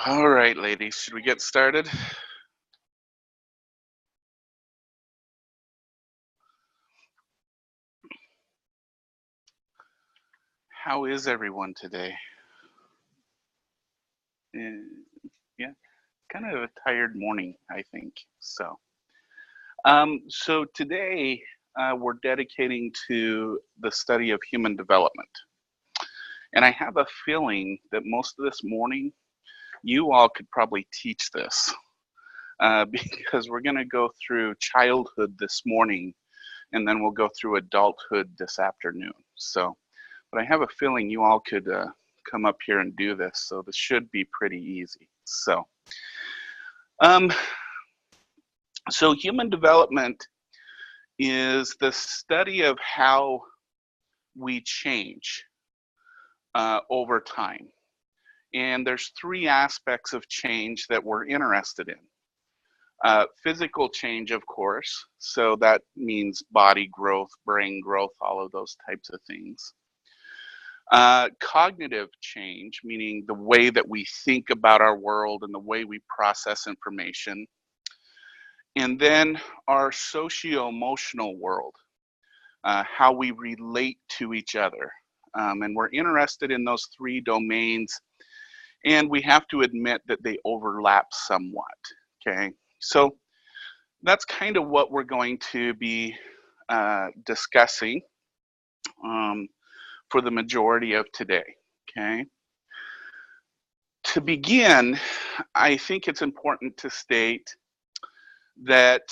All right, ladies, should we get started? How is everyone today? Yeah, kind of a tired morning, I think. So today we're dedicating to the study of human development. And I have a feeling that most of this morning, you all could probably teach this because we're going to go through childhood this morning, and then we'll go through adulthood this afternoon. So, but I have a feeling you all could come up here and do this, so this should be pretty easy. So human development is the study of how we change over time. And there's three aspects of change that we're interested in. Physical change, of course, so that means body growth, brain growth, all of those types of things. Cognitive change, meaning the way that we think about our world and the way we process information. And then our socio-emotional world, how we relate to each other. And we're interested in those three domains, and we have to admit that they overlap somewhat, okay? So that's kind of what we're going to be discussing for the majority of today, okay? To begin, I think it's important to state that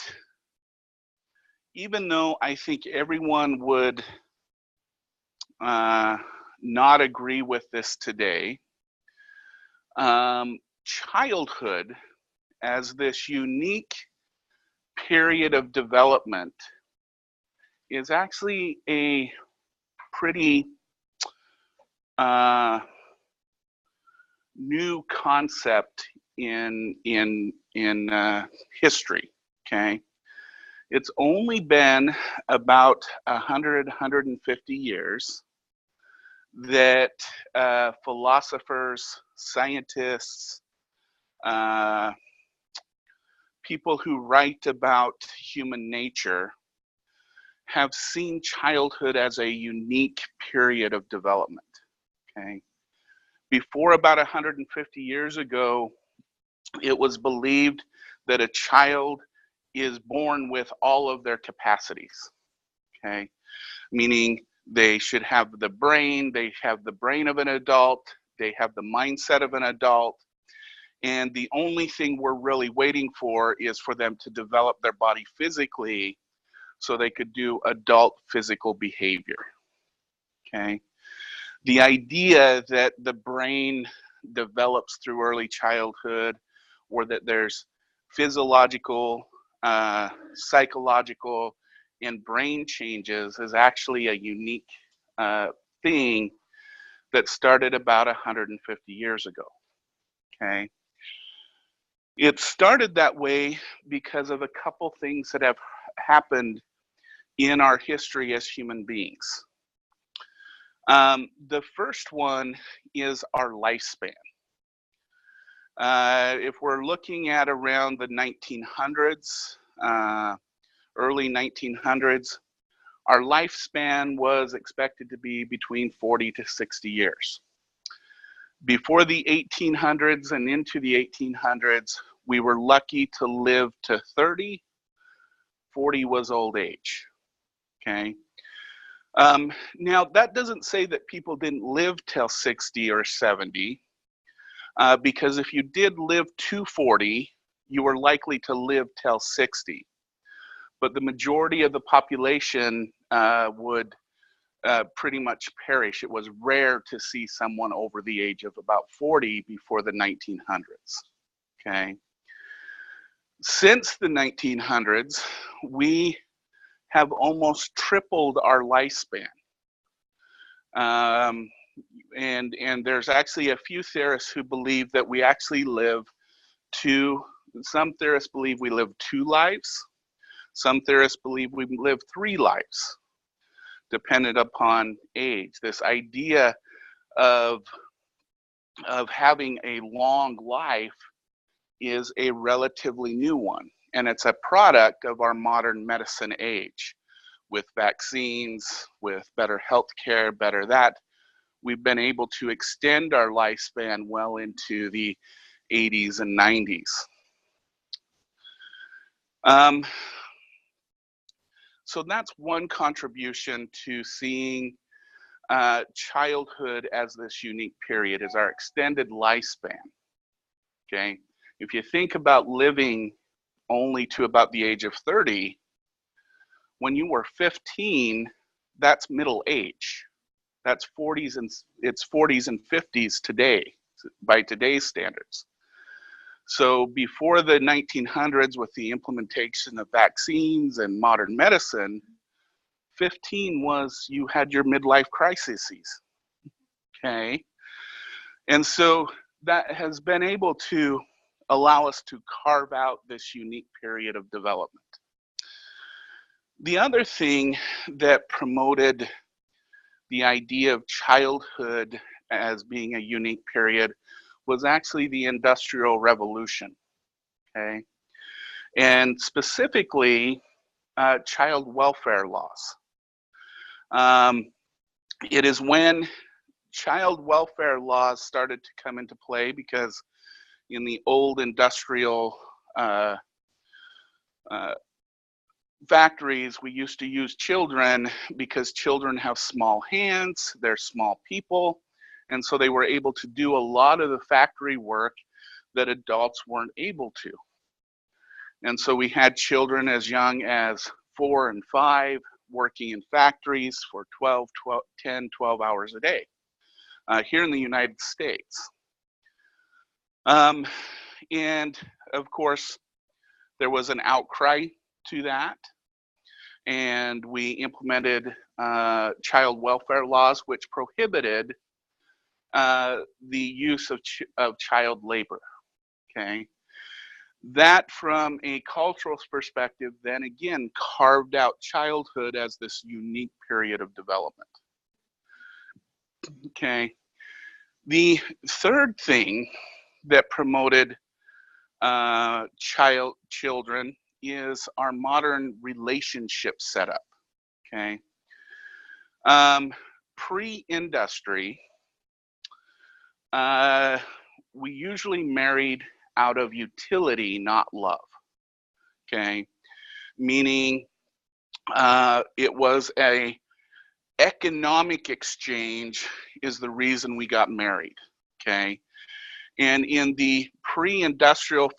even though I think everyone would not agree with this today, childhood as this unique period of development is actually a pretty new concept in history, okay? It's only been about 150 years that philosophers, scientists, people who write about human nature have seen childhood as a unique period of development, okay? Before about 150 years ago, it was believed that a child is born with all of their capacities, okay? Meaning they should have the brain of an adult, they have the mindset of an adult, and the only thing we're really waiting for is for them to develop their body physically so they could do adult physical behavior, okay? The idea that the brain develops through early childhood, or that there's physiological, psychological, and brain changes is actually a unique thing that started about 150 years ago, okay? It started that way because of a couple things that have happened in our history as human beings. The first one is our lifespan. If we're looking at around the 1900s, early 1900s, our lifespan was expected to be between 40 to 60 years. Before the 1800s and into the 1800s, we were lucky to live to 30. 40 was old age, okay? Now, that doesn't say that people didn't live till 60 or 70, because if you did live to 40, you were likely to live till 60. But the majority of the population would pretty much perish. It was rare to see someone over the age of about 40 before the 1900s, okay? Since the 1900s, we have almost tripled our lifespan. And there's actually a few theorists who believe that we actually live some theorists believe we live 2 lives. Some theorists believe we live 3 lives, dependent upon age. This idea of having a long life is a relatively new one, and it's a product of our modern medicine age. With vaccines, with better health care, better that, we've been able to extend our lifespan well into the 80s and 90s. So that's one contribution to seeing childhood as this unique period, is our extended lifespan, okay? If you think about living only to about the age of 30, when you were 15, that's middle age. That's 40s and it's 40s and 50s today, by today's standards. So before the 1900s, with the implementation of vaccines and modern medicine, 15 was you had your midlife crises, okay? And so that has been able to allow us to carve out this unique period of development. The other thing that promoted the idea of childhood as being a unique period was actually the Industrial Revolution, okay? And specifically, child welfare laws. It is when child welfare laws started to come into play, because in the old industrial factories, we used to use children because children have small hands, they're small people, and so they were able to do a lot of the factory work that adults weren't able to. And so we had children as young as 4 and 5 working in factories for 10, 12 hours a day here in the United States. And of course, there was an outcry to that, and we implemented child welfare laws which prohibited the use of child labor, okay? That, from a cultural perspective, then again carved out childhood as this unique period of development, okay? The third thing that promoted children is our modern relationship setup, okay? Pre-industry, we usually married out of utility, not love, okay? Meaning it was a economic exchange is the reason we got married, okay? And in the pre-industrial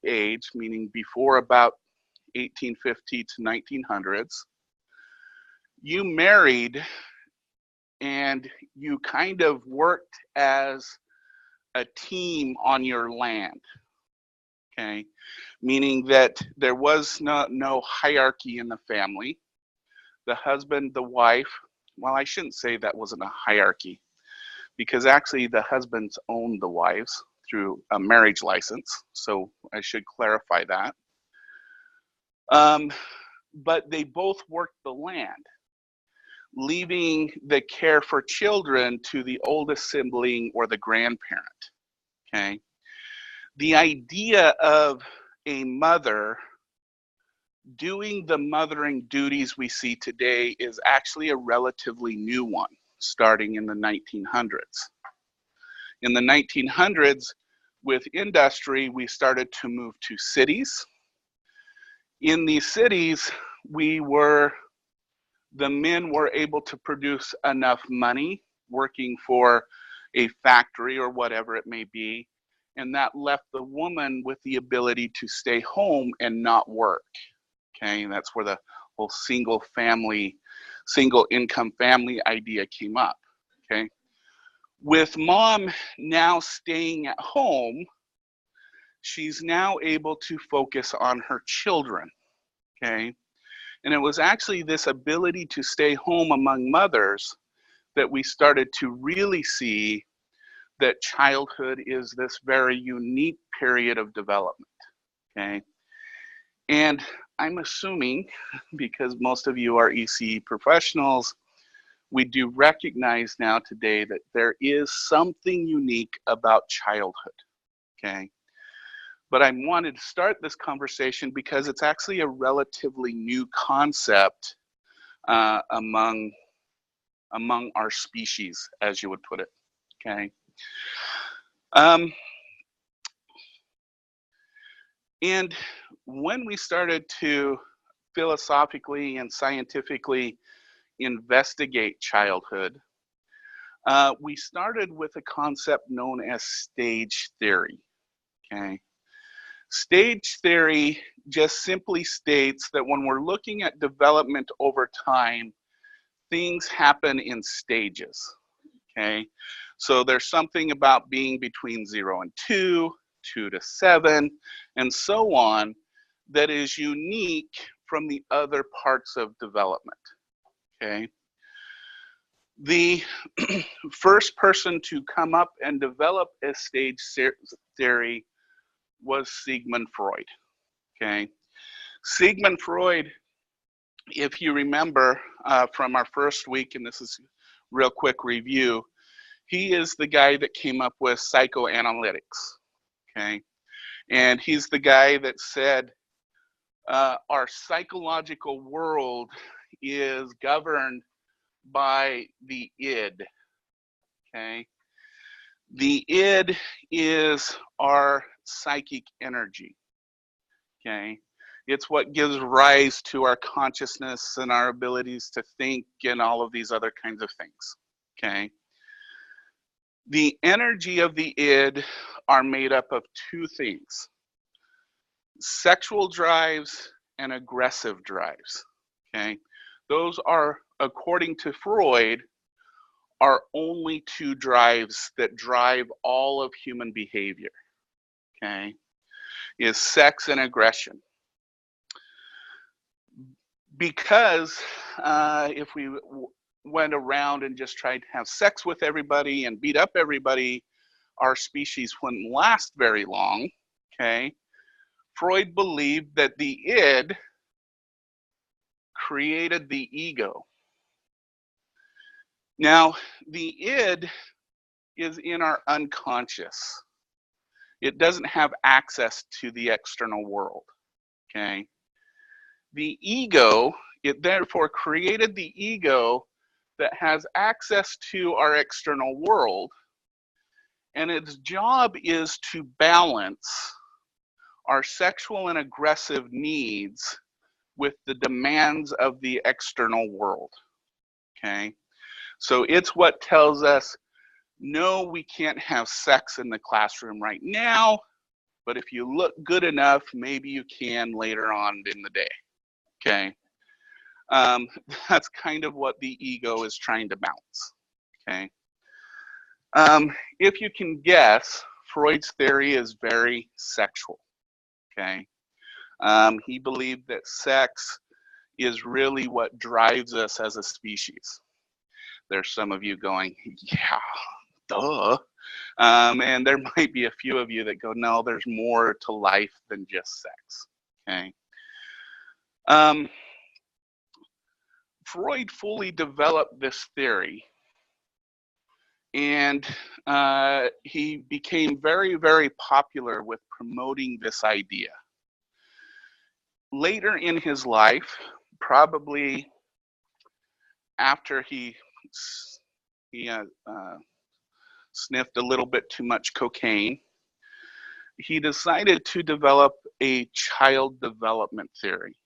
age, meaning before about 1850 to 1900s, you married and you kind of worked as a team on your land, okay? Meaning that there was no hierarchy in the family. The husband, the wife, well, I shouldn't say that wasn't a hierarchy, because actually the husbands owned the wives through a marriage license, so I should clarify that. But they both worked the land, leaving the care for children to the oldest sibling or the grandparent, okay? The idea of a mother doing the mothering duties we see today is actually a relatively new one, starting in the 1900s. In the 1900s, with industry, we started to move to cities. In these cities, the men were able to produce enough money working for a factory or whatever it may be, and that left the woman with the ability to stay home and not work. Okay, and that's where the whole single income family idea came up. Okay, with mom now staying at home, she's now able to focus on her children. Okay, and it was actually this ability to stay home among mothers that we started to really see that childhood is this very unique period of development. Okay, and I'm assuming, because most of you are ECE professionals, we do recognize now today that there is something unique about childhood. Okay, but I wanted to start this conversation because it's actually a relatively new concept among our species, as you would put it. Okay. And when we started to philosophically and scientifically investigate childhood, we started with a concept known as stage theory. Okay. Stage theory just simply states that when we're looking at development over time, things happen in stages. Okay. So there's something about being between 0 and 2, 2 to 7, and so on, that is unique from the other parts of development. Okay. The first person to come up and develop a stage theory was Sigmund Freud. Okay. Sigmund Freud, if you remember from our first week, and this is real quick review, he is the guy that came up with psychoanalytics. Okay. And he's the guy that said our psychological world is governed by the id. Okay. The id is our psychic energy. Okay. It's what gives rise to our consciousness and our abilities to think and all of these other kinds of things. Okay. The energy of the id are made up of two things: sexual drives and aggressive drives. Okay. Those are, according to Freud, are only two drives that drive all of human behavior. Okay. Is sex and aggression. Because if we went around and just tried to have sex with everybody and beat up everybody, our species wouldn't last very long. Okay. Freud believed that the id created the ego. Now, the id is in our unconscious. It doesn't have access to the external world. Okay. The ego, it therefore created the ego that has access to our external world, and its job is to balance our sexual and aggressive needs with the demands of the external world. Okay. So it's what tells us, no, we can't have sex in the classroom right now, but if you look good enough, maybe you can later on in the day. Okay. That's kind of what the ego is trying to balance. Okay. If you can guess, Freud's theory is very sexual. Okay. He believed that sex is really what drives us as a species. There's some of you going, yeah, duh. And there might be a few of you that go, no, there's more to life than just sex. Okay. Freud fully developed this theory, and he became very, very popular with promoting this idea. Later in his life, probably after he sniffed a little bit too much cocaine, he decided to develop a child development theory,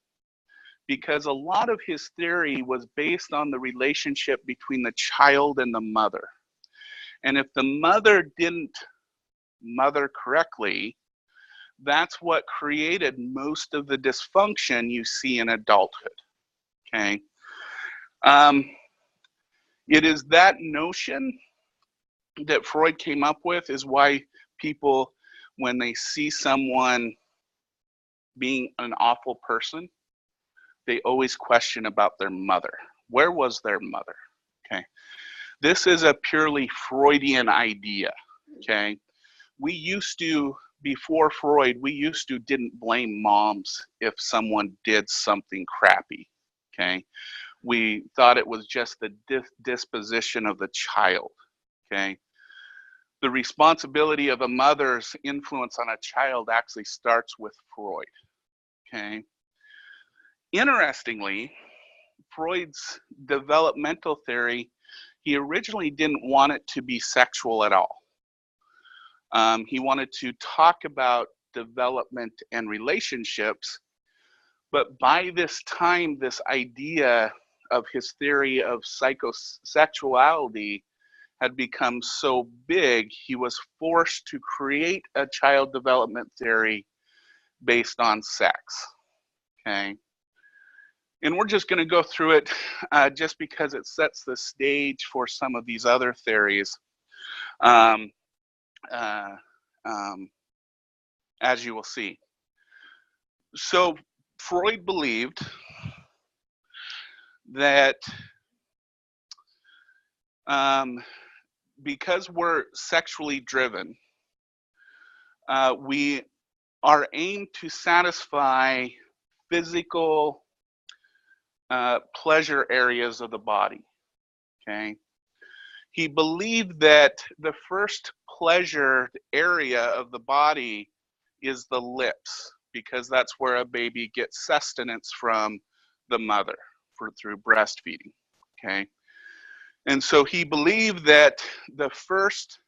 because a lot of his theory was based on the relationship between the child and the mother. And if the mother didn't mother correctly, that's what created most of the dysfunction you see in adulthood. Okay. It is that notion that Freud came up with is why people, when they see someone being an awful person, they always question about their mother. Where was their mother? Okay. This is a purely Freudian idea. Okay. We used to, before Freud, we used to didn't blame moms if someone did something crappy. Okay. We thought it was just the disposition of the child. Okay. The responsibility of a mother's influence on a child actually starts with Freud. Okay. Interestingly, Freud's developmental theory, he originally didn't want it to be sexual at all. He wanted to talk about development and relationships, but by this time, this idea of his theory of psychosexuality had become so big, he was forced to create a child development theory based on sex. Okay. And we're just going to go through it just because it sets the stage for some of these other theories, as you will see. So Freud believed that because we're sexually driven, we are aimed to satisfy physical pleasure areas of the body. Okay. He believed that the first pleasure area of the body is the lips, because that's where a baby gets sustenance from the mother through breastfeeding. Okay. And so he believed that the first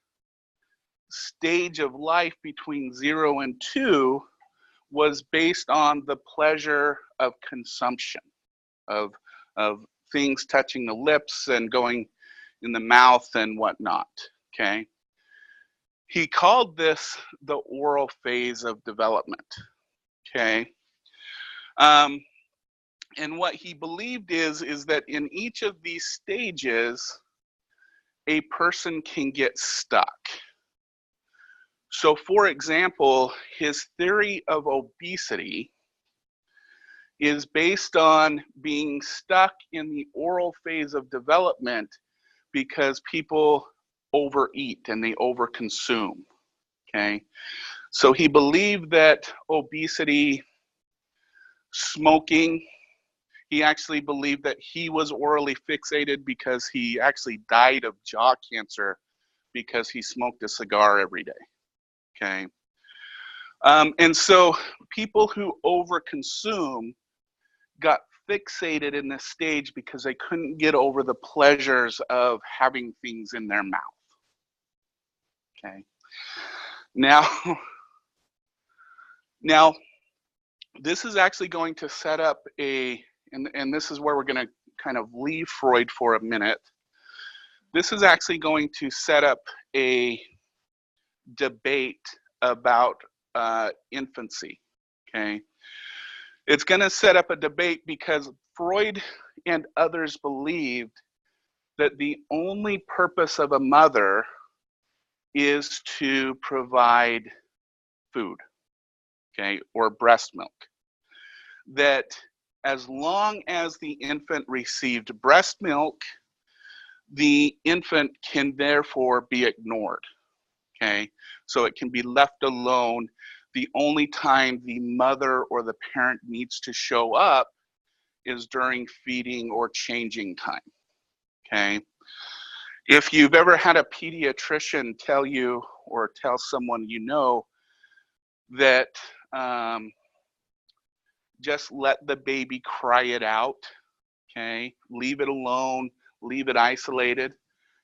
stage of life between 0 and 2 was based on the pleasure of consumption, of things touching the lips and going in the mouth and whatnot. Okay. He called this the oral phase of development. Okay. And what he believed is that in each of these stages, a person can get stuck. So for example, his theory of obesity is based on being stuck in the oral phase of development because people overeat and they overconsume. Okay. So he believed that obesity, smoking, he actually believed that he was orally fixated because he actually died of jaw cancer because he smoked a cigar every day. Okay. And so people who overconsume got fixated in this stage because they couldn't get over the pleasures of having things in their mouth. Okay. Now this is actually going to set up and this is where we're going to kind of leave Freud for a minute. This is actually going to set up a debate about infancy. Okay. It's going to set up a debate because Freud and others believed that the only purpose of a mother is to provide food, okay, or breast milk. That as long as the infant received breast milk, the infant can therefore be ignored, okay? So it can be left alone. The only time the mother or the parent needs to show up is during feeding or changing time, okay? If you've ever had a pediatrician tell you or tell someone you know that just let the baby cry it out, okay? Leave it alone, leave it isolated,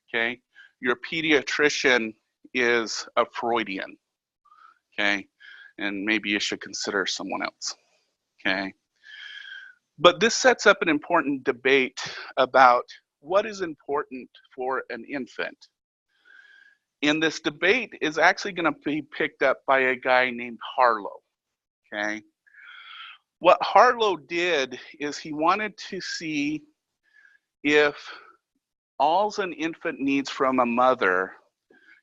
okay? your pediatrician is a Freudian, okay? And maybe you should consider someone else, okay? But this sets up an important debate about what is important for an infant. And this debate is actually going to be picked up by a guy named Harlow, okay? What Harlow did is he wanted to see if all an infant needs from a mother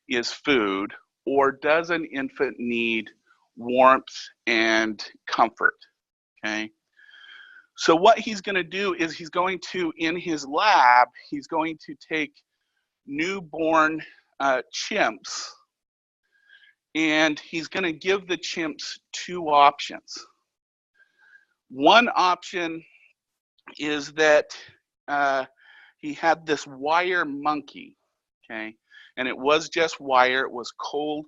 is food, or does an infant need warmth and comfort, okay? So what he's going to do is he's going to, in his lab, he's going to take newborn chimps, and he's going to give the chimps two options. One option is that he had this wire monkey, okay? And it was just wire, it was cold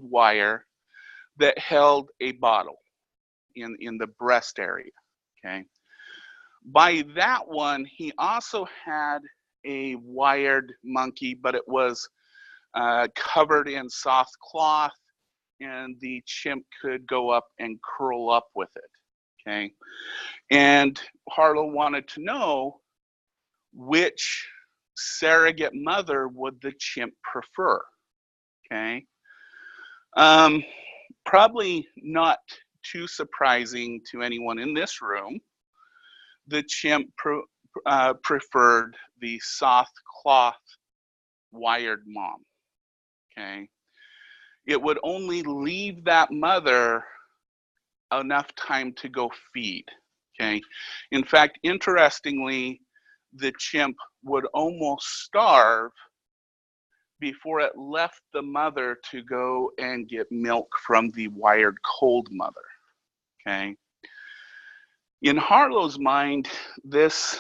wire that held a bottle in the breast area, okay? By that one, he also had a wired monkey, but it was covered in soft cloth, and the chimp could go up and curl up with it, okay? And Harlow wanted to know which surrogate mother would the chimp prefer, okay? Probably not too surprising to anyone in this room, the chimp preferred the soft cloth wired mom, okay? It would only leave that mother enough time to go feed, okay? In fact, interestingly, the chimp would almost starve before it left the mother to go and get milk from the wired cold mother, okay? In Harlow's mind, this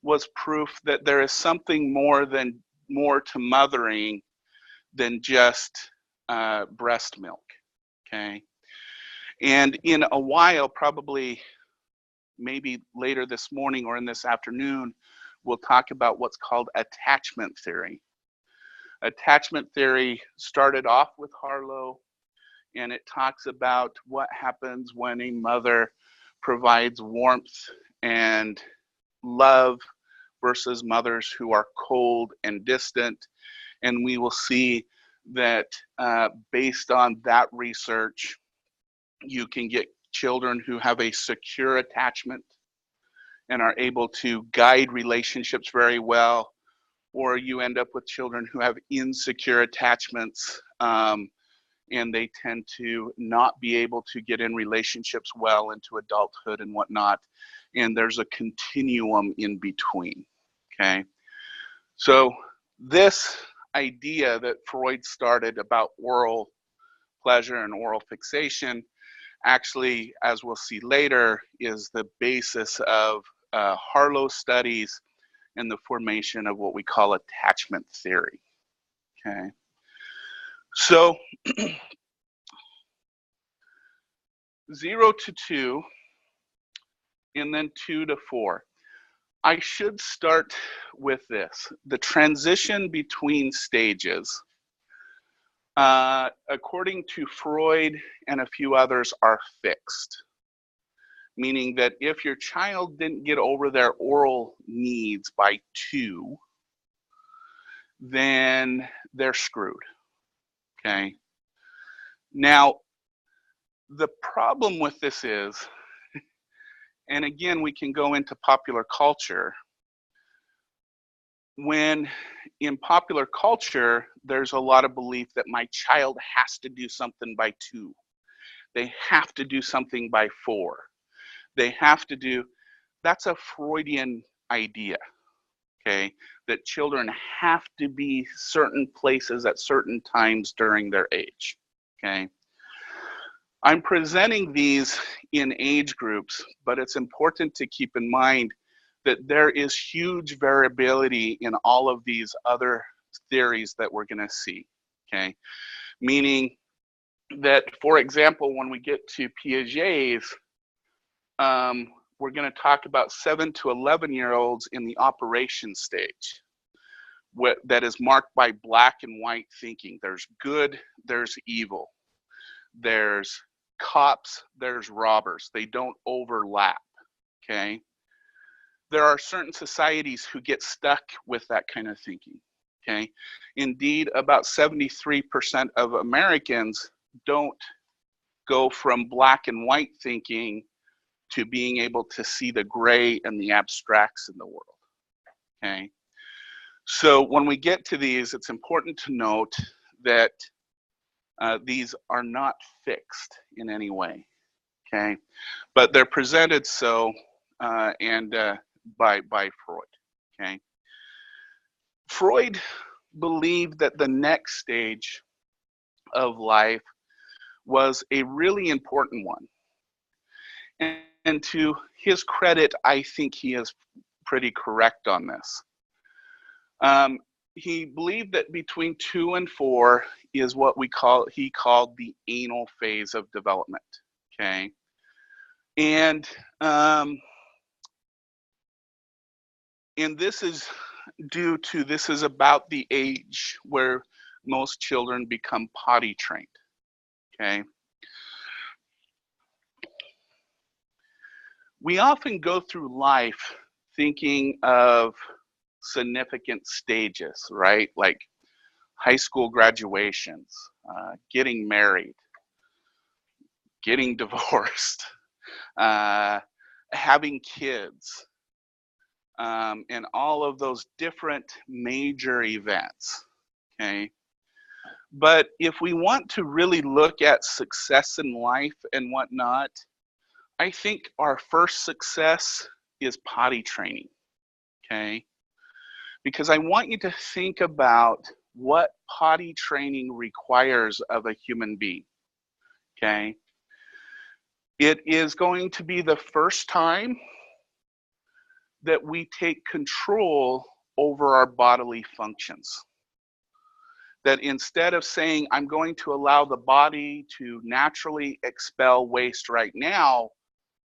was proof that there is something more to mothering than just breast milk, okay? And in a while, probably maybe later this morning or in this afternoon, we'll talk about what's called attachment theory. Attachment theory started off with Harlow, and it talks about what happens when a mother provides warmth and love versus mothers who are cold and distant. And we will see that based on that research, you can get children who have a secure attachment and are able to guide relationships very well, or you end up with children who have insecure attachments, and they tend to not be able to get in relationships well into adulthood and whatnot. And there's a continuum in between, okay? So this idea that Freud started about oral pleasure and oral fixation actually, as we'll see later, is the basis of Harlow studies and the formation of what we call attachment theory, okay? So 0 to 2, and then 2 to 4. I should start with this. The transition between stages, according to Freud and a few others, are fixed. Meaning that if your child didn't get over their oral needs by 2, then they're screwed, okay? Now, the problem with this is, and again, we can go into popular culture, when in popular culture, there's a lot of belief that my child has to do something by 2. They have to do something by 4. They have to do, that's a Freudian idea, okay? That children have to be certain places at certain times during their age, okay? I'm presenting these in age groups, but it's important to keep in mind that there is huge variability in all of these other theories that we're gonna see, okay? Meaning that, for example, when we get to Piaget's, we're going to talk about 7 to 11-year-olds in the operation stage. that is marked by black and white thinking. There's good, there's evil. There's cops, there's robbers. They don't overlap, okay? There are certain societies who get stuck with that kind of thinking, okay? Indeed, about 73% of Americans don't go from black and white thinking to being able to see the gray and the abstracts in the world, okay? So when we get to these, it's important to note that these are not fixed in any way, okay? But they're presented so by Freud, okay? Freud believed that the next stage of life was a really important one. And to his credit, I think he is pretty correct on this. He believed that between 2 and 4 is what he called the anal phase of development, okay? And this is this is about the age where most children become potty trained, okay? We often go through life thinking of significant stages, right? Like high school graduations, getting married, getting divorced, having kids, and all of those different major events, okay? But if we want to really look at success in life and whatnot, I think our first success is potty training, okay? Because I want you to think about what potty training requires of a human being, okay? It is going to be the first time that we take control over our bodily functions. That instead of saying, I'm going to allow the body to naturally expel waste right now,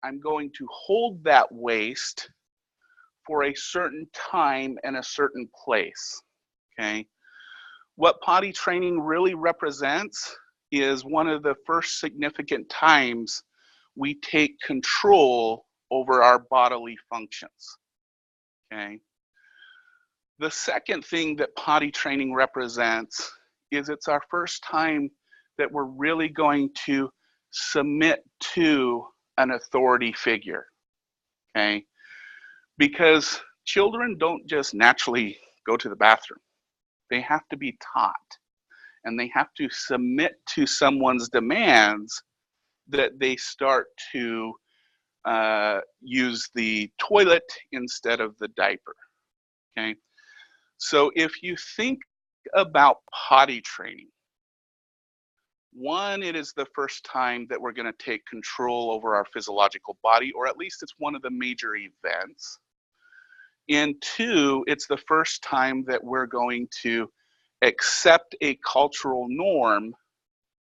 I'm going to hold that waste for a certain time and a certain place, okay? What potty training really represents is one of the first significant times we take control over our bodily functions, okay? The second thing that potty training represents is it's our first time that we're really going to submit to an authority figure, okay? Because children don't just naturally go to the bathroom. They have to be taught, and they have to submit to someone's demands that they start to use the toilet instead of the diaper, okay? So if you think about potty training, one, it is the first time that we're going to take control over our physiological body, or at least it's one of the major events. And two, it's the first time that we're going to accept a cultural norm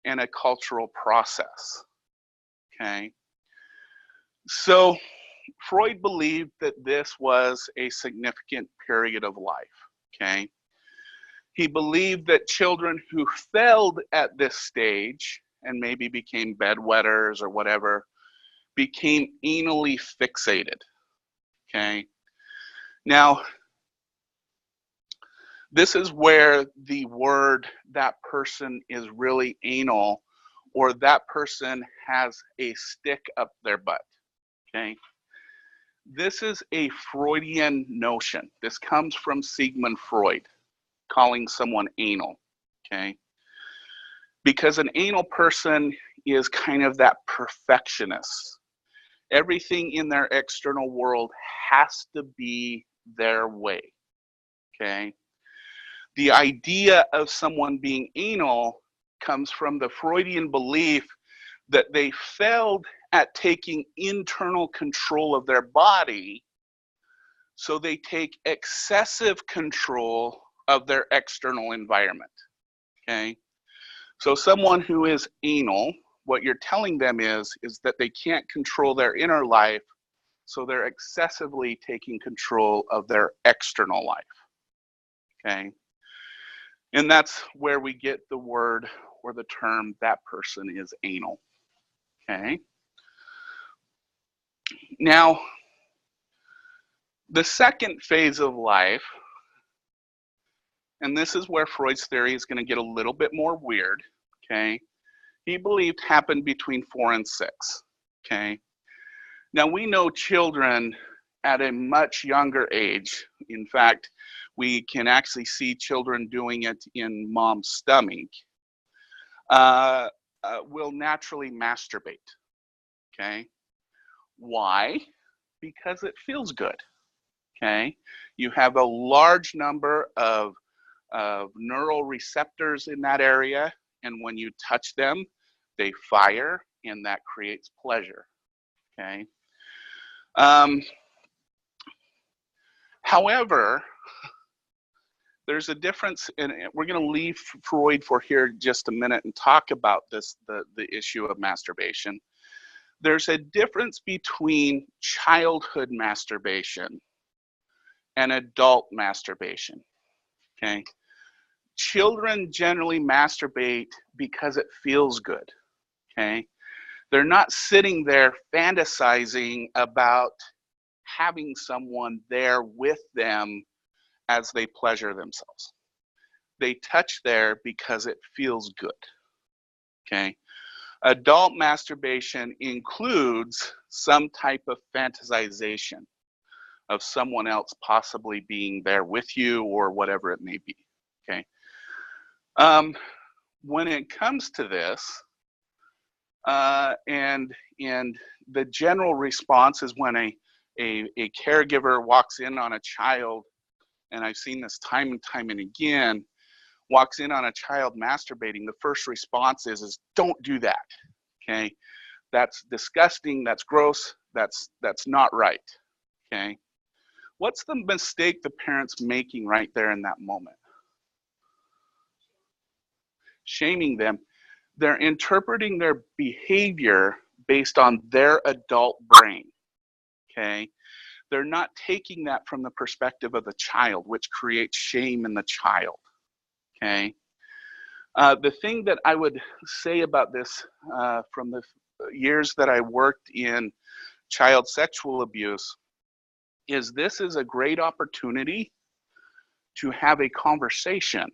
and a cultural process, okay? So Freud believed that this was a significant period of life, okay? He believed that children who failed at this stage and maybe became bedwetters or whatever became anally fixated, okay? Now, this is where the word that person is really anal, or that person has a stick up their butt, okay? This is a Freudian notion. This comes from Sigmund Freud, calling someone anal, okay? Because an anal person is kind of that perfectionist. Everything in their external world has to be their way, okay? The idea of someone being anal comes from the Freudian belief that they failed at taking internal control of their body, so they take excessive control of their external environment, okay? So someone who is anal, what you're telling them is that they can't control their inner life, so they're excessively taking control of their external life, okay? And that's where we get the word or the term, that person is anal, okay? Now, the second phase of life, and this is where Freud's theory is going to get a little bit more weird, okay? He believed happened between 4 and 6, okay? Now, we know children at a much younger age. In fact, we can actually see children doing it in mom's stomach, will naturally masturbate, okay? Why? Because it feels good, okay? You have a large number of neural receptors in that area, and when you touch them, they fire, and that creates pleasure, okay? However, there's a difference, and we're going to leave Freud for here just a minute and talk about this, the issue of masturbation. There's a difference between childhood masturbation and adult masturbation, okay? Children generally masturbate because it feels good, okay? They're not sitting there fantasizing about having someone there with them as they pleasure themselves. They touch there because it feels good, okay? Adult masturbation includes some type of fantasization of someone else possibly being there with you or whatever it may be, okay? When it comes to this, and the general response is when a caregiver walks in on a child, and I've seen this time and time and again, walks in on a child masturbating, the first response is don't do that, okay? That's disgusting, that's gross, that's not right, okay? What's the mistake the parent's making right there in that moment? Shaming them. They're interpreting their behavior based on their adult brain, okay? They're not taking that from the perspective of the child, which creates shame in the child, okay? The thing that I would say about this from the years that I worked in child sexual abuse is this is a great opportunity to have a conversation,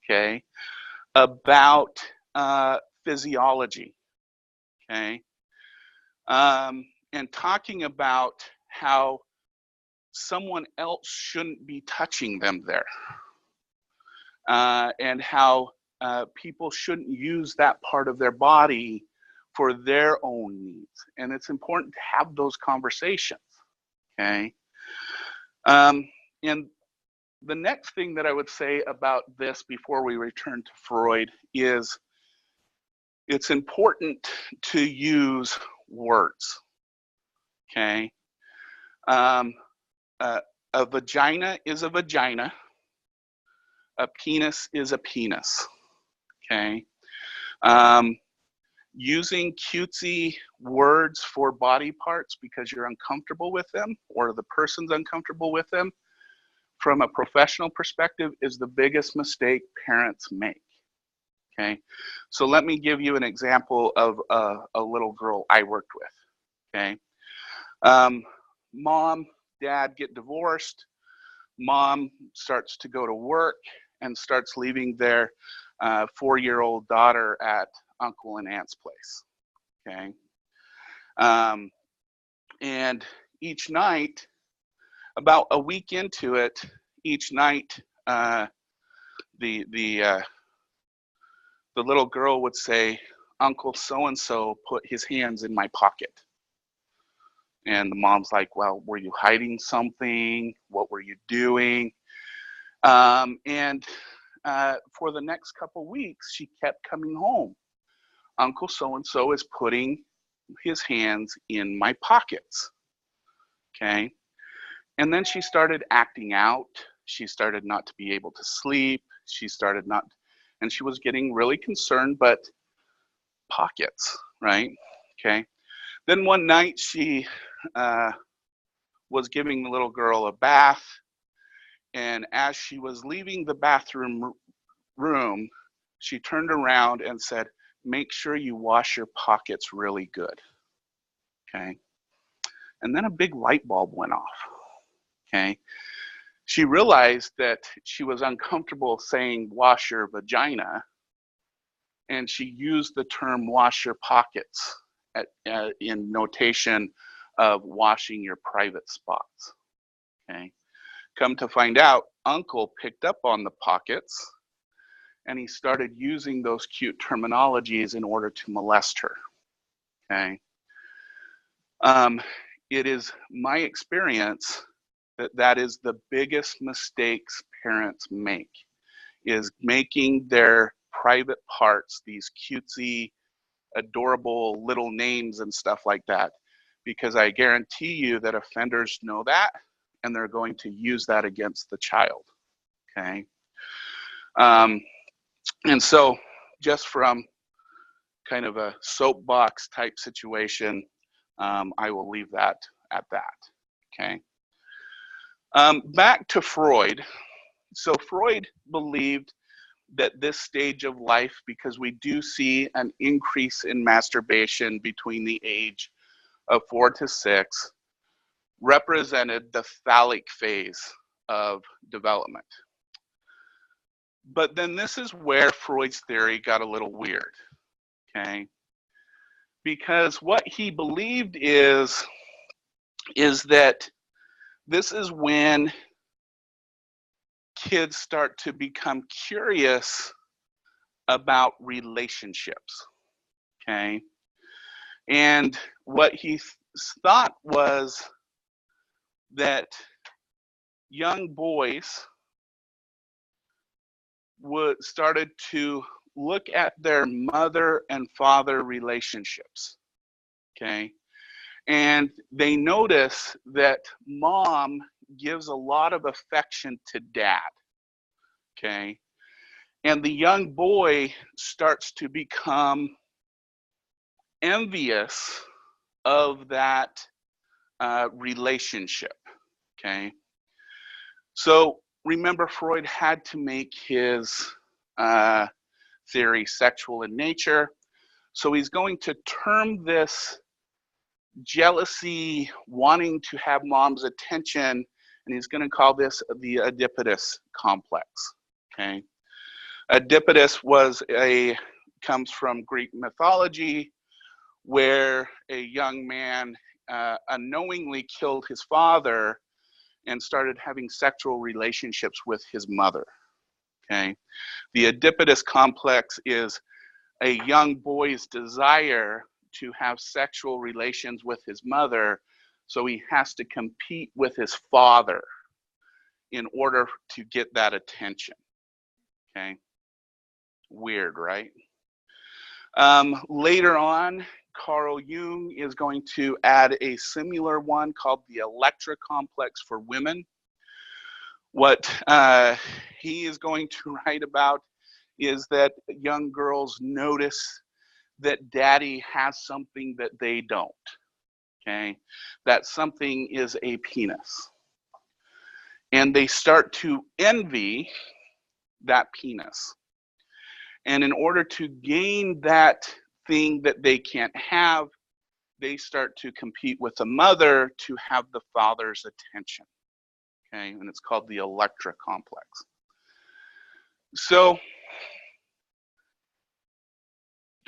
okay, about physiology, okay, and talking about how someone else shouldn't be touching them there, and how people shouldn't use that part of their body for their own needs. And it's important to have those conversations, okay? And the next thing that I would say about this before we return to Freud is it's important to use words, okay? A vagina is a vagina. A penis is a penis, okay? Using cutesy words for body parts because you're uncomfortable with them or the person's uncomfortable with them from a professional perspective is the biggest mistake parents make, okay? So let me give you an example of a little girl I worked with, okay? Mom, dad get divorced. Mom starts to go to work and starts leaving their 4-year-old daughter at uncle and aunt's place, okay? And each night, about a week into it, each night, the little girl would say, Uncle so-and-so put his hands in my pocket. And the mom's like, well, were you hiding something? What were you doing? And for the next couple weeks, she kept coming home. Uncle so-and-so is putting his hands in my pockets, okay? And then she started acting out. She started not to be able to sleep. She started not, and she was getting really concerned, but pockets, right? Okay. Then one night she was giving the little girl a bath, And as she was leaving the bathroom room, she turned around and said, "Make sure you wash your pockets really good." Okay. And then a big light bulb went off. Okay. She realized that she was uncomfortable saying wash your vagina, and she used the term wash your pockets in notation of washing your private spots. Okay. Come to find out, Uncle picked up on the pockets, and he started using those cute terminologies in order to molest her. Okay. It is my experience that that is the biggest mistakes parents make, is making their private parts these cutesy, adorable little names and stuff like that, because I guarantee you that offenders know that, and they're going to use that against the child. Okay. And so just from kind of a soapbox type situation, I will leave that at that. Okay. Back to Freud. So Freud believed that this stage of life, because we do see an increase in masturbation between the age of 4 to 6, represented the phallic phase of development. But then this is where Freud's theory got a little weird, okay? Because what he believed is that this is when kids start to become curious about relationships, okay? And what he thought was that young boys started to look at their mother and father relationships, okay? And they notice that mom gives a lot of affection to dad, okay? And the young boy starts to become envious of that relationship, okay? So remember, Freud had to make his theory sexual in nature. So he's going to term this jealousy, wanting to have mom's attention, and he's going to call this the Oedipus complex, okay? Oedipus comes from Greek mythology, where a young man unknowingly killed his father and started having sexual relationships with his mother, okay? The Oedipus complex is a young boy's desire to have sexual relations with his mother, so he has to compete with his father in order to get that attention, okay? Weird, right? Later on, Carl Jung is going to add a similar one called the Electra complex for women. What he is going to write about is that young girls notice that daddy has something that they don't, okay? That something is a penis. And they start to envy that penis. And in order to gain that thing that they can't have, they start to compete with the mother to have the father's attention, okay? And it's called the Electra complex. So,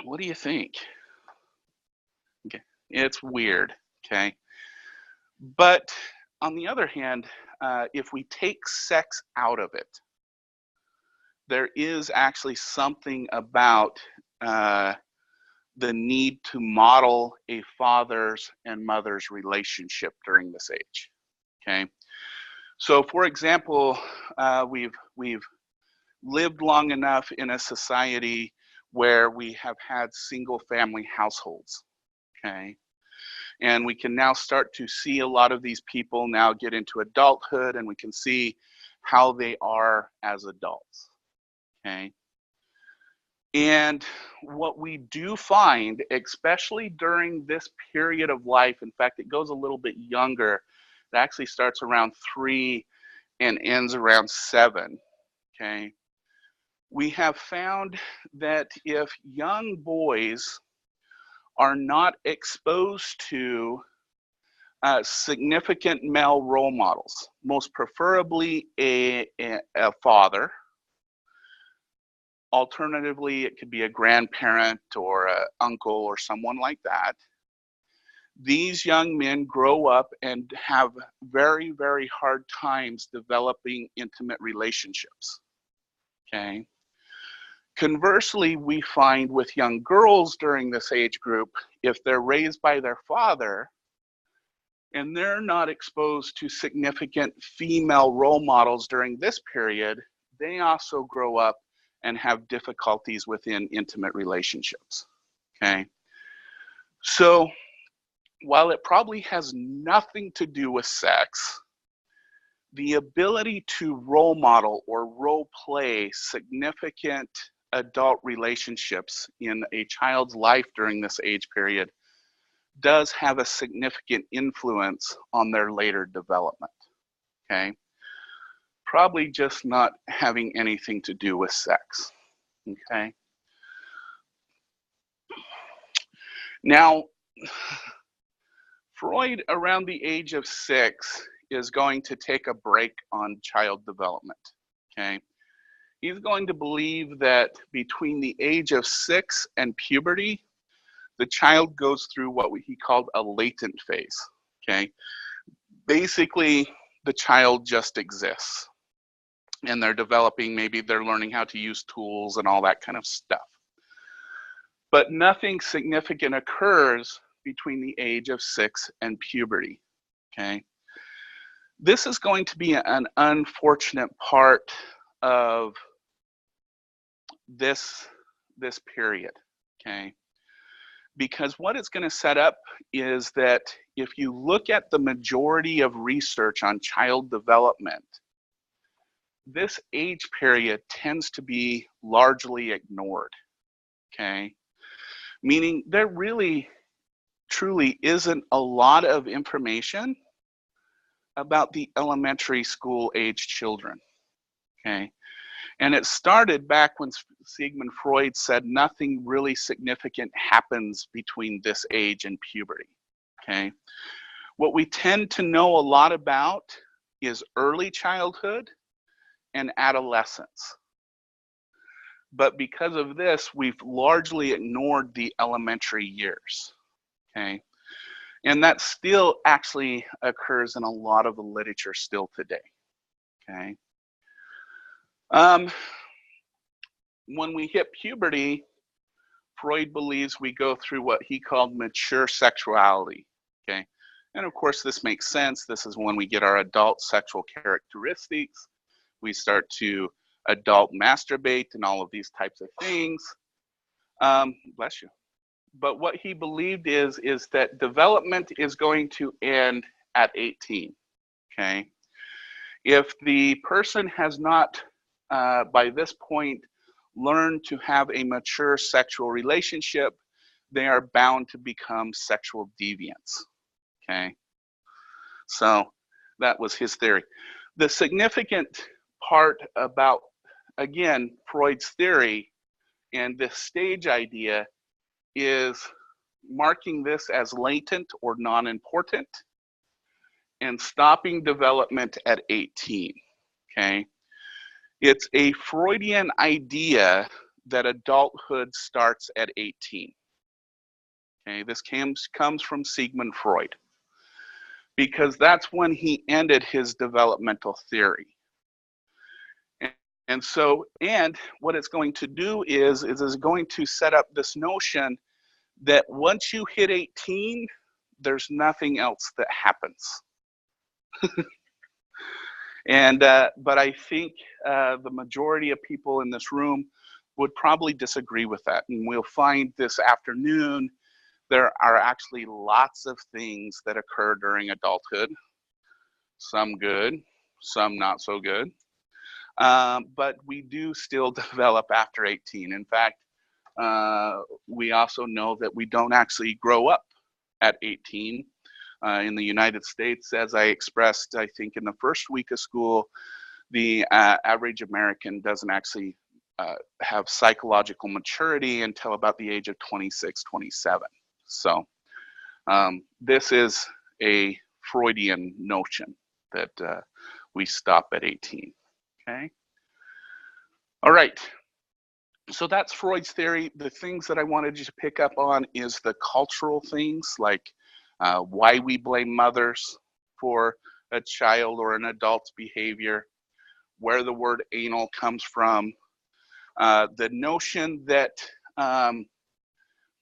what do you think? Okay, it's weird, okay? But on the other hand, if we take sex out of it, there is actually something about the need to model a father's and mother's relationship during this age, okay? So for example, we've lived long enough in a society where we have had single family households, okay? And we can now start to see a lot of these people now get into adulthood, and we can see how they are as adults, okay? And what we do find, especially during this period of life, in fact, it goes a little bit younger, it actually starts around 3 and ends around 7, okay? We have found that if young boys are not exposed to significant male role models, most preferably a father. Alternatively, it could be a grandparent or an uncle or someone like that. These young men grow up and have very, very hard times developing intimate relationships, okay? Conversely, we find with young girls during this age group, if they're raised by their father, and they're not exposed to significant female role models during this period, they also grow up and have difficulties within intimate relationships, okay? So while it probably has nothing to do with sex, the ability to role model or role play significant adult relationships in a child's life during this age period does have a significant influence on their later development, okay? Probably just not having anything to do with sex, okay? Now, Freud, around the age of 6, is going to take a break on child development, okay? He's going to believe that between the age of 6 and puberty, the child goes through what he called a latent phase, okay? Basically, the child just exists and they're developing, maybe they're learning how to use tools and all that kind of stuff. But nothing significant occurs between the age of 6 and puberty, okay? This is going to be an unfortunate part of this period, okay? Because what it's going to set up is that if you look at the majority of research on child development, this age period tends to be largely ignored, okay? Meaning there really, truly isn't a lot of information about the elementary school age children, okay? And it started back when Sigmund Freud said nothing really significant happens between this age and puberty, okay? What we tend to know a lot about is early childhood and adolescence. But because of this, we've largely ignored the elementary years, okay? And that still actually occurs in a lot of the literature still today, okay? When we hit puberty, Freud believes we go through what he called mature sexuality, okay? And of course, this makes sense. This is when we get our adult sexual characteristics. We start to adult masturbate and all of these types of things. Bless you. But what he believed is that development is going to end at 18, okay? If the person has not, by this point, learned to have a mature sexual relationship, they are bound to become sexual deviants, okay? So that was his theory. The significant part about, again, Freud's theory and this stage idea is marking this as latent or non-important and stopping development at 18, okay? It's a Freudian idea that adulthood starts at 18, okay? This comes from Sigmund Freud because that's when he ended his developmental theory. And so, and what it's going to do is going to set up this notion that once you hit 18, there's nothing else that happens. And but I think the majority of people in this room would probably disagree with that. And we'll find this afternoon there are actually lots of things that occur during adulthood. Some good, some not so good. But we do still develop after 18. In fact, we also know that we don't actually grow up at 18. In the United States, as I expressed, I think in the first week of school, the average American doesn't actually have psychological maturity until about the age of 26, 27. So this is a Freudian notion that we stop at 18, okay? All right, so that's Freud's theory. The things that I wanted you to pick up on is the cultural things, like why we blame mothers for a child or an adult's behavior, where the word anal comes from, the notion that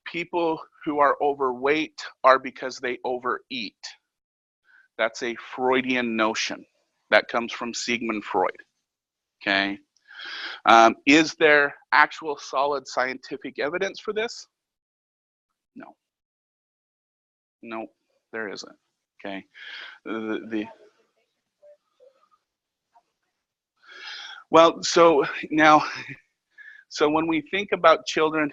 people who are overweight are because they overeat. That's a Freudian notion. That comes from Sigmund Freud, okay? Is there actual solid scientific evidence for this? No. No, there isn't, okay? Well, so now, so when we think about children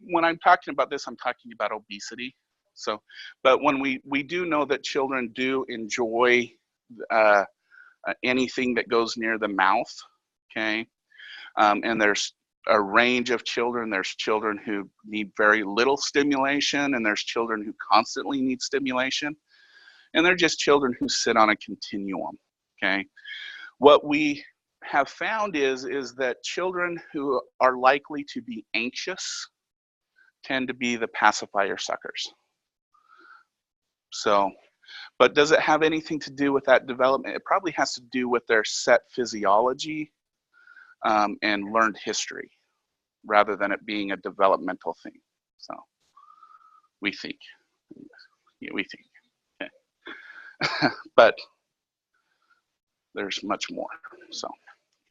when I'm talking about this, I'm talking about obesity. So, but when we do know that children do enjoy anything that goes near the mouth, okay? And there's a range of children. There's children who need very little stimulation, and there's children who constantly need stimulation. And they're just children who sit on a continuum, okay? What we have found is that children who are likely to be anxious tend to be the pacifier suckers. So, but does it have anything to do with that development? It probably has to do with their set physiology and learned history, rather than it being a developmental thing. So, we think. Yeah, we think. Okay. But there's much more. So,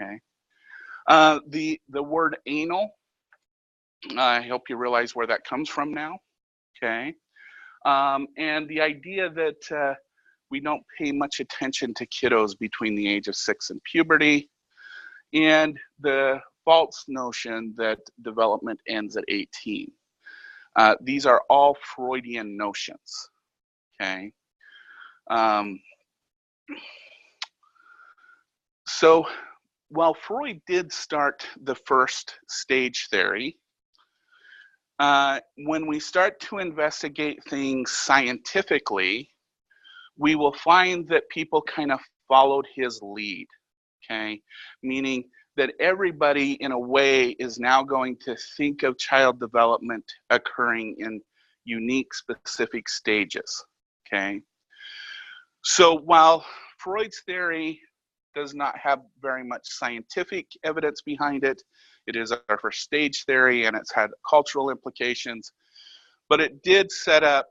okay. The word anal, I hope you realize where that comes from now. Okay. And the idea that we don't pay much attention to kiddos between the age of 6 and puberty, and the false notion that development ends at 18. These are all Freudian notions, okay? So while Freud did start the first stage theory, when we start to investigate things scientifically, we will find that people kind of followed his lead, okay? Meaning that everybody in a way is now going to think of child development occurring in unique specific stages, okay? So while Freud's theory does not have very much scientific evidence behind it, it is our first stage theory and it's had cultural implications, but it did set up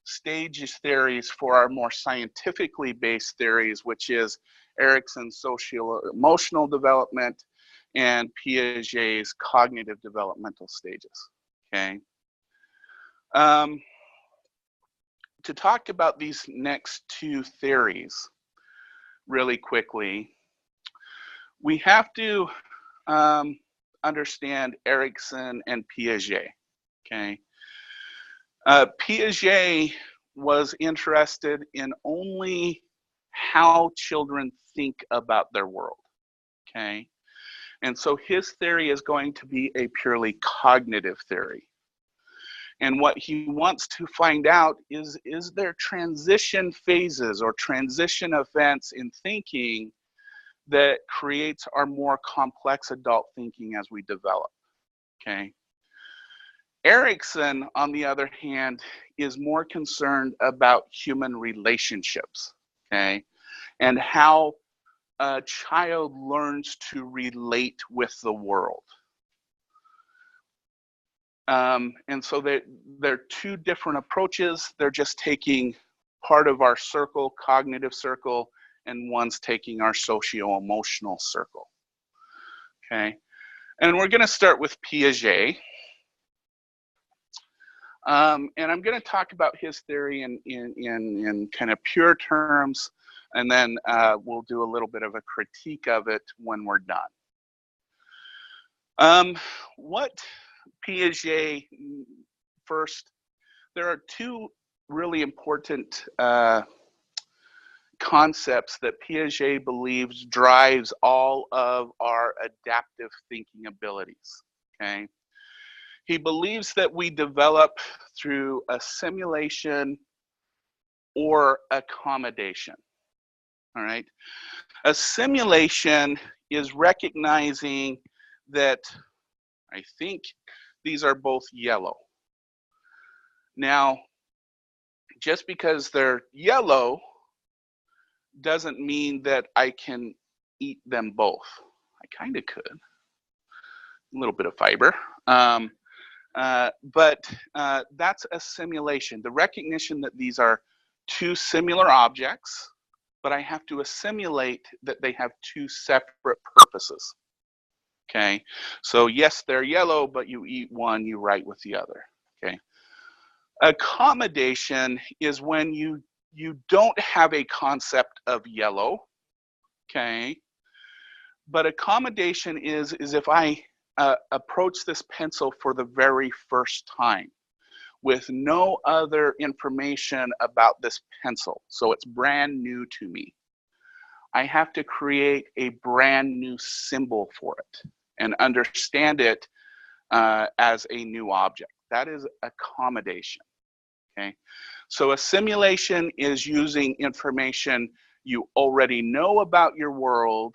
stages theories for our more scientifically based theories, which is Erikson's social emotional development and Piaget's cognitive developmental stages, okay? To talk about these next two theories really quickly, we have to understand Erikson and Piaget, okay? Piaget was interested in only how children think about their world, okay? And so his theory is going to be a purely cognitive theory. And what he wants to find out is there transition phases or transition events in thinking that creates our more complex adult thinking as we develop, okay? Erikson, on the other hand, is more concerned about human relationships, okay? And how a child learns to relate with the world. And so they're two different approaches. They're just taking part of our circle, cognitive circle, and one's taking our socio-emotional circle, okay? And we're gonna start with Piaget. And I'm gonna talk about his theory in kind of pure terms, and then we'll do a little bit of a critique of it when we're done. What Piaget first there are two really important concepts that Piaget believes drives all of our adaptive thinking abilities, okay? He believes that we develop through assimilation or accommodation, all right? Assimilation is recognizing that, I think these are both yellow. Now, just because they're yellow doesn't mean that I can eat them both. I kind of could, a little bit of fiber. But that's assimilation, the recognition that these are two similar objects, but I have to assimilate that they have two separate purposes. Okay, so yes, they're yellow, but you eat one, you write with the other. Okay, accommodation is when you don't have a concept of yellow. Okay, but accommodation is if I approach this pencil for the very first time with no other information about this pencil, so it's brand new to me, I have to create a brand new symbol for it and understand it as a new object. That is accommodation, okay? So assimilation is using information you already know about your world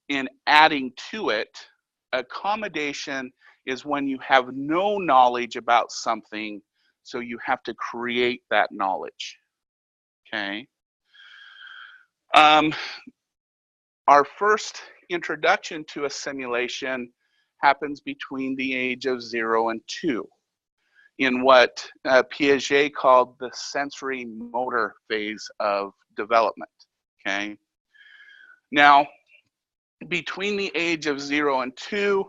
and adding to it. Accommodation is when you have no knowledge about something, so you have to create that knowledge, okay? Our first introduction to assimilation happens between the age of 0 and 2 in what Piaget called the sensory motor phase of development, okay? Now, between the age of 0 and 2,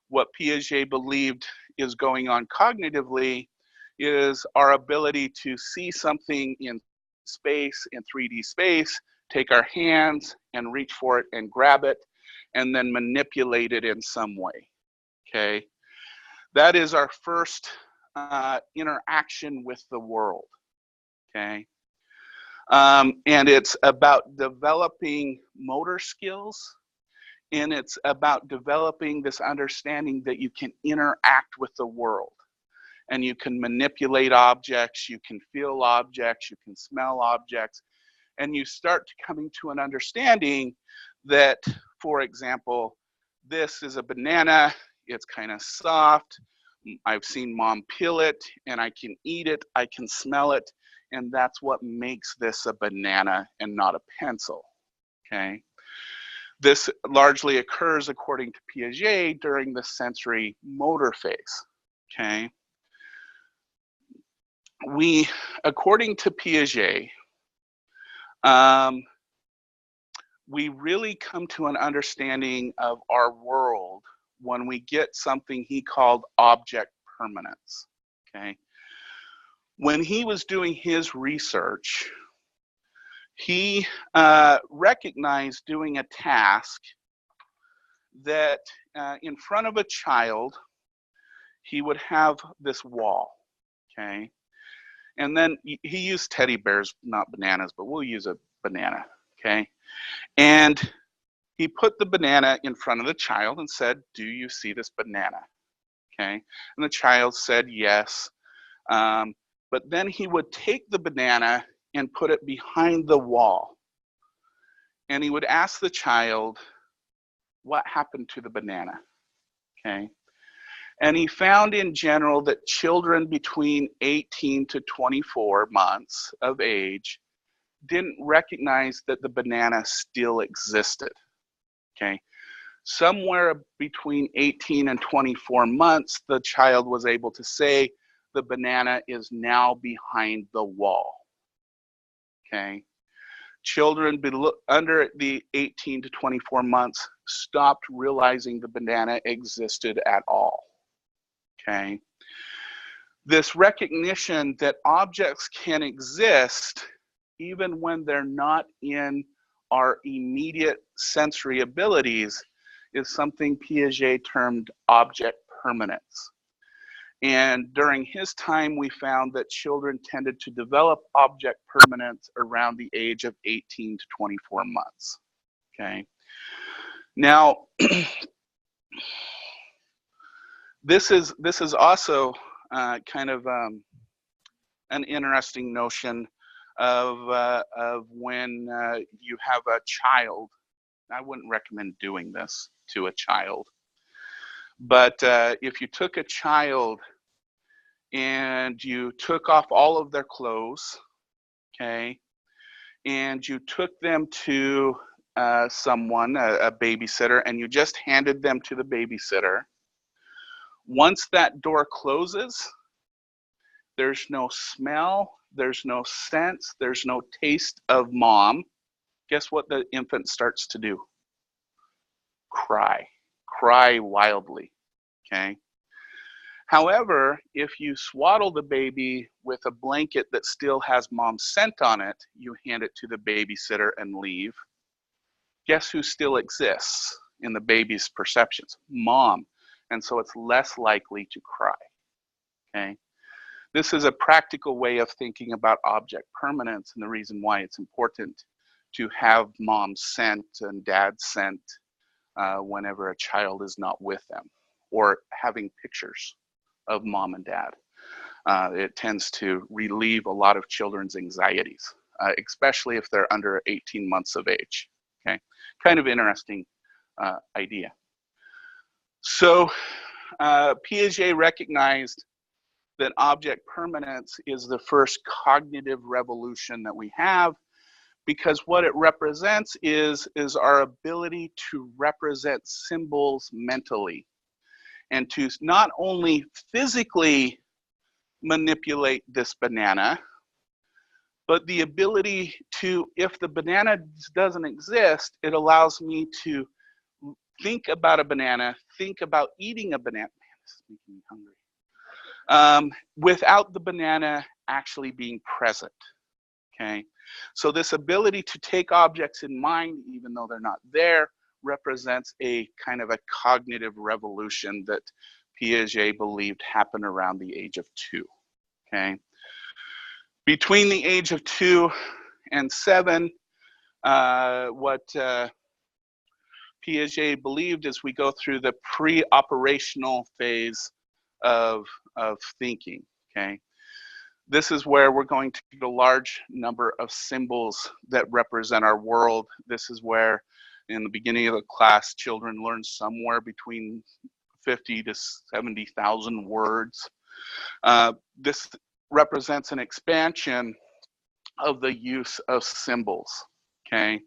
what Piaget believed is going on cognitively is our ability to see something in space, in 3D space, take our hands and reach for it and grab it, and then manipulate it in some way, okay? That is our first interaction with the world, okay? And it's about developing motor skills, and it's about developing this understanding that you can interact with the world and you can manipulate objects, you can feel objects, you can smell objects, and you start coming to an understanding that, for example, this is a banana, it's kind of soft, I've seen mom peel it and I can eat it, I can smell it, and that's what makes this a banana and not a pencil, okay? This largely occurs, according to Piaget, during the sensory motor phase, okay? According to Piaget, we really come to an understanding of our world when we get something he called object permanence, okay? When he was doing his research, he recognized doing a task that in front of a child, he would have this wall, okay? And then he used teddy bears, not bananas, but we'll use a banana, okay? And he put the banana in front of the child and said, "Do you see this banana?" Okay? And the child said yes. But then he would take the banana and put it behind the wall. And he would ask the child, "What happened to the banana?" Okay? And he found in general that children between 18 to 24 months of age didn't recognize that the banana still existed, okay? Somewhere between 18 and 24 months, the child was able to say, the banana is now behind the wall, okay? Children under the 18 to 24 months stopped realizing the banana existed at all, okay? This recognition that objects can exist even when they're not in our immediate sensory abilities is something Piaget termed object permanence. And during his time, we found that children tended to develop object permanence around the age of 18 to 24 months. Okay. Now, this is also kind of an interesting notion of when you have a child. I wouldn't recommend doing this to a child, but if you took a child and you took off all of their clothes, okay, and you took them to someone, a babysitter, and you just handed them to the babysitter, once that door closes, there's no smell, there's no sense, there's no taste of mom. Guess what the infant starts to do? Cry wildly, okay? However, if you swaddle the baby with a blanket that still has mom's scent on it, you hand it to the babysitter and leave, guess who still exists in the baby's perceptions? Mom. And so it's less likely to cry, okay? This is a practical way of thinking about object permanence, and the reason why it's important to have mom's scent and dad's scent whenever a child is not with them, or having pictures of mom and dad. It tends to relieve a lot of children's anxieties, especially if they're under 18 months of age. Okay, kind of interesting idea. So Piaget recognized that object permanence is the first cognitive revolution that we have, because what it represents is our ability to represent symbols mentally, and to not only physically manipulate this banana, but the ability to, if the banana doesn't exist, it allows me to think about a banana, think about eating a banana. Man, this is making me hungry. Without the banana actually being present, okay? So this ability to take objects in mind, even though they're not there, represents a kind of a cognitive revolution that Piaget believed happened around the age of 2, okay? Between the age of 2 and 7, what Piaget believed is we go through the pre-operational phase of thinking, okay? This is where we're going to get a large number of symbols that represent our world. This is where, in the beginning of the class, children learn somewhere between 50 to 70,000 words. This represents an expansion of the use of symbols, okay?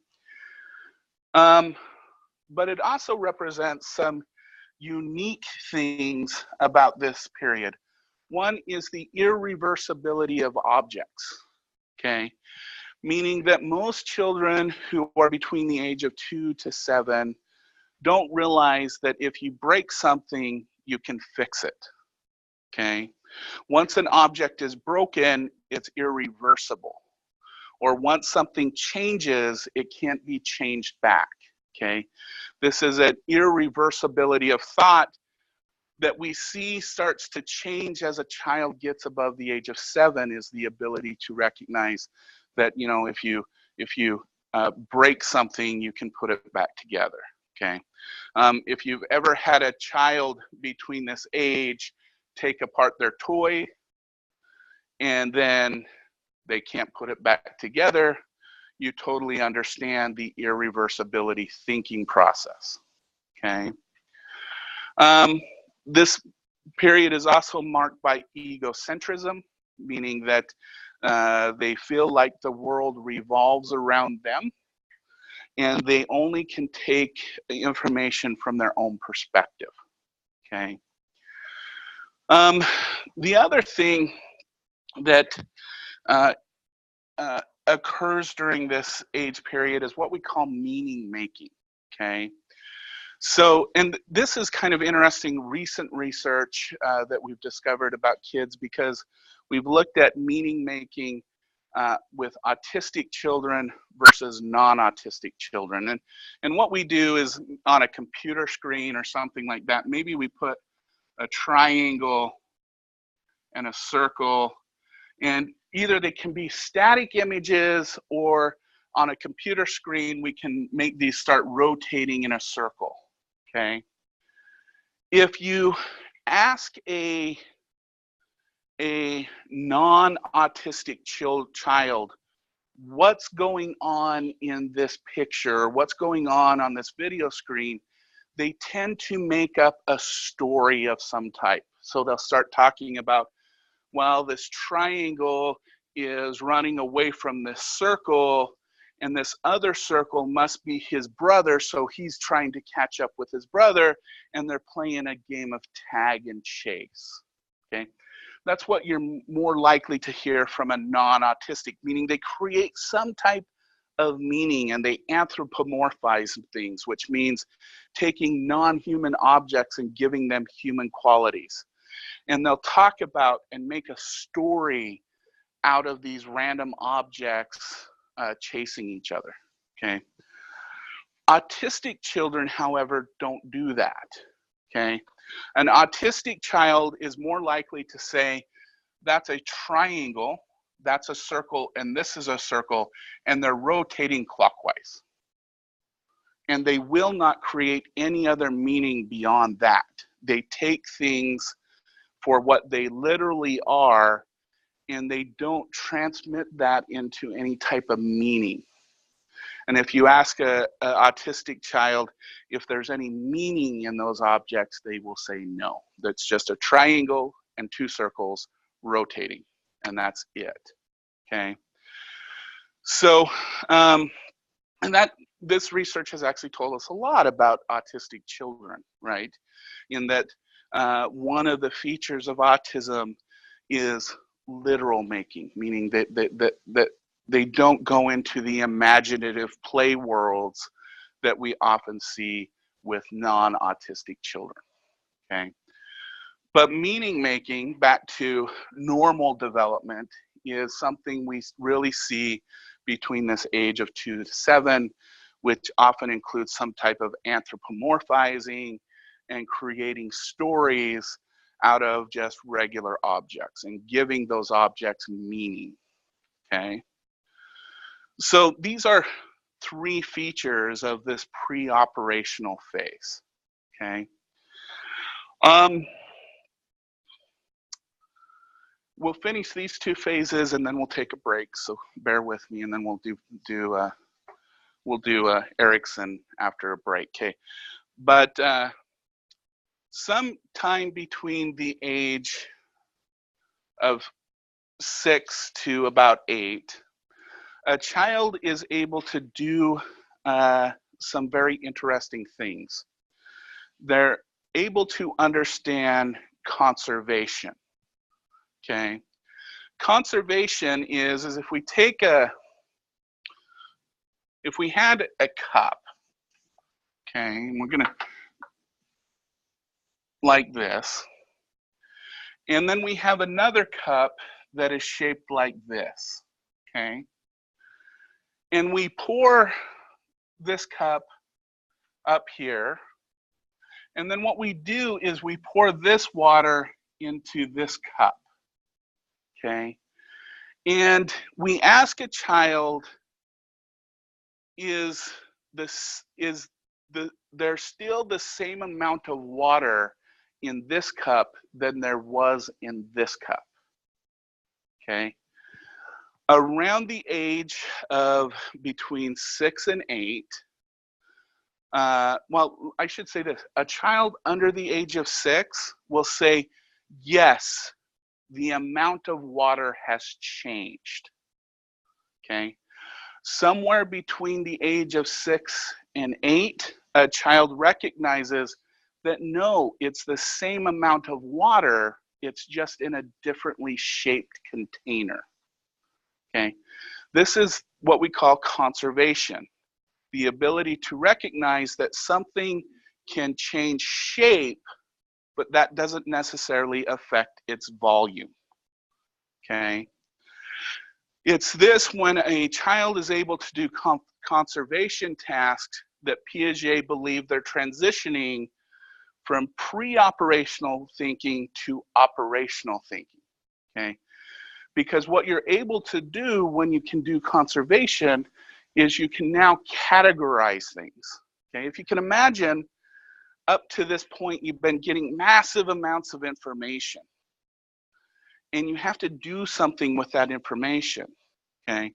But it also represents some unique things about this period. One is the irreversibility of objects, okay? Meaning that most children who are between the age of 2 to 7 don't realize that if you break something, you can fix it, okay? Once an object is broken, it's irreversible. Or once something changes, it can't be changed back, okay? This is an irreversibility of thought that we see starts to change as a child gets above the age of 7, is the ability to recognize that, you know, if you break something, you can put it back together, okay? If you've ever had a child between this age take apart their toy and then they can't put it back together, you totally understand the irreversibility thinking process, okay? This period is also marked by egocentrism, meaning that they feel like the world revolves around them and they only can take information from their own perspective, okay? The other thing that occurs during this age period is what we call meaning making, okay? So, and this is kind of interesting recent research that we've discovered about kids, because we've looked at meaning making with autistic children versus non-autistic children. And what we do is on a computer screen or something like that, maybe we put a triangle and a circle. And either they can be static images, or on a computer screen, we can make these start rotating in a circle, okay? If you ask a non-autistic child, what's going on in this picture, what's going on this video screen, they tend to make up a story of some type. So they'll start talking about, well, this triangle is running away from this circle, and this other circle must be his brother, so he's trying to catch up with his brother, and they're playing a game of tag and chase, okay? That's what you're more likely to hear from a non-autistic, meaning they create some type of meaning and they anthropomorphize things, which means taking non-human objects and giving them human qualities. And they'll talk about and make a story out of these random objects chasing each other, okay? Autistic children, however, don't do that, okay? An autistic child is more likely to say, that's a triangle, that's a circle, and this is a circle, and they're rotating clockwise. And they will not create any other meaning beyond that. They take things for what they literally are, and they don't transmit that into any type of meaning. And if you ask an autistic child if there's any meaning in those objects, they will say no. That's just a triangle and two circles rotating, and that's it, okay? So, and this research has actually told us a lot about autistic children, right? In that one of the features of autism is literal making, meaning that they don't go into the imaginative play worlds that we often see with non-autistic children, okay? But meaning making, back to normal development, is something we really see between this age of 2 to 7, which often includes some type of anthropomorphizing and creating stories out of just regular objects and giving those objects meaning, okay? So these are 3 features of this pre-operational phase, okay? We'll finish these 2 phases and then we'll take a break, so bear with me, and then we'll do Erickson after a break, okay? But sometime between the age of 6 to about 8, a child is able to do some very interesting things. They're able to understand conservation, okay? Conservation is if we take if we had a cup, okay, and we're gonna, like this, and then we have another cup that is shaped like this, okay? And we pour this cup up here, and then what we do is we pour this water into this cup, okay? And we ask a child, there's still the same amount of water in this cup than there was in this cup, okay? Around the age of between 6 and 8, well, I should say this, a child under the age of 6 will say, yes, the amount of water has changed, okay? Somewhere between the age of 6 and 8, a child recognizes that no, it's the same amount of water, it's just in a differently shaped container, okay? This is what we call conservation, the ability to recognize that something can change shape, but that doesn't necessarily affect its volume, okay? It's this when a child is able to do conservation tasks that Piaget believed they're transitioning from pre-operational thinking to operational thinking. okay? Because what you're able to do when you can do conservation is you can now categorize things, okay? If you can imagine, up to this point, you've been getting massive amounts of information, and you have to do something with that information, okay?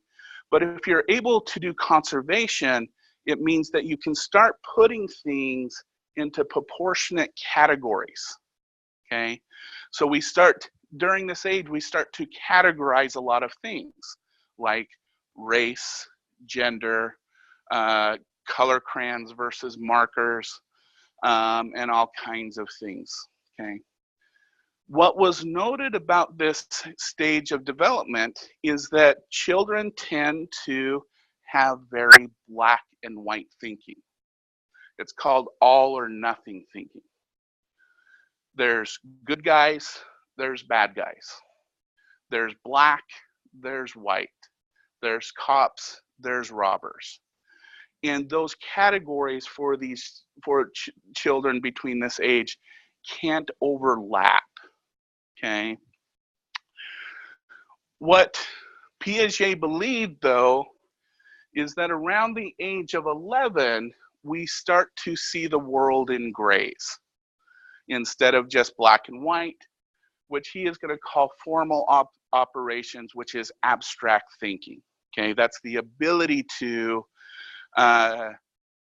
But if you're able to do conservation, it means that you can start putting things into proportionate categories, okay? So we start, during this age, we start to categorize a lot of things like race, gender, color crayons versus markers, and all kinds of things, okay? What was noted about this stage of development is that children tend to have very black and white thinking. It's called all or nothing thinking. There's good guys, there's bad guys. There's black, there's white. There's cops, there's robbers. And those categories for these children between this age can't overlap, okay? What Piaget believed, though, is that around the age of 11, we start to see the world in grays instead of just black and white, which he is going to call formal operations, which is abstract thinking. Okay, that's the ability to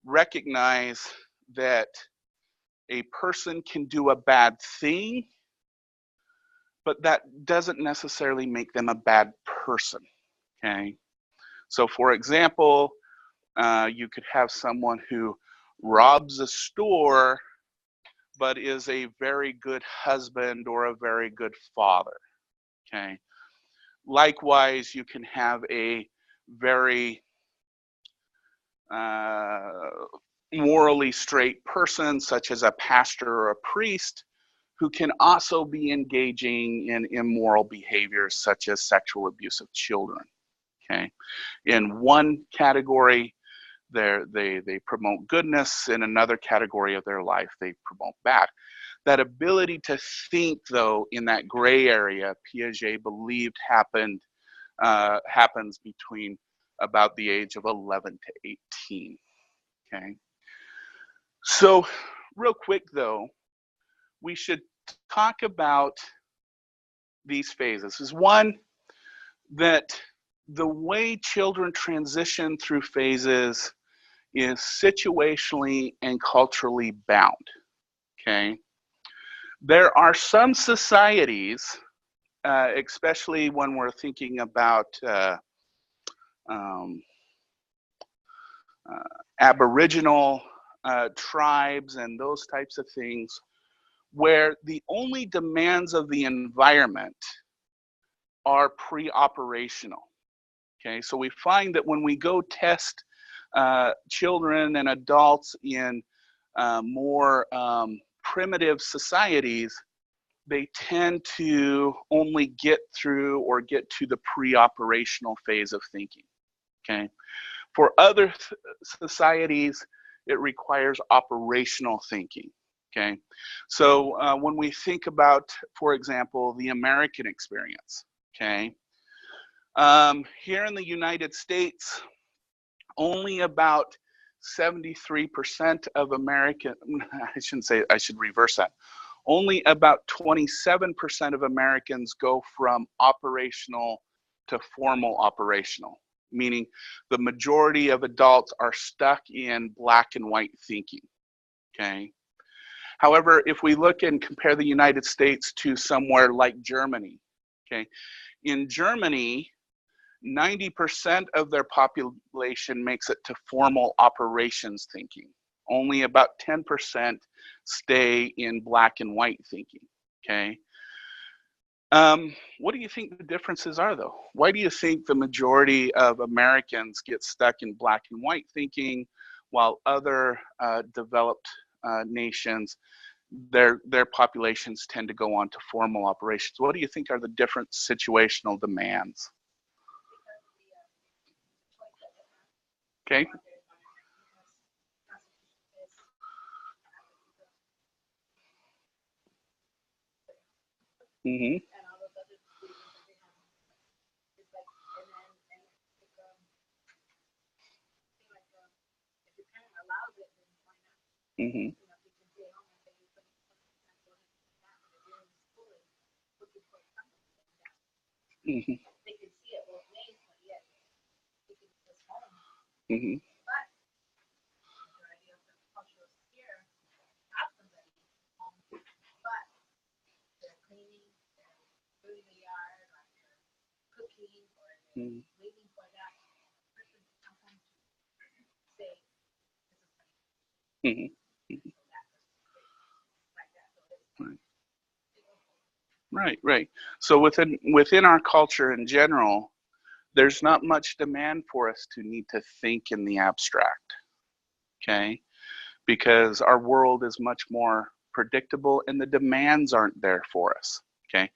recognize that a person can do a bad thing, but that doesn't necessarily make them a bad person. Okay, so for example, you could have someone who robs a store but is a very good husband or a very good father, okay? Likewise, you can have a very morally straight person, such as a pastor or a priest, who can also be engaging in immoral behaviors such as sexual abuse of children, okay? In one category, they promote goodness. In another category of their life, they promote bad. That ability to think, though, in that gray area, Piaget believed happens between about the age of 11 to 18, okay? So real quick, though, we should talk about these phases. Is one, that the way children transition through phases is situationally and culturally bound, okay? There are some societies, especially when we're thinking about Aboriginal tribes and those types of things, where the only demands of the environment are pre-operational, okay? So we find that when we go test children and adults in more primitive societies, they tend to only get through or get to the pre-operational phase of thinking, okay? For other societies, it requires operational thinking, okay? So when we think about, for example, the American experience, okay? Here in the United States, only about 73% of American, I shouldn't say, I should reverse that. Only about 27% of Americans go from operational to formal operational, meaning the majority of adults are stuck in black and white thinking, okay? However, if we look and compare the United States to somewhere like Germany, okay? In Germany, 90% of their population makes it to formal operations thinking. Only about 10% stay in black and white thinking, okay? What do you think the differences are, though? Why do you think the majority of Americans get stuck in black and white thinking, while other developed nations, their populations tend to go on to formal operations? What do you think are the different situational demands? Okay. Mm-hmm. Mm-hmm. Mm-hmm. Mm-hmm. Mm-hmm. Mm-hmm. Right. Right, right. So within our culture in general, there's not much demand for us to need to think in the abstract, okay? Because our world is much more predictable and the demands aren't there for us, okay?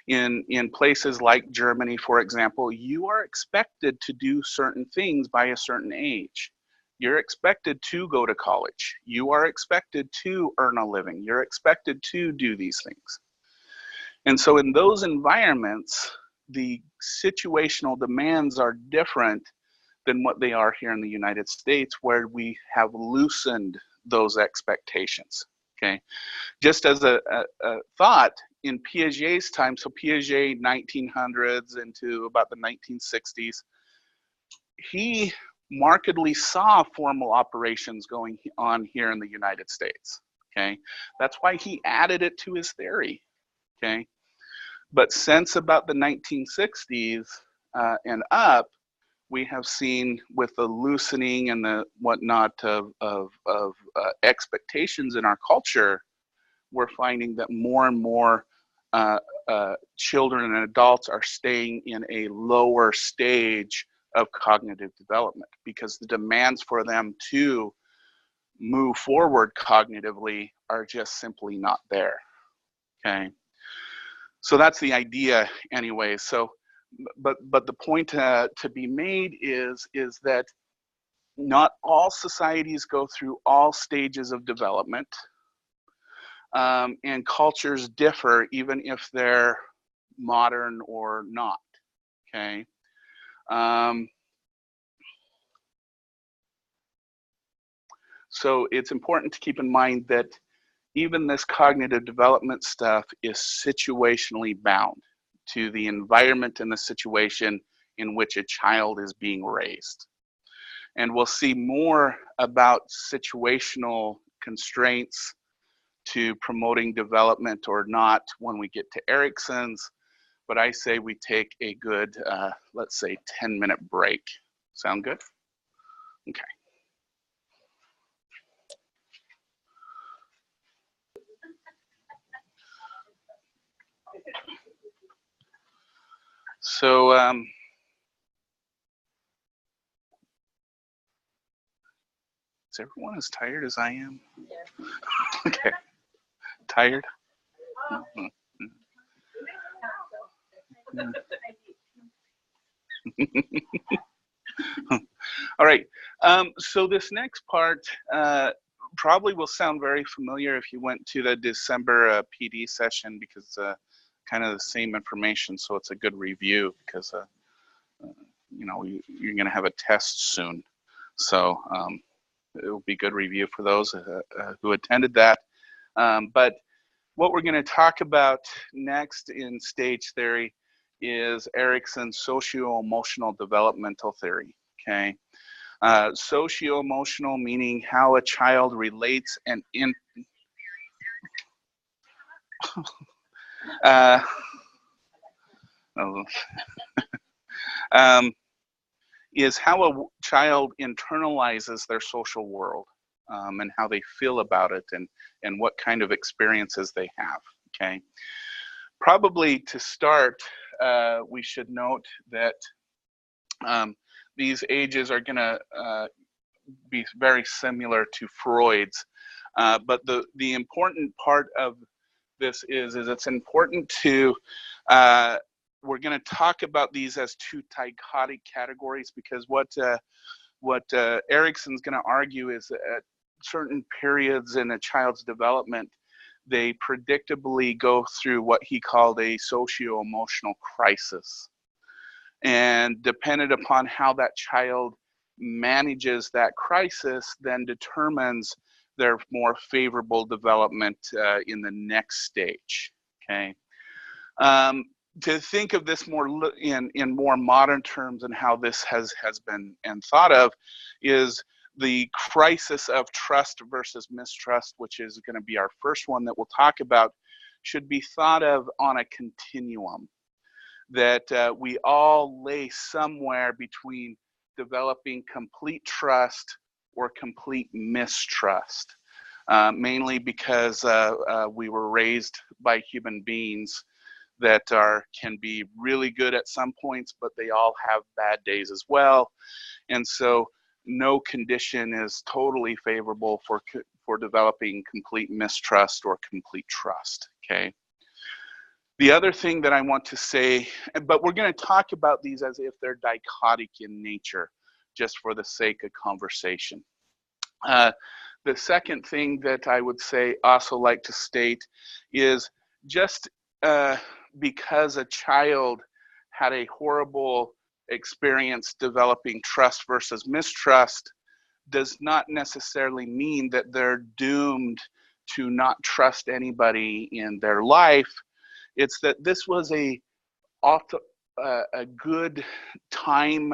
In places like Germany, for example, you are expected to do certain things by a certain age. You're expected to go to college. You are expected to earn a living. You're expected to do these things. And so in those environments, the situational demands are different than what they are here in the United States, where we have loosened those expectations. Okay, just as a thought, in Piaget's time, so Piaget 1900s into about the 1960s, he markedly saw formal operations going on here in the United States. Okay, that's why he added it to his theory. Okay, but since about the 1960s and up, we have seen with the loosening and the whatnot of expectations in our culture, we're finding that more and more children and adults are staying in a lower stage of cognitive development because the demands for them to move forward cognitively are just simply not there. Okay. So that's the idea anyway. So, but the point to be made is that not all societies go through all stages of development, and cultures differ even if they're modern or not. Okay. Um, so it's important to keep in mind that even this cognitive development stuff is situationally bound to the environment and the situation in which a child is being raised. And we'll see more about situational constraints to promoting development or not when we get to Erickson's, but I say we take a good, let's say 10-minute break. Sound good? Okay. So, is everyone as tired as I am? Okay. Tired? Mm-hmm. All right. So this next part probably will sound very familiar if you went to the December PD session because kind of the same information. So it's a good review because you know you're going to have a test soon. So it will be good review for those who attended that. But what we're going to talk about next in stage theory is Erickson's socio-emotional developmental theory. Okay. Socio-emotional meaning how a child relates and uh, is how a child internalizes their social world, and how they feel about it and what kind of experiences they have. Okay. Probably to start, we should note that these ages are going to be very similar to Freud's, but the important part of this is it's important to we're going to talk about these as two dichotic categories because what Erickson's going to argue is that at certain periods in a child's development, they predictably go through what he called a socio-emotional crisis. And dependent upon how that child manages that crisis, then determines their more favorable development in the next stage. Okay. To think of this more in more modern terms and how this has been and thought of is the crisis of trust versus mistrust, which is going to be our first one that we'll talk about, should be thought of on a continuum, that we all lay somewhere between developing complete trust or complete mistrust, mainly because we were raised by human beings that can be really good at some points, but they all have bad days as well. And so no condition is totally favorable for developing complete mistrust or complete trust, okay? The other thing that I want to say, but we're going to talk about these as if they're dichotic in nature, just for the sake of conversation. The second thing that I would say, also like to state, is just because a child had a horrible experience developing trust versus mistrust does not necessarily mean that they're doomed to not trust anybody in their life. It's that this was a good time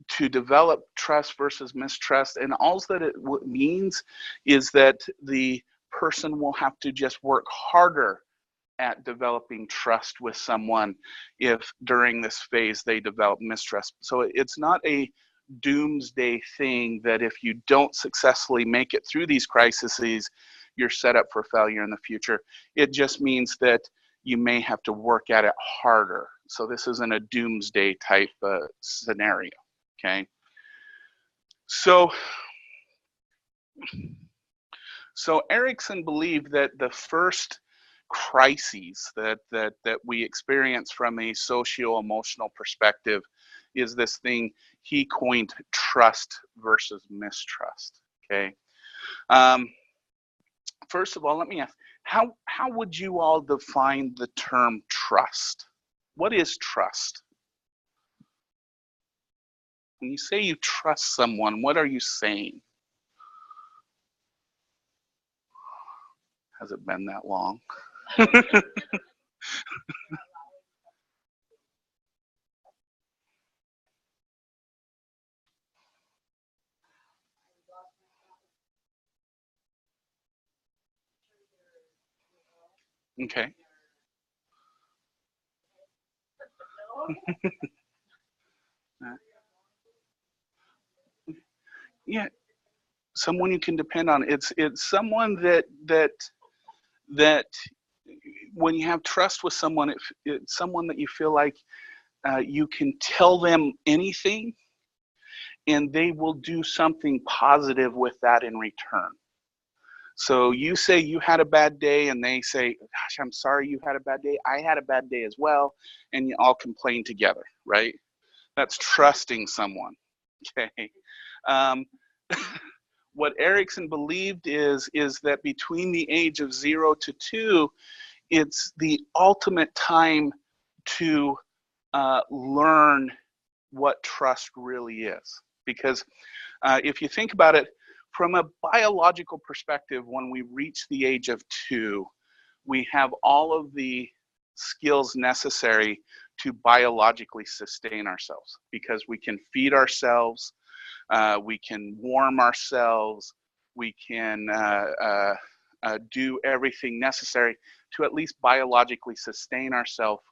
to develop trust versus mistrust, and all that it means is that the person will have to just work harder at developing trust with someone if during this phase they develop mistrust. So it's not a doomsday thing that if you don't successfully make it through these crises, you're set up for failure in the future. It just means that you may have to work at it harder. So this isn't a doomsday type scenario, okay? So Erickson believed that the first crises that we experience from a socio-emotional perspective is this thing he coined trust versus mistrust, okay? First of all, let me ask, how would you all define the term trust? What is trust? When you say you trust someone, what are you saying? Has it been that long? Okay. Yeah, someone you can depend on. It's someone that when you have trust with someone, it's someone that you feel like you can tell them anything and they will do something positive with that in return. So you say you had a bad day and they say, gosh, I'm sorry you had a bad day. I had a bad day as well. And you all complain together, right? That's trusting someone, okay? What Erickson believed is that between the age of 0 to 2, it's the ultimate time to learn what trust really is. Because if you think about it, from a biological perspective, when we reach the age of 2, we have all of the skills necessary to biologically sustain ourselves, because we can feed ourselves, we can warm ourselves, we can do everything necessary to at least biologically sustain ourselves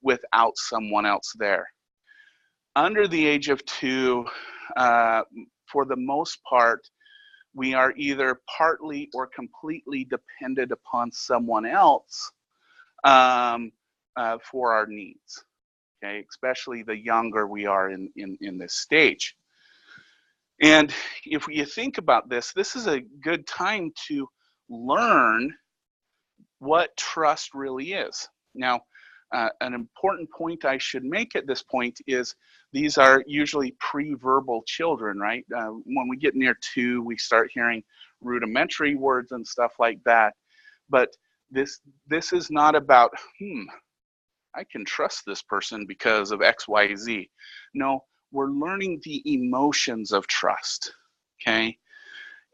without someone else there. Under the age of 2, for the most part, we are either partly or completely dependent upon someone else for our needs, okay? Especially the younger we are in this stage. And if you think about this, this is a good time to learn what trust really is. Now, an important point I should make at this point is these are usually pre-verbal children, right? When we get near 2, we start hearing rudimentary words and stuff like that. But this is not about, I can trust this person because of X, Y, Z. No, we're learning the emotions of trust, okay?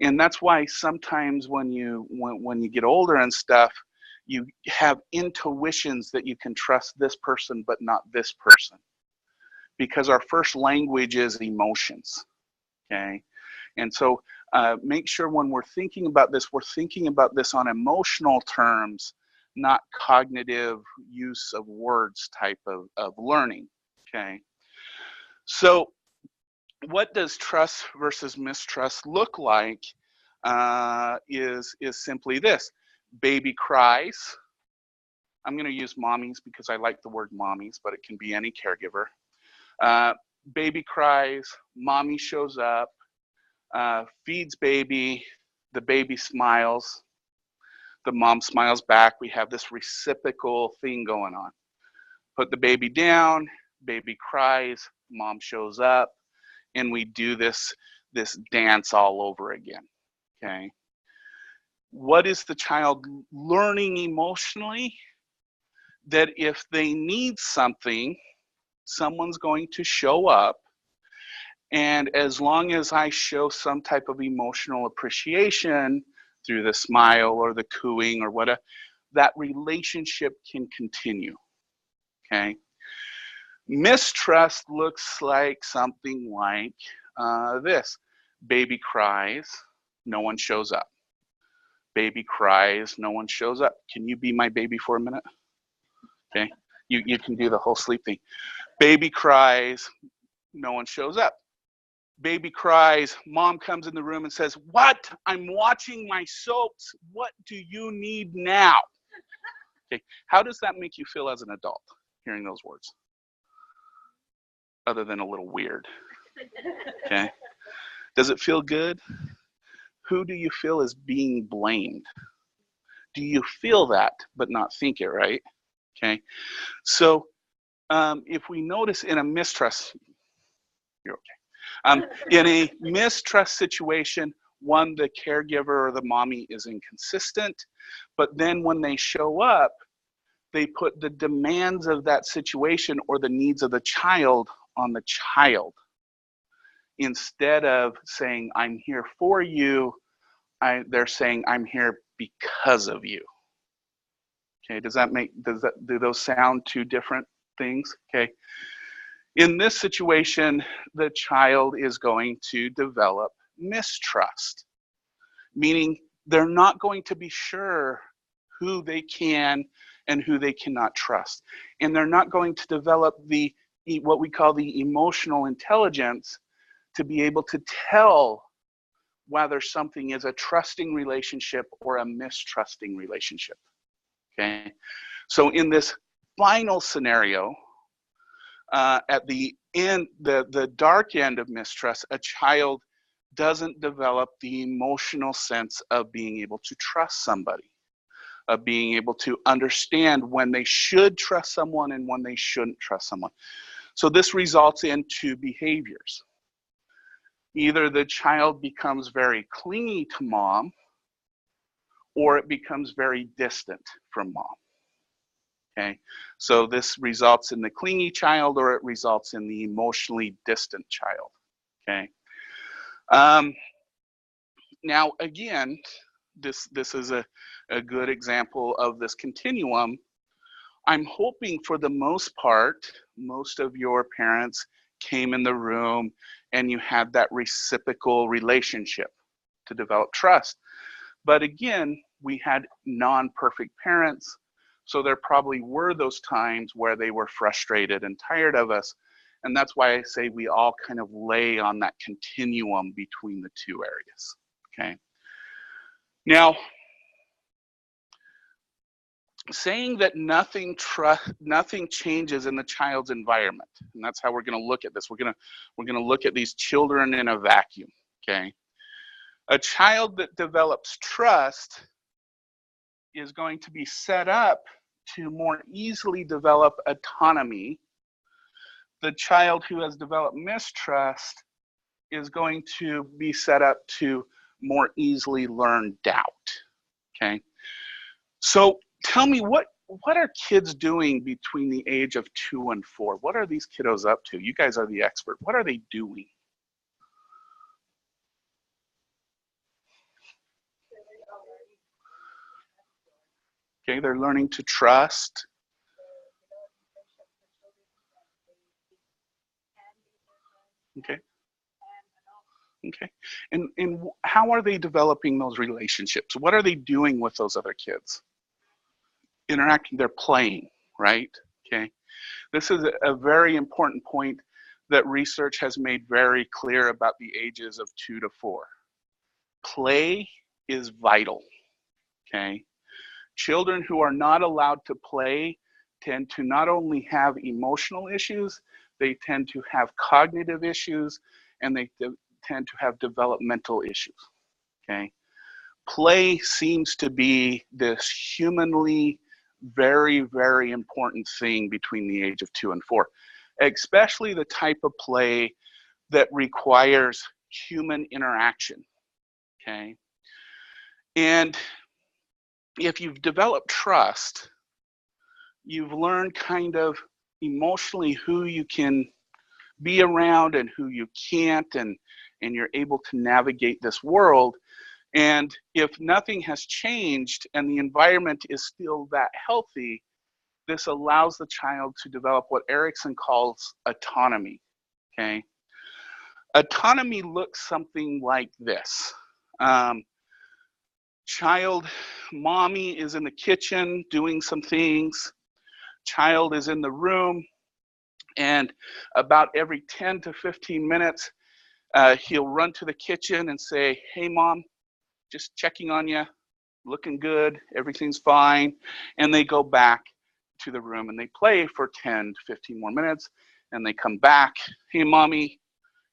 And that's why sometimes when you get older and stuff, you have intuitions that you can trust this person but not this person, because our first language is emotions. Okay, and so make sure when we're thinking about this, we're thinking about this on emotional terms, not cognitive use of words type of learning. Okay, so what does trust versus mistrust look like? Is simply this: baby cries. I'm going to use mommies because I like the word mommies, but it can be any caregiver. Baby cries, mommy shows up, feeds baby, the baby smiles, the mom smiles back. We have this reciprocal thing going on. Put the baby down, baby cries, mom shows up, and we do this dance all over again. Okay. What is the child learning emotionally? That if they need something, someone's going to show up. And as long as I show some type of emotional appreciation through the smile or the cooing or whatever, that relationship can continue. Okay. Mistrust looks like something like this: baby cries, no one shows up. Baby cries, no one shows up. Can you be my baby for a minute? Okay. You can do the whole sleep thing. Baby cries, no one shows up. Baby cries, mom comes in the room and says, "What? I'm watching my soaps. What do you need now?" Okay. How does that make you feel as an adult, hearing those words? Other than a little weird. Okay. Does it feel good? Who do you feel is being blamed? Do you feel that but not think it, right? Okay. So if we notice in a mistrust, you're okay. In a mistrust situation, one, the caregiver or the mommy is inconsistent, but then when they show up, they put the demands of that situation or the needs of the child on the child. Instead of saying, "I'm here for you," they're saying, "I'm here because of you." Okay, do those sound two different things? Okay. In this situation, the child is going to develop mistrust, meaning they're not going to be sure who they can and who they cannot trust. And they're not going to develop what we call the emotional intelligence to be able to tell whether something is a trusting relationship or a mistrusting relationship. Okay, so in this final scenario, at the end, the dark end of mistrust, a child doesn't develop the emotional sense of being able to trust somebody, of being able to understand when they should trust someone and when they shouldn't trust someone. So this results in two behaviors. Either the child becomes very clingy to mom, or it becomes very distant from mom. Okay, so this results in the clingy child, or it results in the emotionally distant child. Okay. Now again, this is a good example of this continuum. I'm hoping for the most part, most of your parents came in the room and you had that reciprocal relationship to develop trust. But again, we had non-perfect parents, so there probably were those times where they were frustrated and tired of us. And that's why I say we all kind of lay on that continuum between the two areas. Okay. Now, saying that nothing changes in the child's environment, and that's how we're going to look at this. We're going to look at these children in a vacuum. Okay. A child that develops trust is going to be set up to more easily develop autonomy. The child who has developed mistrust is going to be set up to more easily learn doubt. Okay. So tell me, what are kids doing between the age of 2 and 4? What are these kiddos up to? You guys are the expert. What are they doing? Okay, they're learning to trust. Okay. Okay. And how are they developing those relationships? What are they doing with those other kids? Interacting, they're playing, right? Okay. This is a very important point that research has made very clear about the ages of 2 to 4. Play is vital, okay? Children who are not allowed to play tend to not only have emotional issues, they tend to have cognitive issues, and they tend to have developmental issues, okay? Play seems to be this humanly very, very important thing between the age of 2 and 4, especially the type of play that requires human interaction, okay? And if you've developed trust, you've learned kind of emotionally who you can be around and who you can't, and you're able to navigate this world. And if nothing has changed and the environment is still that healthy, this allows the child to develop what Erickson calls autonomy, okay? Autonomy looks something like this. Child, mommy is in the kitchen doing some things. Child is in the room, and about every 10 to 15 minutes, he'll run to the kitchen and say, "Hey, mom, just checking on you, looking good, everything's fine." And they go back to the room and they play for 10 to 15 more minutes, and they come back, "Hey, mommy,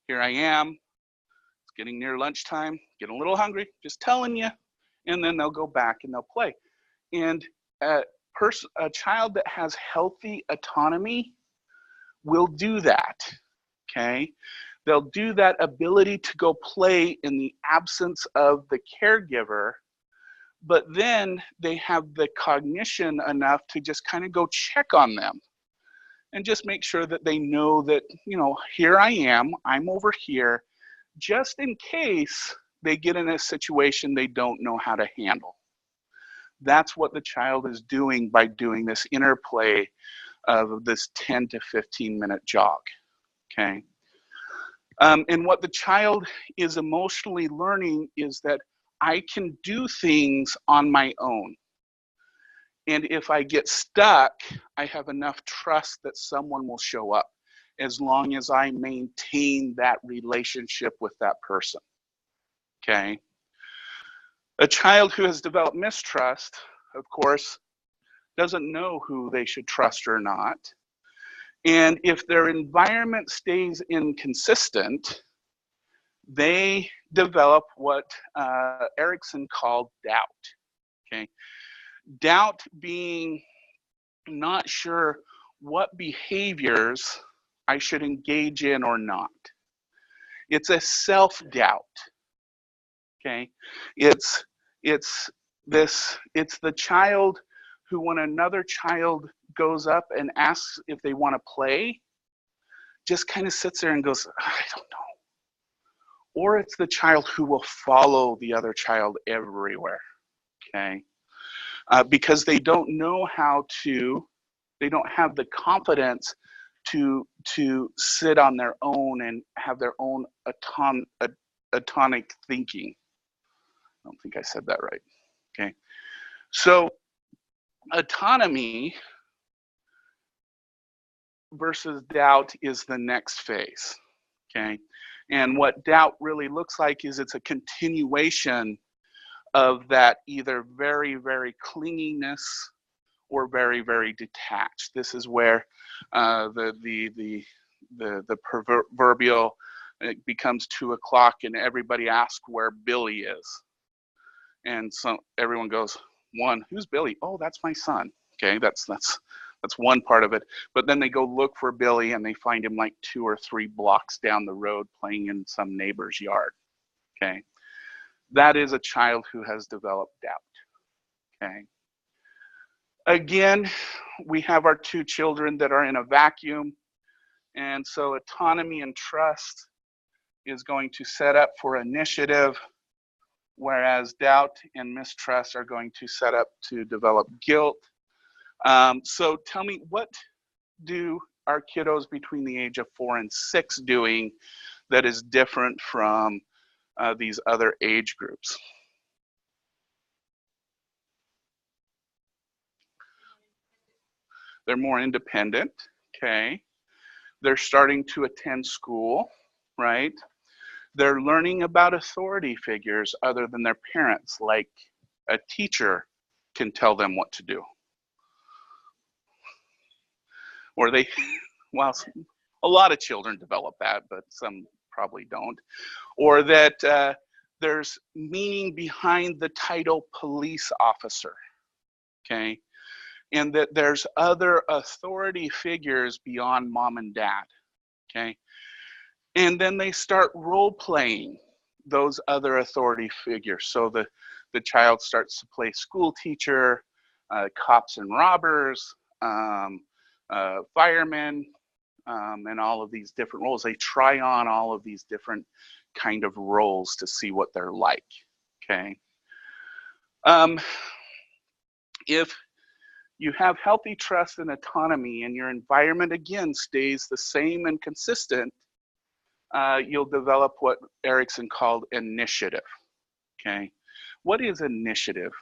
here I am. It's getting near lunchtime, getting a little hungry, just telling you." And then they'll go back and they'll play. And a child that has healthy autonomy will do that, okay? They'll do that ability to go play in the absence of the caregiver, but then they have the cognition enough to just kind of go check on them and just make sure that they know that, you know, here I am, I'm over here, just in case they get in a situation they don't know how to handle. That's what the child is doing by doing this interplay of this 10 to 15 minute jog, okay? And what the child is emotionally learning is that I can do things on my own. And if I get stuck, I have enough trust that someone will show up, as long as I maintain that relationship with that person, okay? A child who has developed mistrust, of course, doesn't know who they should trust or not. And if their environment stays inconsistent, they develop what Erickson called doubt, okay? Doubt being not sure what behaviors I should engage in or not. It's a self-doubt, okay? It's the child who, when another child goes up and asks if they want to play, just kind of sits there and goes, "I don't know." Or it's the child who will follow the other child everywhere, okay? Because they don't know how to, they don't have the confidence to sit on their own and have their own autonomic thinking. I don't think I said that right, okay? So autonomy versus doubt is the next phase, okay? And what doubt really looks like is it's a continuation of that either very, very clinginess or very, very detached. This is where the proverbial, it becomes 2 o'clock and everybody asks where Billy is. And so everyone goes, who's Billy? Oh, that's my son. Okay, that's one part of it. But then they go look for Billy and they find him like 2 or 3 blocks down the road playing in some neighbor's yard. Okay, that is a child who has developed doubt. Okay, again, we have our 2 children that are in a vacuum, and so autonomy and trust is going to set up for initiative. whereas doubt and mistrust are going to set up to develop guilt. So tell me, what do our kiddos between the age of 4 and 6 doing that is different from these other age groups? They're more independent, okay? They're starting to attend school, right? They're learning about authority figures other than their parents, like a teacher can tell them what to do. Or they, well, a lot of children develop that, but some probably don't. Or that there's meaning behind the title police officer, okay? And that there's other authority figures beyond mom and dad, okay? And then they start role playing those other authority figures. So the child starts to play school teacher, cops and robbers, firemen, and all of these different roles. They try on all of these different kind of roles to see what they're like, okay? If you have healthy trust and autonomy and your environment, again, stays the same and consistent, you'll develop what Erickson called initiative, okay? What is initiative?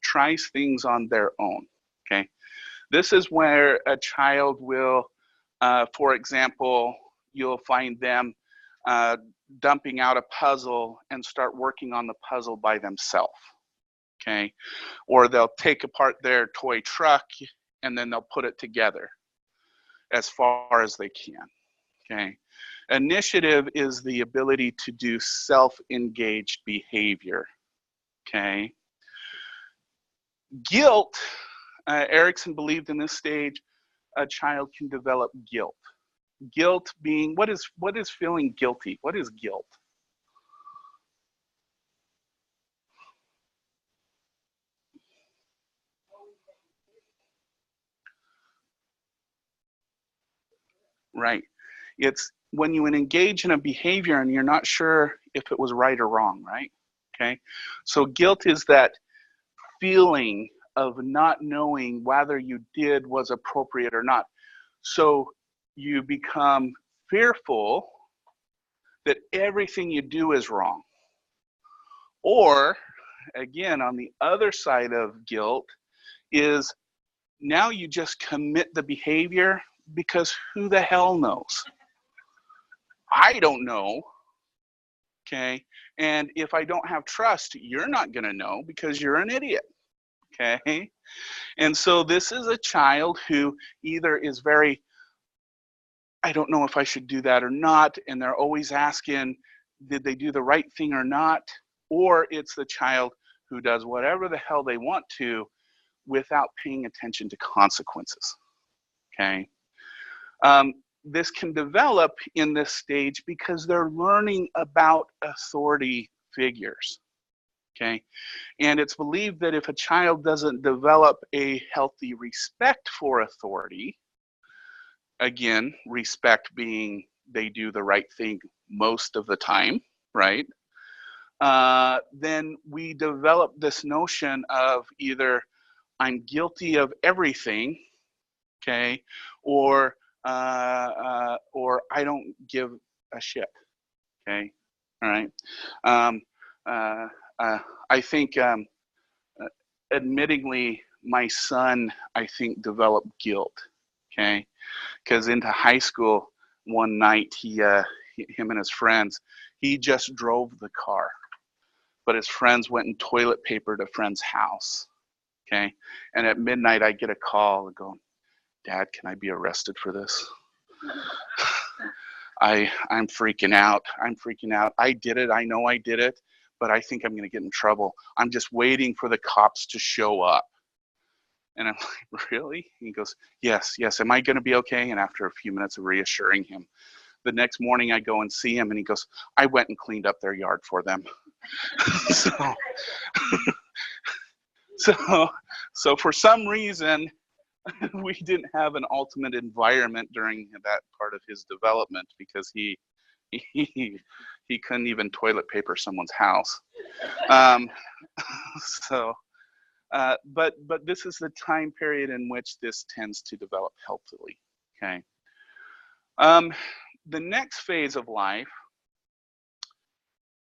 Tries things on their own, okay? This is where a child will, for example, you'll find them dumping out a puzzle and start working on the puzzle by themselves, okay? Or they'll take apart their toy truck and then they'll put it together as far as they can, okay? Initiative is the ability to do self-engaged behavior, okay? Guilt, Erickson believed in this stage, a child can develop guilt. Guilt being, what is feeling guilty? What is guilt? Right. It's when you engage in a behavior and you're not sure if it was right or wrong, right? Okay. So guilt is that feeling of not knowing whether you did was appropriate or not. So you become fearful that everything you do is wrong. Or, again, on the other side of guilt is now you just commit the behavior because who the hell knows? I don't know, okay? And if I don't have trust, you're not gonna know because you're an idiot, okay? And so this is a child who either is very, I don't know if I should do that or not, and they're always asking, did they do the right thing or not? Or it's the child who does whatever the hell they want to without paying attention to consequences, okay? This can develop in this stage because they're learning about authority figures, okay? And it's believed that if a child doesn't develop a healthy respect for authority, again, respect being they do the right thing most of the time, right? Then we develop this notion of either I'm guilty of everything, okay, or I don't give a shit, okay, all right. I think, admittingly, my son, I think, developed guilt, okay, because into high school one night, him and his friends, he just drove the car, but his friends went and toilet papered a friend's house, okay, and at midnight I get a call and go, Dad, can I be arrested for this? I'm freaking out. I'm freaking out. I did it. I know I did it, but I think I'm going to get in trouble. I'm just waiting for the cops to show up. And I'm like, really? He goes, yes, yes. Am I going to be okay? And after a few minutes of reassuring him, the next morning I go and see him and he goes, I went and cleaned up their yard for them. So for some reason, we didn't have an ultimate environment during that part of his development because he couldn't even toilet paper someone's house. So, but this is the time period in which this tends to develop healthily. Okay. The next phase of life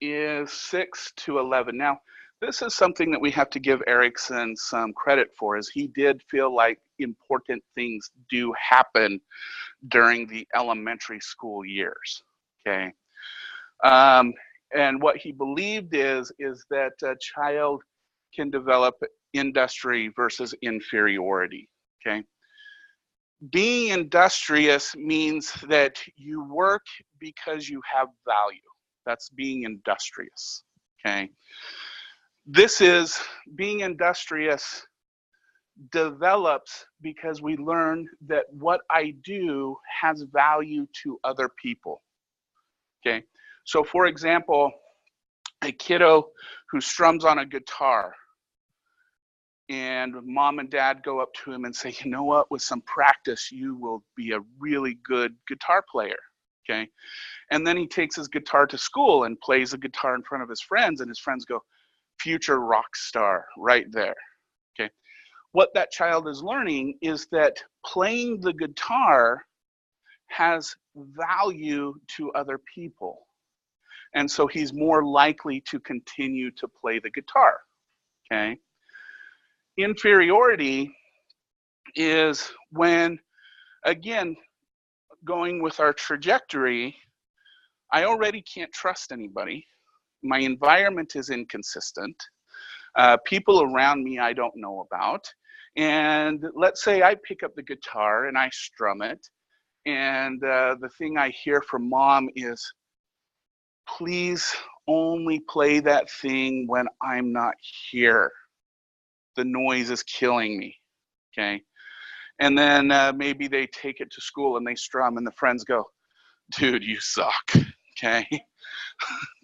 is 6 to 11. Now, this is something that we have to give Erickson some credit for, is he did feel like important things do happen during the elementary school years. Okay. And what he believed is that a child can develop industry versus inferiority. Okay. Being industrious means that you work because you have value. That's being industrious. Okay. This is being industrious develops because we learn that what I do has value to other people. Okay. So for example, a kiddo who strums on a guitar, and mom and dad go up to him and say, you know what, with some practice, you will be a really good guitar player. Okay. And then he takes his guitar to school and plays the guitar in front of his friends, and his friends go, future rock star right there. Okay. What that child is learning is that playing the guitar has value to other people. And so he's more likely to continue to play the guitar. Okay. Inferiority is when, again, going with our trajectory, I already can't trust anybody. My environment is inconsistent. People around me I don't know about. And let's say I pick up the guitar and I strum it, and the thing I hear from mom is, please only play that thing when I'm not here. The noise is killing me. Okay. And then maybe they take it to school and they strum, and the friends go, dude, you suck. Okay.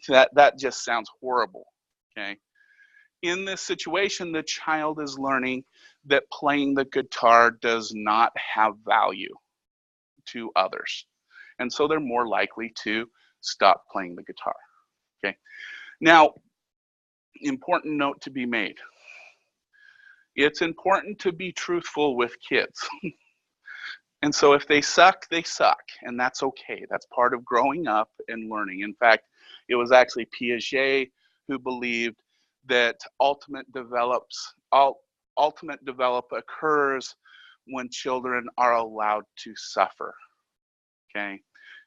that just sounds horrible. Okay. In this situation, the child is learning that playing the guitar does not have value to others. And so they're more likely to stop playing the guitar. Okay. Now, important note to be made. It's important to be truthful with kids. And so if they suck, they suck, and that's okay. That's part of growing up and learning. In fact, it was actually Piaget who believed that ultimate develop occurs when children are allowed to suffer. Okay.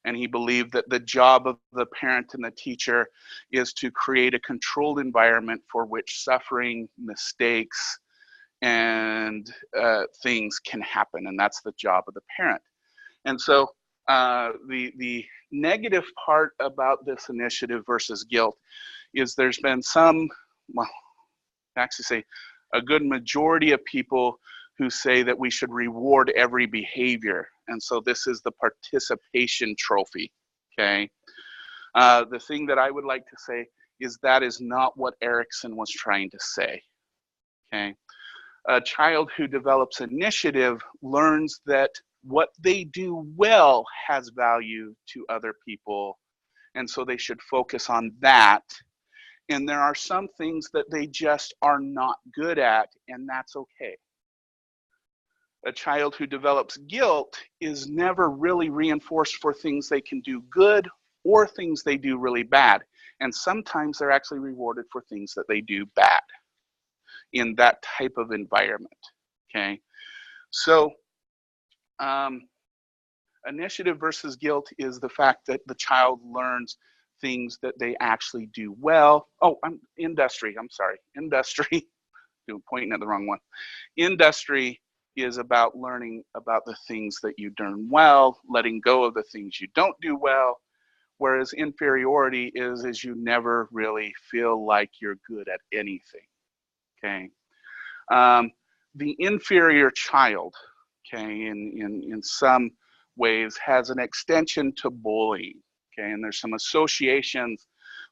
And he believed that the job of the parent and the teacher is to create a controlled environment for which suffering, mistakes, and things can happen, and that's the job of the parent. And so the negative part about this initiative versus guilt is there's been some, well, actually say a good majority of people who say that we should reward every behavior, and so this is the participation trophy. Okay. The thing that I would like to say is that is not what Erickson was trying to say. Okay. A child who develops initiative learns that what they do well has value to other people, and so they should focus on that. And there are some things that they just are not good at, and that's okay. A child who develops guilt is never really reinforced for things they can do good or things they do really bad. And sometimes they're actually rewarded for things that they do bad in that type of environment. Okay. So initiative versus guilt is the fact that the child learns things that they actually do well. Oh, industry, pointing at the wrong one. Industry is about learning about the things that you do well, letting go of the things you don't do well, whereas inferiority is you never really feel like you're good at anything. Okay. The inferior child, okay, in some ways has an extension to bullying. Okay, and there's some associations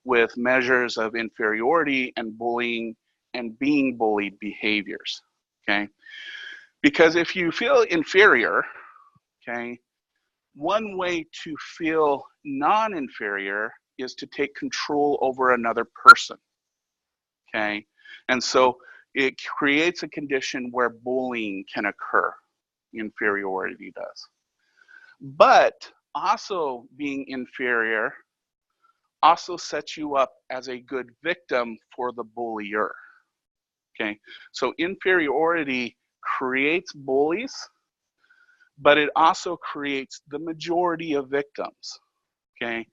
with measures of inferiority and bullying and being bullied behaviors. Okay, Because if you feel inferior, okay, one way to feel non-inferior is to take control over another person, okay? And so it creates a condition where bullying can occur. Inferiority does. But also being inferior also sets you up as a good victim for the bullier, okay? So inferiority creates bullies, but it also creates the majority of victims, okay?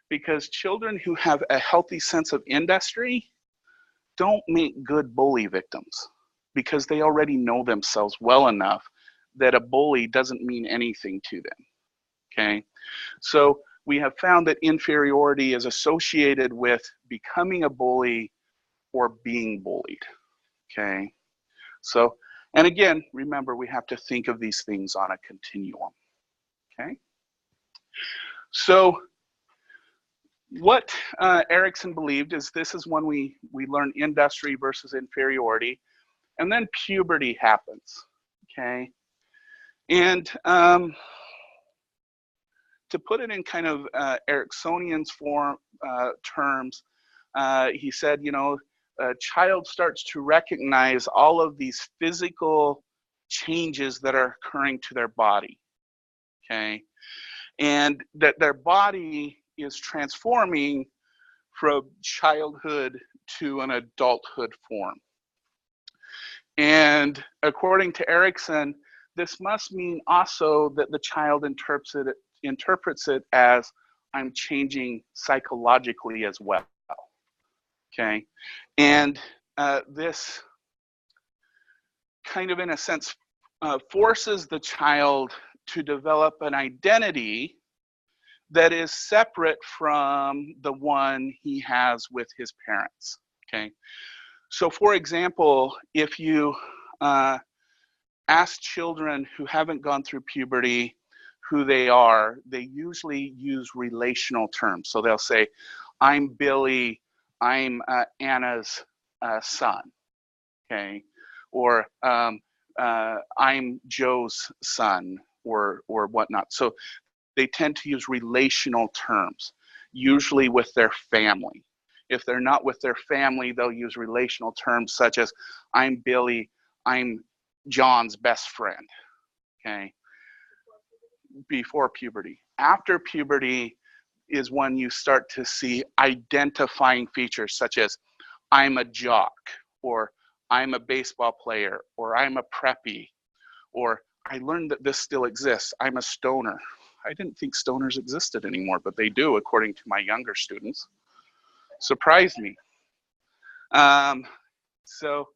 Because children who have a healthy sense of industry don't make good bully victims, because they already know themselves well enough that a bully doesn't mean anything to them, okay? So we have found that inferiority is associated with becoming a bully or being bullied, okay? So, and again, remember, we have to think of these things on a continuum, okay? So what Erikson believed is this is when we learn industry versus inferiority, and then puberty happens, okay? And to put it in kind of Eriksonian's terms, he said, you know, a child starts to recognize all of these physical changes that are occurring to their body, okay? And that their body is transforming from childhood to an adulthood form. And according to Erikson, this must mean also that the child interprets it as I'm changing psychologically as well, okay? And this kind of, in a sense, forces the child to develop an identity that is separate from the one he has with his parents, okay? So for example, if you ask children who haven't gone through puberty who they are, they usually use relational terms. So they'll say, I'm Billy, I'm Anna's son, okay? Or I'm Joe's son, or whatnot. So they tend to use relational terms, usually with their family. If they're not with their family, they'll use relational terms such as, I'm Billy, I'm John's best friend, okay? Before puberty. After puberty is when you start to see identifying features such as, I'm a jock, or I'm a baseball player, or I'm a preppy, or I learned that this still exists, I'm a stoner. I didn't think stoners existed anymore, but they do, according to my younger students. Surprised me. So,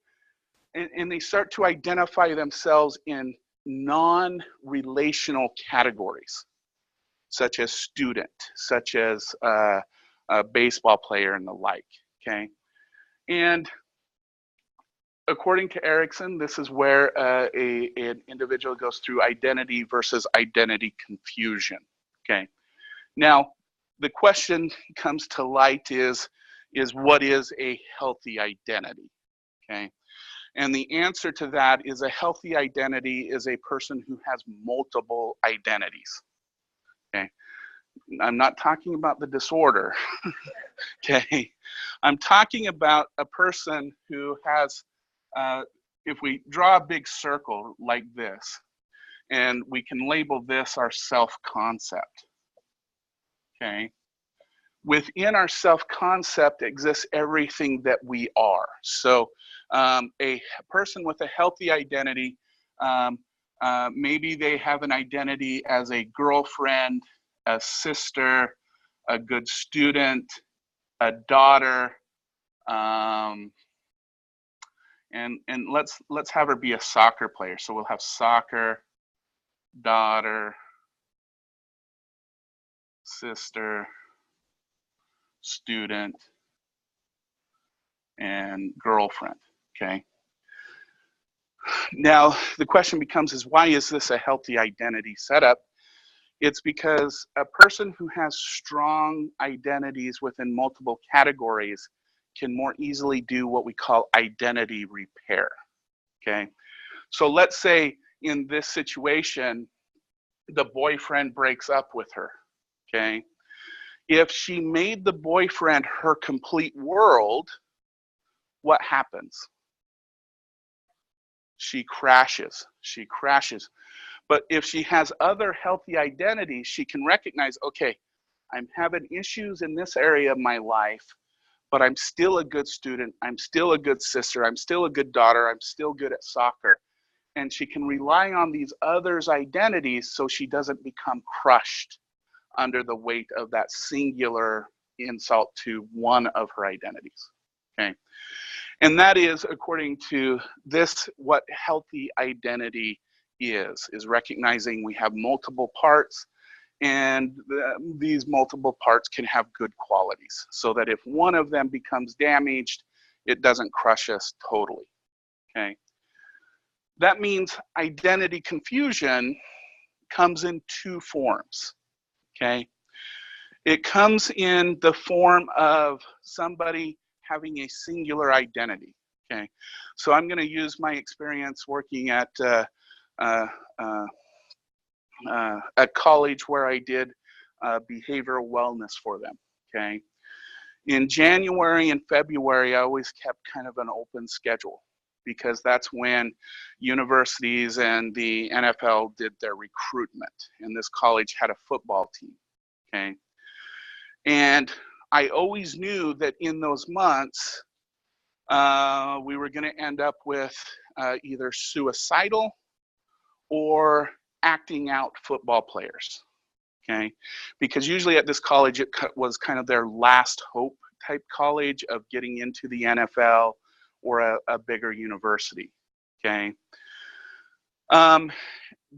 and they start to identify themselves in non-relational categories, such as student, such as a baseball player and the like, okay? And according to Erikson, this is where an individual goes through identity versus identity confusion, okay? Now, the question comes to light is what is a healthy identity, okay? And the answer to that is a healthy identity is a person who has multiple identities, okay? I'm not talking about the disorder, okay? I'm talking about a person who has, if we draw a big circle like this, and we can label this our self-concept, okay? Within our self-concept exists everything that we are. So a person with a healthy identity, maybe they have an identity as a girlfriend, a sister, a good student, a daughter, and let's have her be a soccer player. So we'll have soccer, daughter, sister, student, and girlfriend, okay? Now, the question becomes is why is this a healthy identity setup? It's because a person who has strong identities within multiple categories can more easily do what we call identity repair, okay? So let's say in this situation, the boyfriend breaks up with her, okay? If she made the boyfriend her complete world, what happens? She crashes. But if she has other healthy identities, she can recognize, okay, I'm having issues in this area of my life, but I'm still a good student. I'm still a good sister. I'm still a good daughter. I'm still good at soccer. And she can rely on these others' identities so she doesn't become crushed under the weight of that singular insult to one of her identities. Okay. And that is, according to this, what healthy identity is recognizing we have multiple parts, and these multiple parts can have good qualities, so that if one of them becomes damaged, it doesn't crush us totally, okay? That means identity confusion comes in two forms, okay? It comes in the form of somebody having a singular identity, okay? So I'm gonna use my experience working at college where I did behavioral wellness for them, okay? In January and February, I always kept kind of an open schedule because that's when universities and the NFL did their recruitment, and this college had a football team, okay? And I always knew that in those months, we were gonna end up with either suicidal or acting out football players, okay? Because usually at this college, it was kind of their last hope type college of getting into the NFL or a bigger university, okay?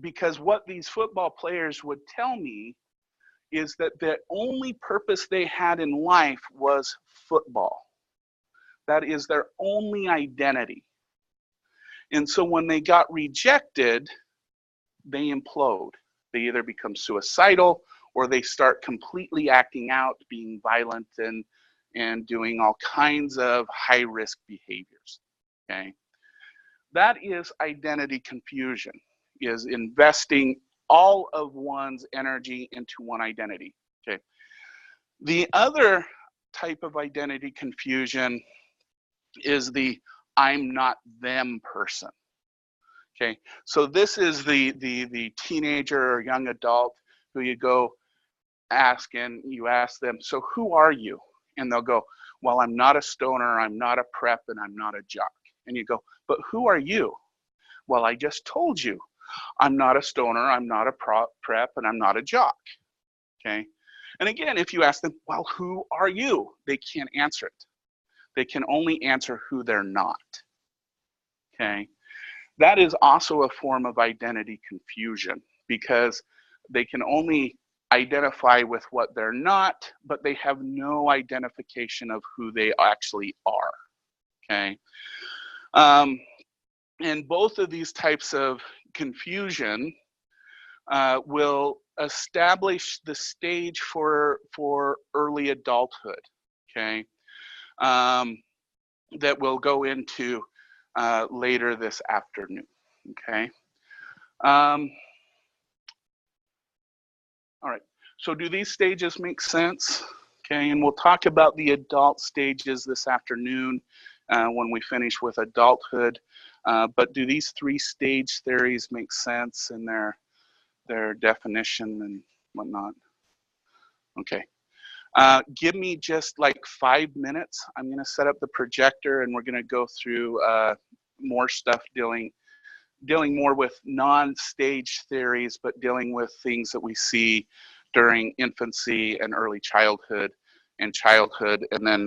Because what these football players would tell me is that the only purpose they had in life was football. That is their only identity. And so when they got rejected, they implode. They either become suicidal or they start completely acting out, being violent and doing all kinds of high-risk behaviors, okay? That is identity confusion, is investing all of one's energy into one identity, okay? The other type of identity confusion is the I'm not them person. Okay, so this is the teenager or young adult who you go ask and you ask them, so who are you? And they'll go, well, I'm not a stoner, I'm not a prep, and I'm not a jock. And you go, but who are you? Well, I just told you, I'm not a stoner, I'm not a prep, and I'm not a jock. Okay, and again, if you ask them, well, who are you? They can't answer it. They can only answer who they're not. Okay. That is also a form of identity confusion because they can only identify with what they're not, but they have no identification of who they actually are, okay? And both of these types of confusion will establish the stage for early adulthood, okay? That we'll go into later this afternoon, okay? All right, so do these stages make sense? Okay, and we'll talk about the adult stages this afternoon when we finish with adulthood. But do these three stage theories make sense in their definition and whatnot? Okay. Give me just like 5 minutes. I'm gonna set up the projector and we're gonna go through more stuff dealing more with non-stage theories, but dealing with things that we see during infancy and early childhood, and then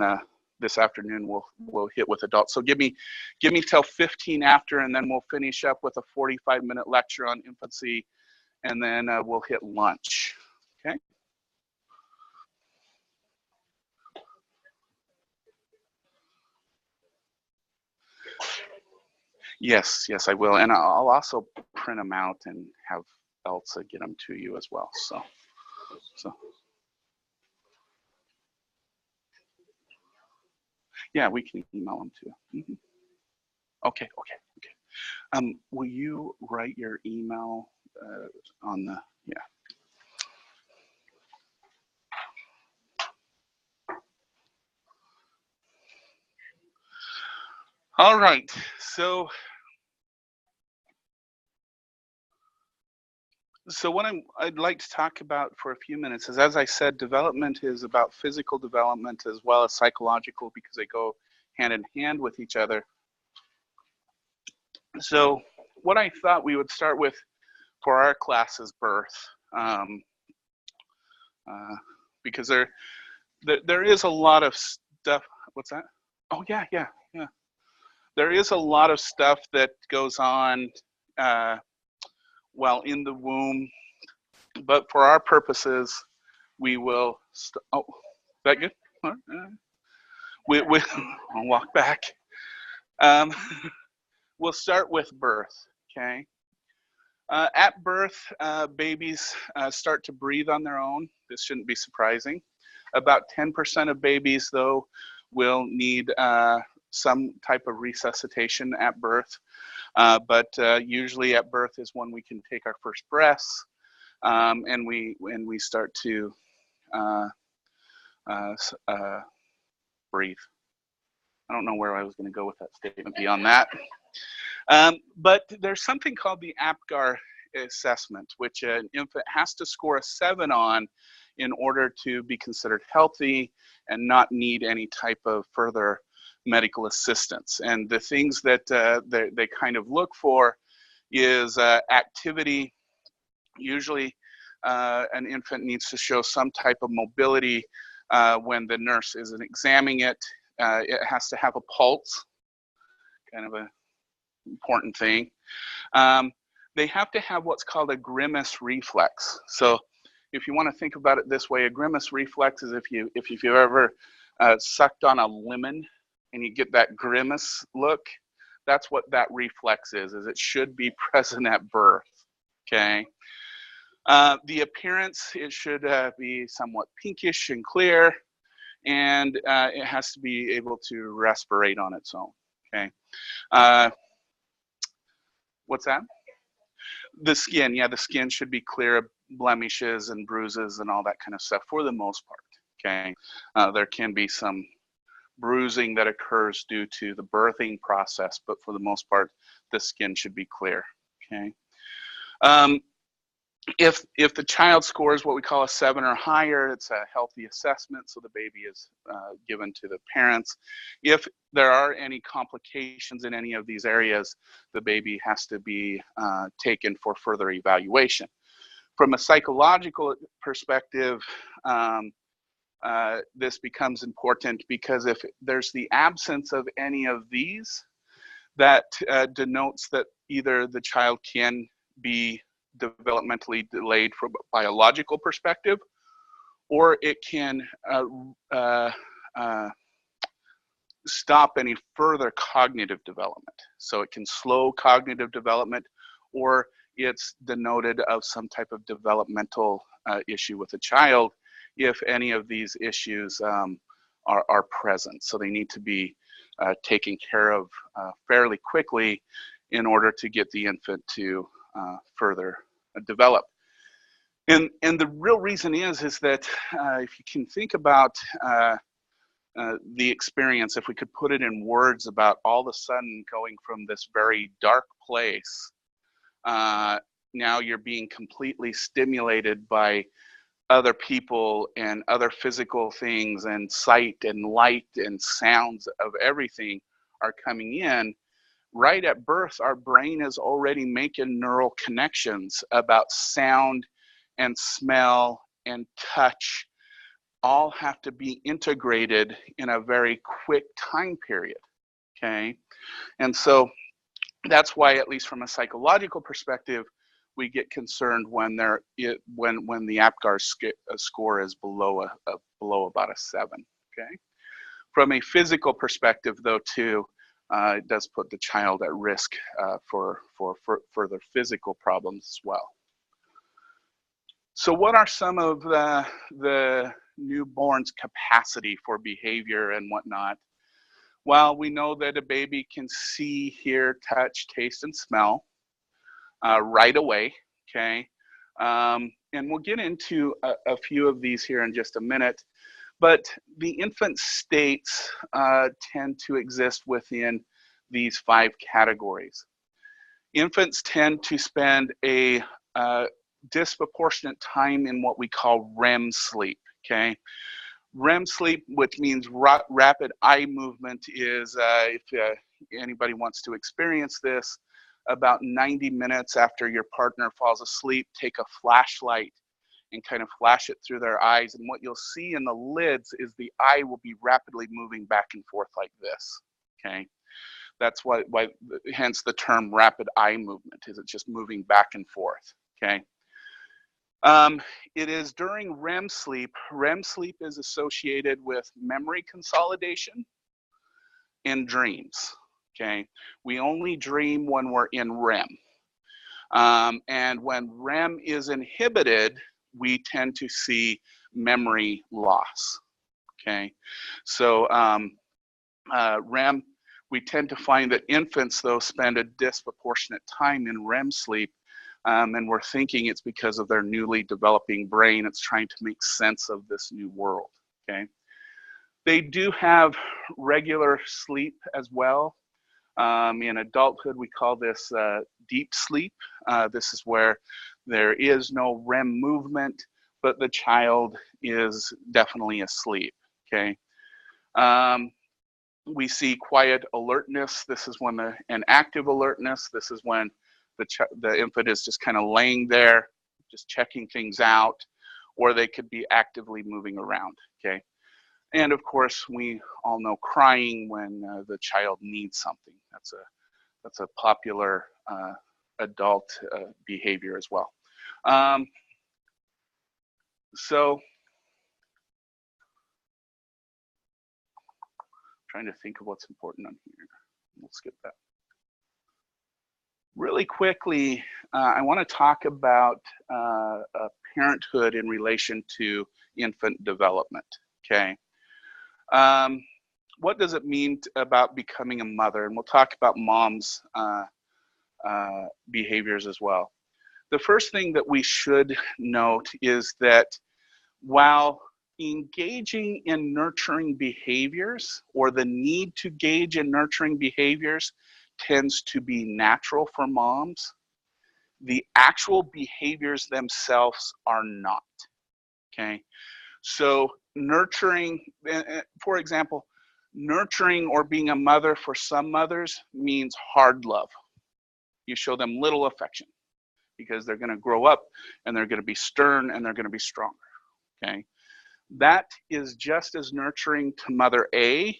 this afternoon we'll hit with adults. So give me till 15 after, and then we'll finish up with a 45-minute lecture on infancy, and then we'll hit lunch. Okay. Yes, I will, and I'll also print them out and have Elsa get them to you as well. So. Yeah, we can email them too. Mm-hmm. Okay. Will you write your email on the, yeah. All right, so what I'd like to talk about for a few minutes is, as I said, development is about physical development as well as psychological, because they go hand in hand with each other. So what I thought we would start with for our class is birth, because there is a lot of stuff. What's that? Oh yeah. There is a lot of stuff that goes on while in the womb, but for our purposes, we will. Oh, is that good? I'll walk back. We'll start with birth. Okay. At birth, babies start to breathe on their own. This shouldn't be surprising. About 10% of babies, though, will need some type of resuscitation at birth. But usually at birth is when we can take our first breaths, and we start to breathe. I don't know where I was going to go with that statement beyond that. But there's something called the APGAR assessment, which an infant has to score a 7 on in order to be considered healthy and not need any type of further medical assistance. And the things that they kind of look for is activity. Usually an infant needs to show some type of mobility when the nurse isn't examining it. It has to have a pulse, kind of an important thing. They have to have what's called a grimace reflex. So if you want to think about it this way, a grimace reflex is if you've ever sucked on a lemon and you get that grimace look, that's what that reflex is it should be present at birth, okay? The appearance, it should be somewhat pinkish and clear, and it has to be able to respirate on its own, okay? What's that? The skin, yeah, the skin should be clear of blemishes and bruises and all that kind of stuff for the most part, okay? There can be some bruising that occurs due to the birthing process, but for the most part, the skin should be clear, okay? If the child scores what we call a 7 or higher, it's a healthy assessment, so the baby is given to the parents. If there are any complications in any of these areas, the baby has to be taken for further evaluation. From a psychological perspective, this becomes important because if there's the absence of any of these, that denotes that either the child can be developmentally delayed from a biological perspective, or it can stop any further cognitive development. So it can slow cognitive development, or it's denoted of some type of developmental issue with a child if any of these issues are present. So they need to be taken care of fairly quickly in order to get the infant to further develop. And the real reason is that if you can think about the experience, if we could put it in words about all of a sudden going from this very dark place, now you're being completely stimulated by other people and other physical things, and sight and light and sounds of everything are coming in. Right at birth, our brain is already making neural connections about sound and smell and touch. All have to be integrated in a very quick time period, okay? And so that's why, at least from a psychological perspective, we get concerned when when the APGAR score is below about a 7, okay? From a physical perspective, though, too, it does put the child at risk for further physical problems as well. So what are some of the newborn's capacity for behavior and whatnot? Well, we know that a baby can see, hear, touch, taste, and smell right away, okay? And we'll get into a few of these here in just a minute, but the infant states tend to exist within these 5 categories. Infants tend to spend a disproportionate time in what we call REM sleep, okay? REM sleep, which means rapid eye movement, is, if anybody wants to experience this, about 90 minutes after your partner falls asleep, take a flashlight and kind of flash it through their eyes. And what you'll see in the lids is the eye will be rapidly moving back and forth like this, okay? That's why hence the term rapid eye movement, is it's just moving back and forth, okay? It is during REM sleep. REM sleep is associated with memory consolidation and dreams, okay? We only dream when we're in REM. And when REM is inhibited, we tend to see memory loss, okay? So REM, we tend to find that infants, though, spend a disproportionate time in REM sleep, and we're thinking it's because of their newly developing brain. It's trying to make sense of this new world, okay? They do have regular sleep as well. In adulthood, we call this deep sleep. This is where there is no REM movement, but the child is definitely asleep, okay? We see quiet alertness. This is when an active alertness. This is when the infant is just kind of laying there, just checking things out, or they could be actively moving around, okay? And of course, we all know crying when the child needs something. That's a popular adult behavior as well. So, trying to think of what's important on here. We'll skip that. Really quickly, I want to talk about parenthood in relation to infant development, okay? What does it mean about becoming a mother? And we'll talk about mom's behaviors as well. The first thing that we should note is that while engaging in nurturing behaviors, or the need to engage in nurturing behaviors, tends to be natural for moms, the actual behaviors themselves are not, okay? So nurturing, for example, nurturing or being a mother for some mothers means hard love. You show them little affection because they're going to grow up and they're going to be stern and they're going to be stronger, okay? That is just as nurturing to mother A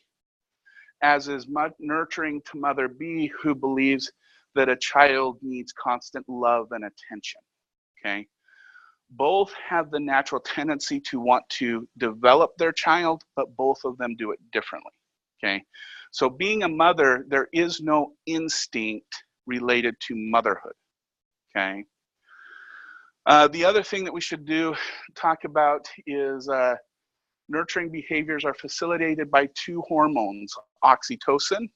as is nurturing to mother B, who believes that a child needs constant love and attention, okay? Both have the natural tendency to want to develop their child, but both of them do it differently, okay? So being a mother, there is no instinct related to motherhood, okay? The other thing that we should talk about is nurturing behaviors are facilitated by 2 hormones, oxytocin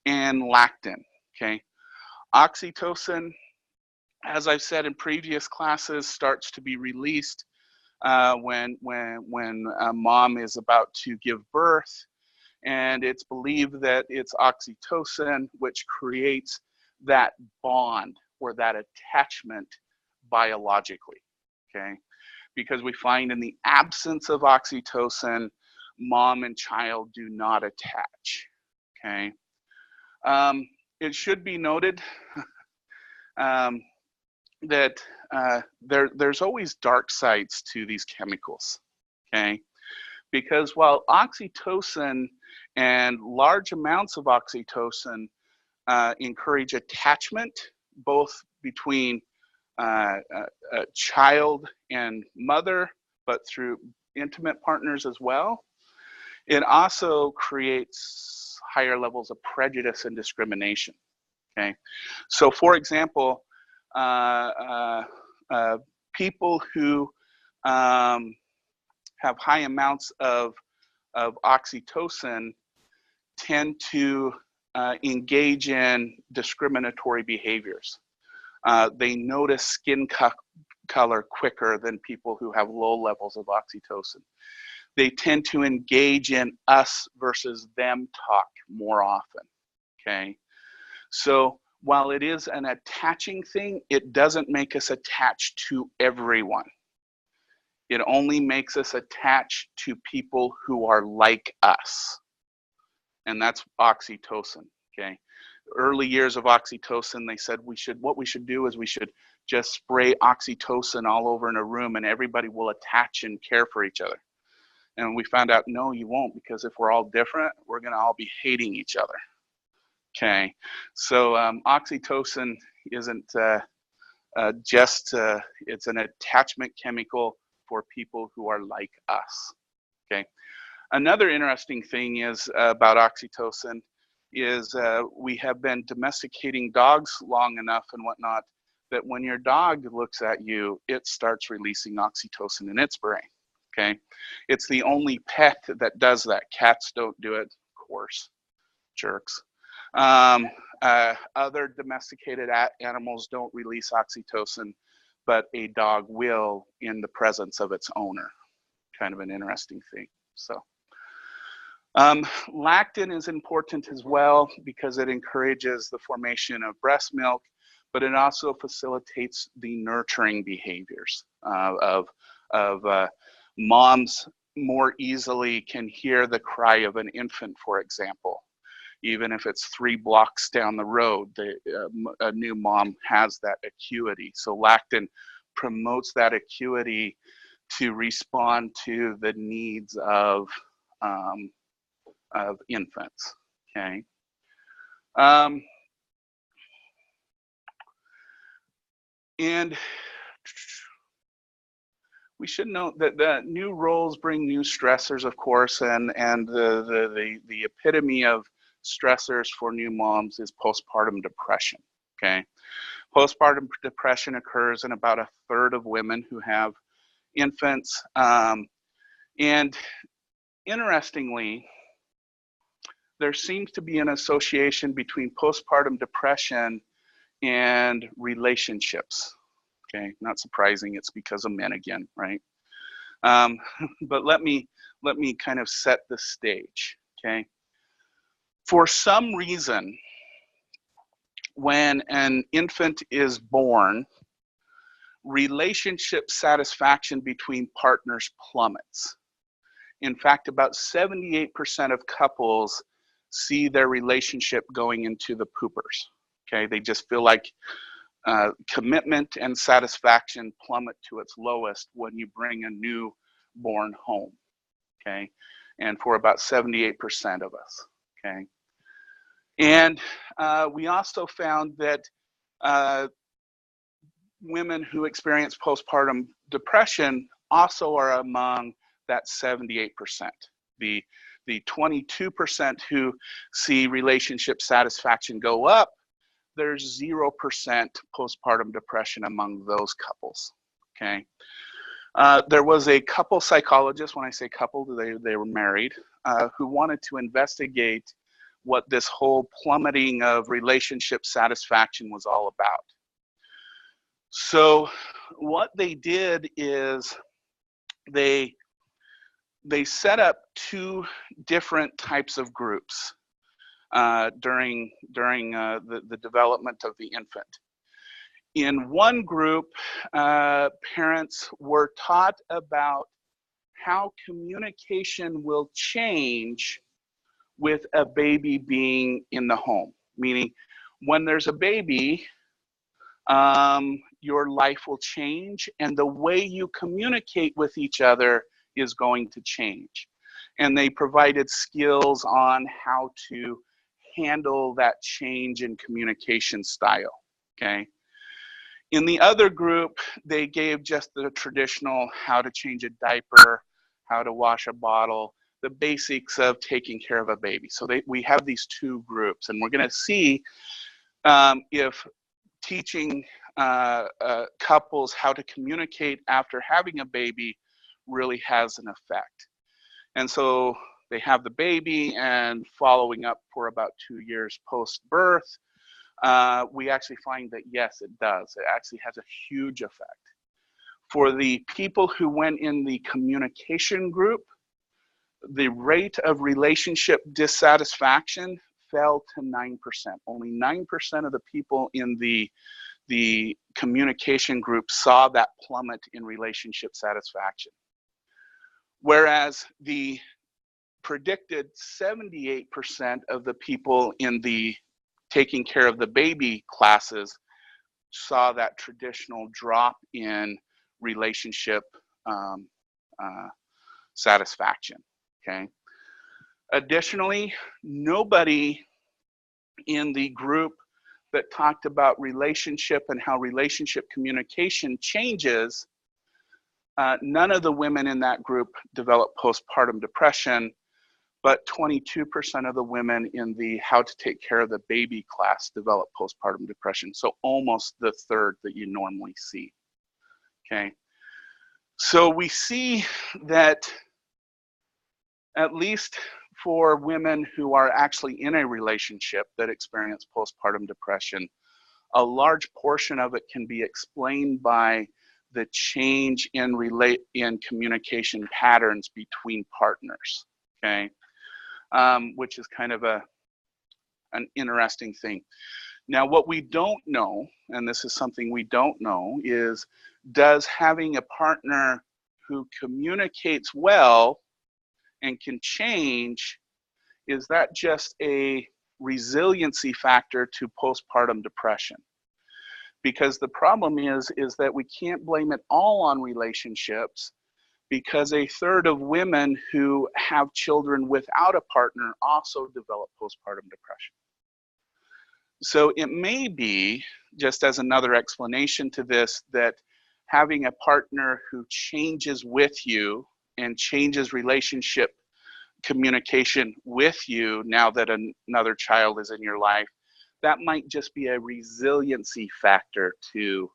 and lactin, okay? Oxytocin, as I've said in previous classes, starts to be released when a mom is about to give birth, and it's believed that it's oxytocin which creates that bond or that attachment biologically, okay? Because we find in the absence of oxytocin, mom and child do not attach, okay? It should be noted that there's always dark sides to these chemicals, okay? Because while oxytocin and large amounts of oxytocin encourage attachment, both between a child and mother, but through intimate partners as well, it also creates higher levels of prejudice and discrimination, okay? So for example, people who have high amounts of oxytocin tend to engage in discriminatory behaviors. They notice skin color quicker than people who have low levels of oxytocin. They tend to engage in us versus them talk more often, okay? So while it is an attaching thing, it doesn't make us attached to everyone. It only makes us attached to people who are like us. And that's oxytocin, okay? Early years of oxytocin, they said what we should do is we should just spray oxytocin all over in a room and everybody will attach and care for each other. And we found out, no, you won't, because if we're all different, we're gonna all be hating each other, okay? So oxytocin isn't it's an attachment chemical for people who are like us, okay? Another interesting thing is about oxytocin is we have been domesticating dogs long enough and whatnot that when your dog looks at you, it starts releasing oxytocin in its brain, okay? It's the only pet that does that. Cats don't do it, of course, jerks. Other domesticated animals don't release oxytocin, but a dog will in the presence of its owner. Kind of an interesting thing, so. Lactin is important as well because it encourages the formation of breast milk, but it also facilitates the nurturing behaviors of moms more easily can hear the cry of an infant, for example. Even if it's 3 blocks down the road, a new mom has that acuity. So lactin promotes that acuity to respond to the needs of infants, okay? And we should note that the new roles bring new stressors, of course, and the epitome of stressors for new moms is postpartum depression, okay? Postpartum depression occurs in about 1/3 of women who have infants. And interestingly, there seems to be an association between postpartum depression and relationships. Okay, not surprising, it's because of men again, right? But let me kind of set the stage, okay? For some reason, when an infant is born, relationship satisfaction between partners plummets. In fact, about 78% of couples see their relationship going into the poopers, okay? They just feel like commitment and satisfaction plummet to its lowest when you bring a newborn home, okay? And for about 78% of us, okay? And we also found that women who experience postpartum depression also are among that 78%. The 22% who see relationship satisfaction go up, there's 0% postpartum depression among those couples, okay? There was a couple psychologists, when I say couple, they were married, who wanted to investigate what this whole plummeting of relationship satisfaction was all about. So what they did is they set up 2 different types of groups during the development of the infant. In one group, parents were taught about how communication will change with a baby being in the home. Meaning, when there's a baby, your life will change and the way you communicate with each other is going to change. And they provided skills on how to handle that change in communication style, okay? In the other group, they gave just the traditional how to change a diaper, how to wash a bottle, the basics of taking care of a baby. So we have these 2 groups, and we're gonna see if teaching couples how to communicate after having a baby really has an effect. And so they have the baby, and following up for about 2 years post-birth, we actually find that yes, it does. It actually has a huge effect. For the people who went in the communication group, the rate of relationship dissatisfaction fell to 9%. Only 9% of the people in the communication group saw that plummet in relationship satisfaction. Whereas the predicted 78% of the people in the taking care of the baby classes saw that traditional drop in relationship satisfaction, okay? Additionally, nobody in the group that talked about relationship and how relationship communication changes, none of the women in that group developed postpartum depression, but 22% of the women in the how to take care of the baby class developed postpartum depression. So almost the third that you normally see, okay? So we see that at least for women who are actually in a relationship that experience postpartum depression, a large portion of it can be explained by the change in communication patterns between partners, okay? Which is kind of an interesting thing. Now, what we don't know, and this is something we don't know, is does having a partner who communicates well and can change, is that just a resiliency factor to postpartum depression? Because the problem is that we can't blame it all on relationships, because a third of women who have children without a partner also develop postpartum depression. So it may be, just as another explanation to this, that having a partner who changes with you and changes relationship communication with you now that another child is in your life, that might just be a resiliency factor to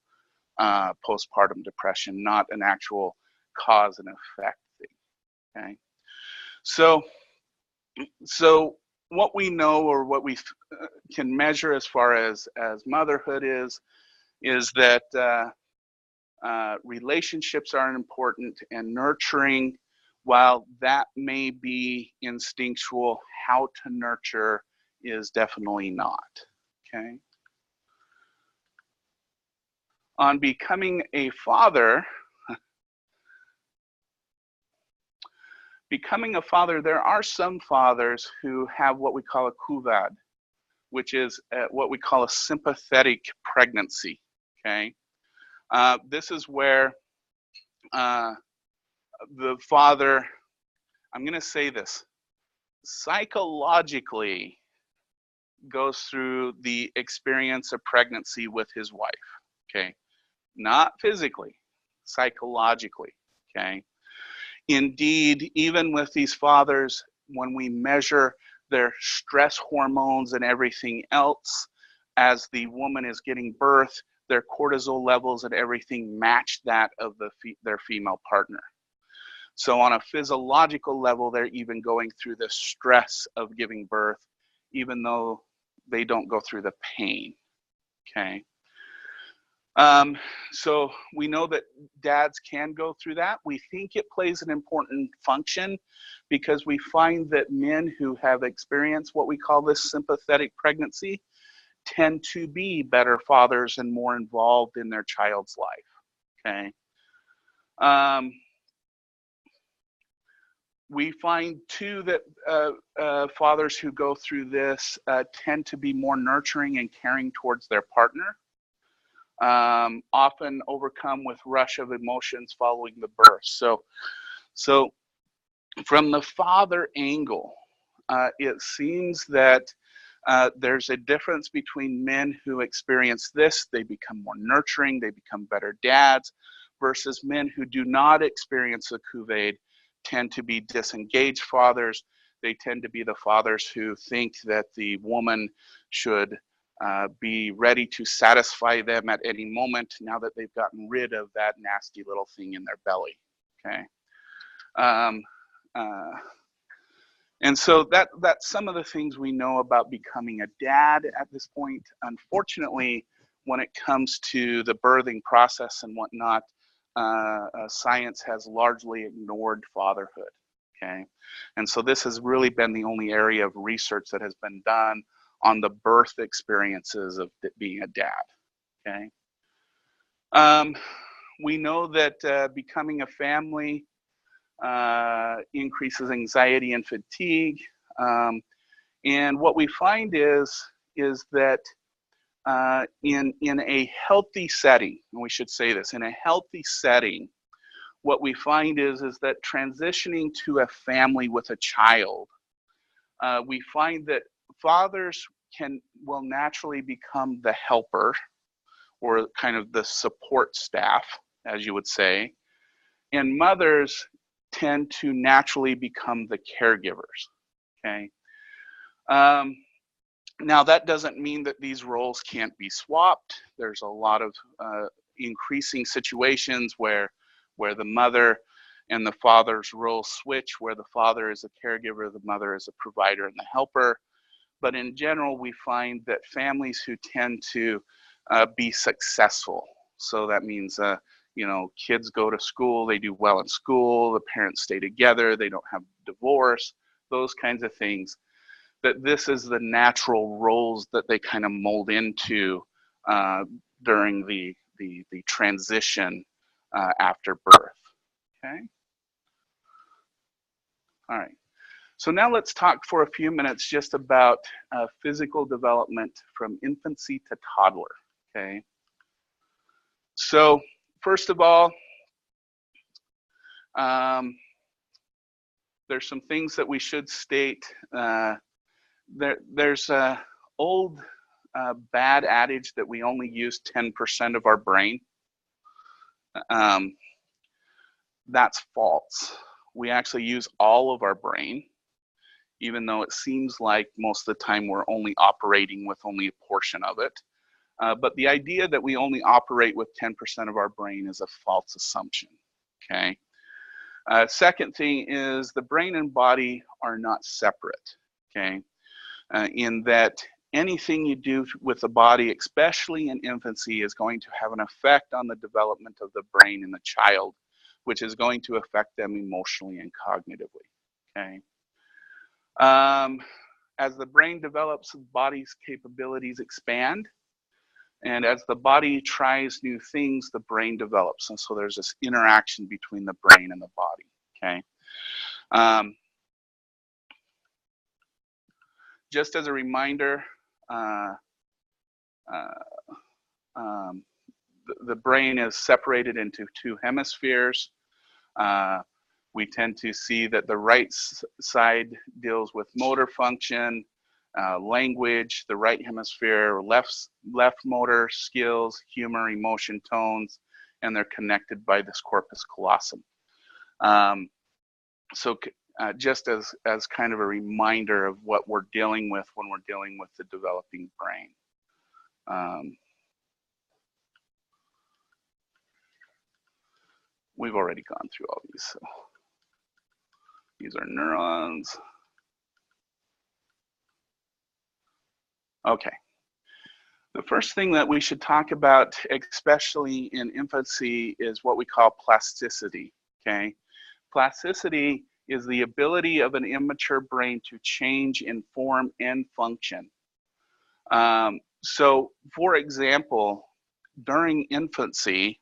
postpartum depression, not an actual cause and effect thing, okay? So what we know, or what we can measure as far as motherhood is that relationships are important, and nurturing, while that may be instinctual, how to nurture is definitely not, okay? On becoming a father, there are some fathers who have what we call a KUVAD, which is what we call a sympathetic pregnancy, okay? This is where the father, I'm gonna say this, psychologically goes through the experience of pregnancy with his wife, okay? Not physically, psychologically, okay? Indeed, even with these fathers, when we measure their stress hormones and everything else, as the woman is giving birth, their cortisol levels and everything match that of their female partner. So on a physiological level, they're even going through the stress of giving birth, even though they don't go through the pain, okay? So we know that dads can go through that. We think it plays an important function because we find that men who have experienced what we call this sympathetic pregnancy tend to be better fathers and more involved in their child's life, okay? We find too that fathers who go through this tend to be more nurturing and caring towards their partner. Often overcome with rush of emotions following the birth. So from the father angle, it seems that there's a difference between men who experience this, they become more nurturing, they become better dads, versus men who do not experience the KUVAD tend to be disengaged fathers. They tend to be the fathers who think that the woman should be ready to satisfy them at any moment now that they've gotten rid of that nasty little thing in their belly, okay? And so that's some of the things we know about becoming a dad at this point. Unfortunately, when it comes to the birthing process and whatnot, science has largely ignored fatherhood. Okay, and so this has really been the only area of research that has been done on the birth experiences of being a dad. Okay, we know that becoming a family increases anxiety and fatigue. And what we find is that in a healthy setting, and we should say this, in a healthy setting, what we find is that transitioning to a family with a child, we find that fathers will naturally become the helper, or kind of the support staff, as you would say, and mothers tend to naturally become the caregivers. Okay. Now, that doesn't mean that these roles can't be swapped. There's a lot of increasing situations where the mother and the father's roles switch, where the father is a caregiver, the mother is a provider and the helper. But in general, we find that families who tend to be successful, so that means kids go to school, they do well in school, the parents stay together, they don't have divorce, those kinds of things, that this is the natural roles that they kind of mold into during the transition after birth. Okay. All right. So now let's talk for a few minutes just about physical development from infancy to toddler. Okay. So first of all, there's some things that we should state. There's an old bad adage that we only use 10% of our brain. That's false. We actually use all of our brain, even though it seems like most of the time we're only operating with only a portion of it. But the idea that we only operate with 10% of our brain is a false assumption. Okay. Second thing is the brain and body are not separate. Okay. In that anything you do with the body, especially in infancy, is going to have an effect on the development of the brain in the child, which is going to affect them emotionally and cognitively. Okay. As the brain develops, the body's capabilities expand. And as the body tries new things, the brain develops. And so there's this interaction between the brain and the body. Okay. Just as a reminder, the brain is separated into two hemispheres. We tend to see that the right side deals with motor function, language, the right hemisphere, left motor skills, humor, emotion, tones, and they're connected by this corpus callosum. Just as kind of a reminder of what we're dealing with when we're dealing with the developing brain. We've already gone through all these. So these are neurons. Okay. The first thing that we should talk about, especially in infancy, is what we call plasticity. Okay. Plasticity is the ability of an immature brain to change in form and function. So, for example, during infancy,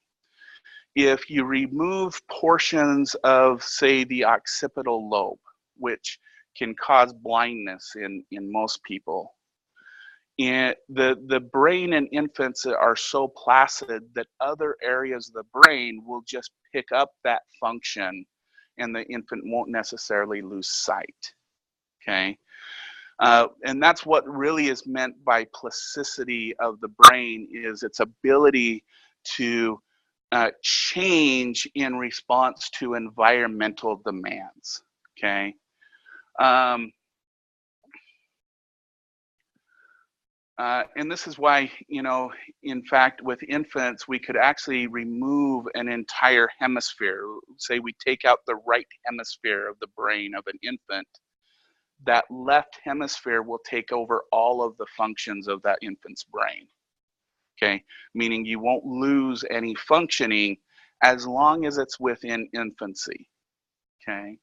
if you remove portions of, say, the occipital lobe, which can cause blindness in most people, and the brain in infants are so placid that other areas of the brain will just pick up that function, and the infant won't necessarily lose sight. Okay. And that's what really is meant by plasticity of the brain, is its ability to change in response to environmental demands. Okay. And this is why, in fact, with infants, we could actually remove an entire hemisphere. Say we take out the right hemisphere of the brain of an infant, that left hemisphere will take over all of the functions of that infant's brain. Okay, meaning you won't lose any functioning as long as it's within infancy. Okay.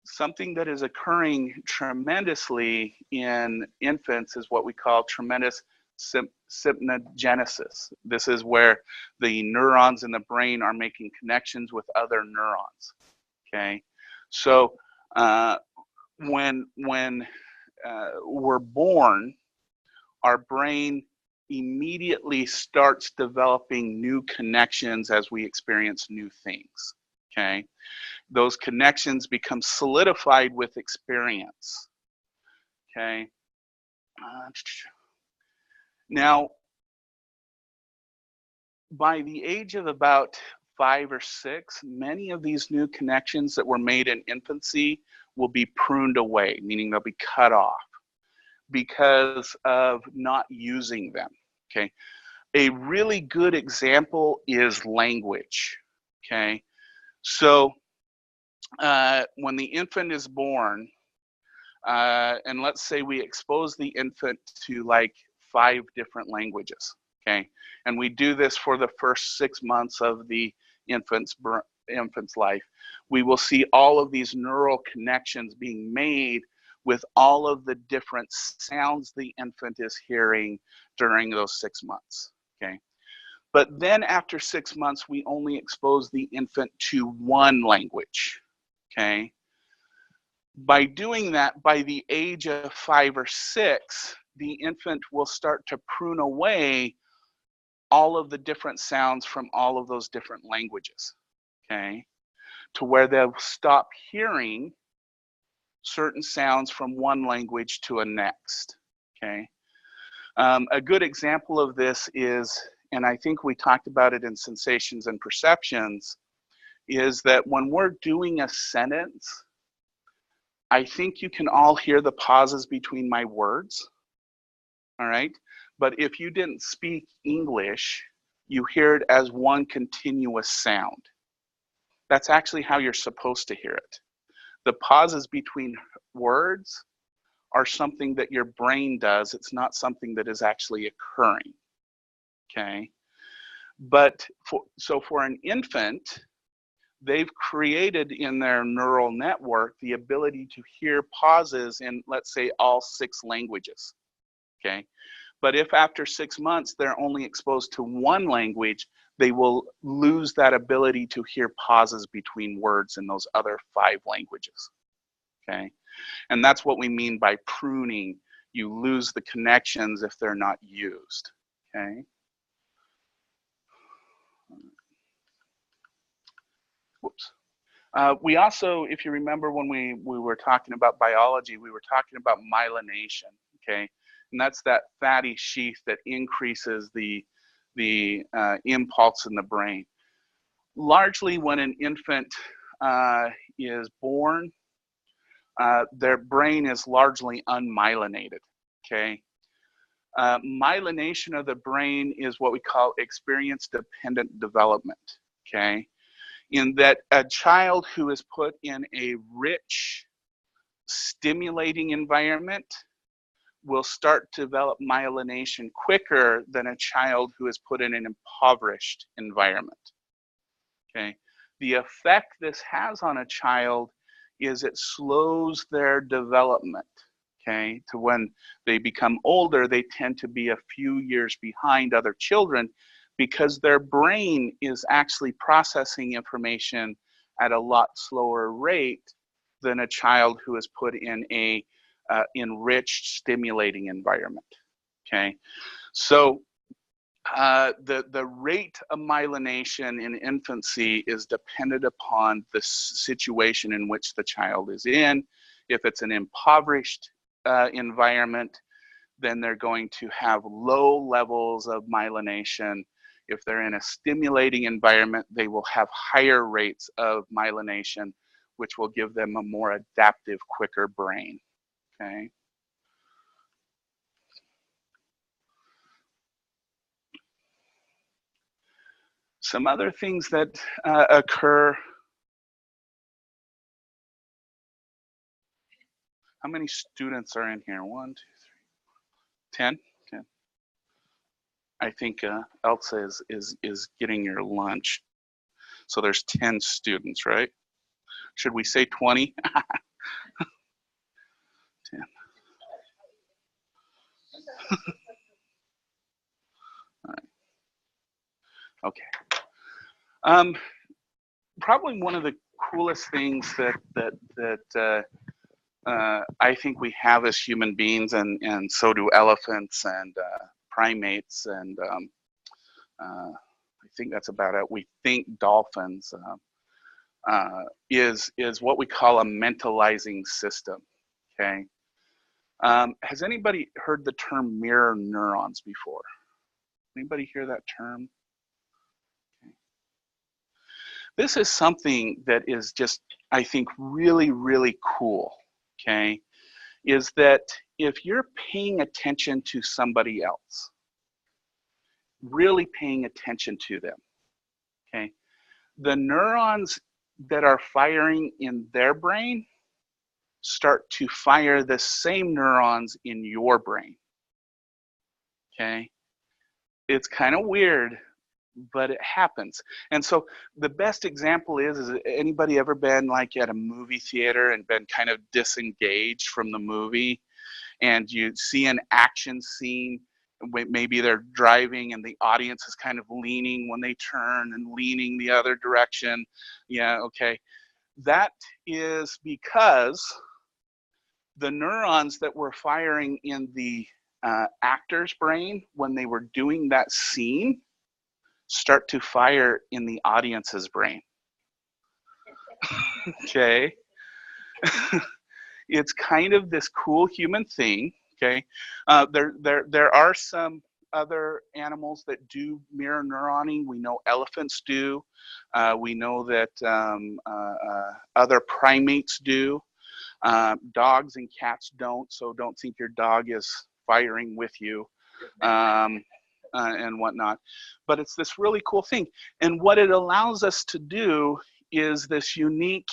Something that is occurring tremendously in infants is what we call tremendous symptogenesis. This is where the neurons in the brain are making connections with other neurons. Okay, so when we're born, our brain immediately starts developing new connections as we experience new things. Okay, those connections become solidified with experience. Okay, now by the age of about 5 or 6, many of these new connections that were made in infancy will be pruned away, meaning they'll be cut off because of not using them. Okay, a really good example is language. Okay, so when the infant is born, and let's say we expose the infant to like 5 different languages, okay, and we do this for the first 6 months of the infant's life, we will see all of these neural connections being made with all of the different sounds the infant is hearing during those 6 months. Okay, but then after 6 months, we only expose the infant to one language. Okay, by doing that, by the age of 5 or 6, the infant will start to prune away all of the different sounds from all of those different languages. Okay, to where they'll stop hearing certain sounds from one language to a next. Okay, a good example of this is, and I think we talked about it in sensations and perceptions, is that when we're doing a sentence, I think you can all hear the pauses between my words, all right? But if you didn't speak English, you hear it as one continuous sound. That's actually how you're supposed to hear it. The pauses between words are something that your brain does. It's not something that is actually occurring, okay? But for an infant, they've created in their neural network the ability to hear pauses in, let's say, all 6 languages, okay? But if after 6 months they're only exposed to one language, they will lose that ability to hear pauses between words in those other 5 languages, okay? And that's what we mean by pruning. You lose the connections if they're not used, okay? Whoops. We also, if you remember when we were talking about biology, we were talking about myelination, okay? And that's that fatty sheath that increases the impulse in the brain. Largely when an infant is born, their brain is largely unmyelinated, okay? Myelination of the brain is what we call experience-dependent development, okay? In that a child who is put in a rich, stimulating environment will start to develop myelination quicker than a child who is put in an impoverished environment. Okay, the effect this has on a child is it slows their development. Okay, to when they become older, they tend to be a few years behind other children because their brain is actually processing information at a lot slower rate than a child who is put in a enriched, stimulating environment. Okay, so the rate of myelination in infancy is dependent upon the situation in which the child is in. If it's an impoverished environment, then they're going to have low levels of myelination. If they're in a stimulating environment, they will have higher rates of myelination, which will give them a more adaptive, quicker brain. Okay. Some other things that occur How many students are in here? 1, 2, 3, 10? 10. I think Elsa is getting your lunch. So there's 10 students, right? Should we say 20? 10. All right. Okay. Probably one of the coolest things that I think we have as human beings, and so do elephants and primates, and I think that's about it. We think dolphins is what we call a mentalizing system. Okay. Has anybody heard the term mirror neurons before? Anybody hear that term? Okay. This is something that is just, I think, really, really cool. Okay, is that if you're paying attention to somebody else, really paying attention to them, okay, the neurons that are firing in their brain start to fire the same neurons in your brain. Okay, it's kind of weird, but it happens. And so the best example is anybody ever been like at a movie theater and been kind of disengaged from the movie, and you see an action scene, maybe they're driving and the audience is kind of leaning when they turn and leaning the other direction. Yeah, okay. That is because the neurons that were firing in the actor's brain when they were doing that scene start to fire in the audience's brain. Okay. It's kind of this cool human thing. Okay. There are some other animals that do mirror neuroning. We know elephants do. We know that other primates do. Dogs and cats don't, so don't think your dog is firing with you. And whatnot, but it's this really cool thing. And what it allows us to do is this unique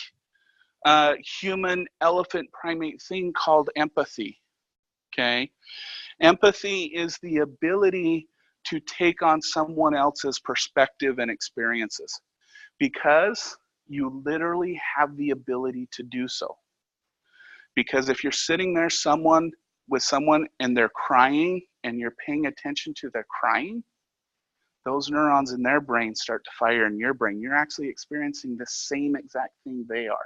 human elephant primate thing called empathy. Okay, empathy is the ability to take on someone else's perspective and experiences, because you literally have the ability to do so. Because if you're sitting there with someone and they're crying and you're paying attention to their crying, those neurons in their brain start to fire in your brain. You're actually experiencing the same exact thing they are.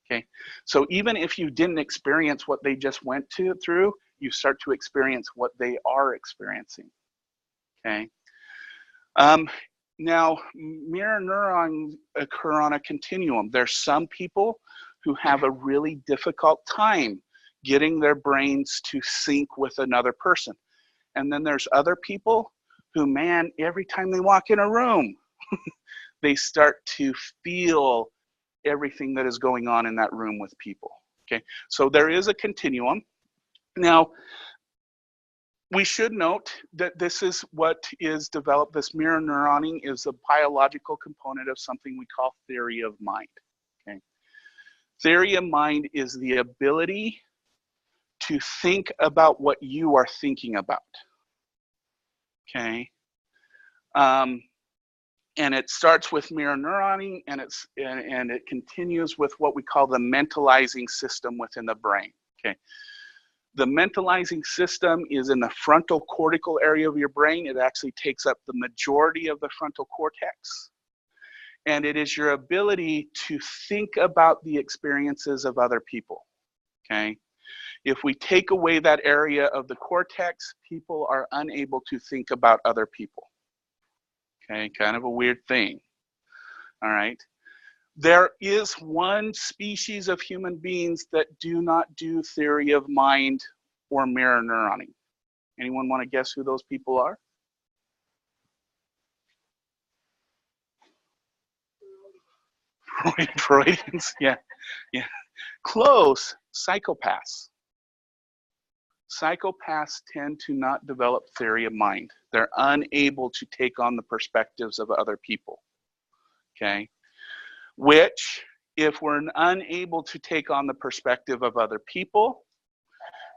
Okay, so even if you didn't experience what they just went through, you start to experience what they are experiencing. Okay. Now, mirror neurons occur on a continuum. There's some people who have a really difficult time getting their brains to sync with another person. And then there's other people who, man, every time they walk in a room, they start to feel everything that is going on in that room with people. Okay, so there is a continuum. Now, we should note that this is what is developed. This mirror neuroning is a biological component of something we call theory of mind. Okay, theory of mind is the ability to think about what you are thinking about. Okay, and it starts with mirror neuroning, and it continues with what we call the mentalizing system within the brain. Okay, the mentalizing system is in the frontal cortical area of your brain. It actually takes up the majority of the frontal cortex, and it is your ability to think about the experiences of other people. Okay, if we take away that area of the cortex, people are unable to think about other people. Okay, kind of a weird thing. All right. There is one species of human beings that do not do theory of mind or mirror neuroning. Anyone want to guess who those people are? Freudians, yeah. Close. Psychopaths. Psychopaths tend to not develop theory of mind. They're unable to take on the perspectives of other people. Okay, which If we're unable to take on the perspective of other people,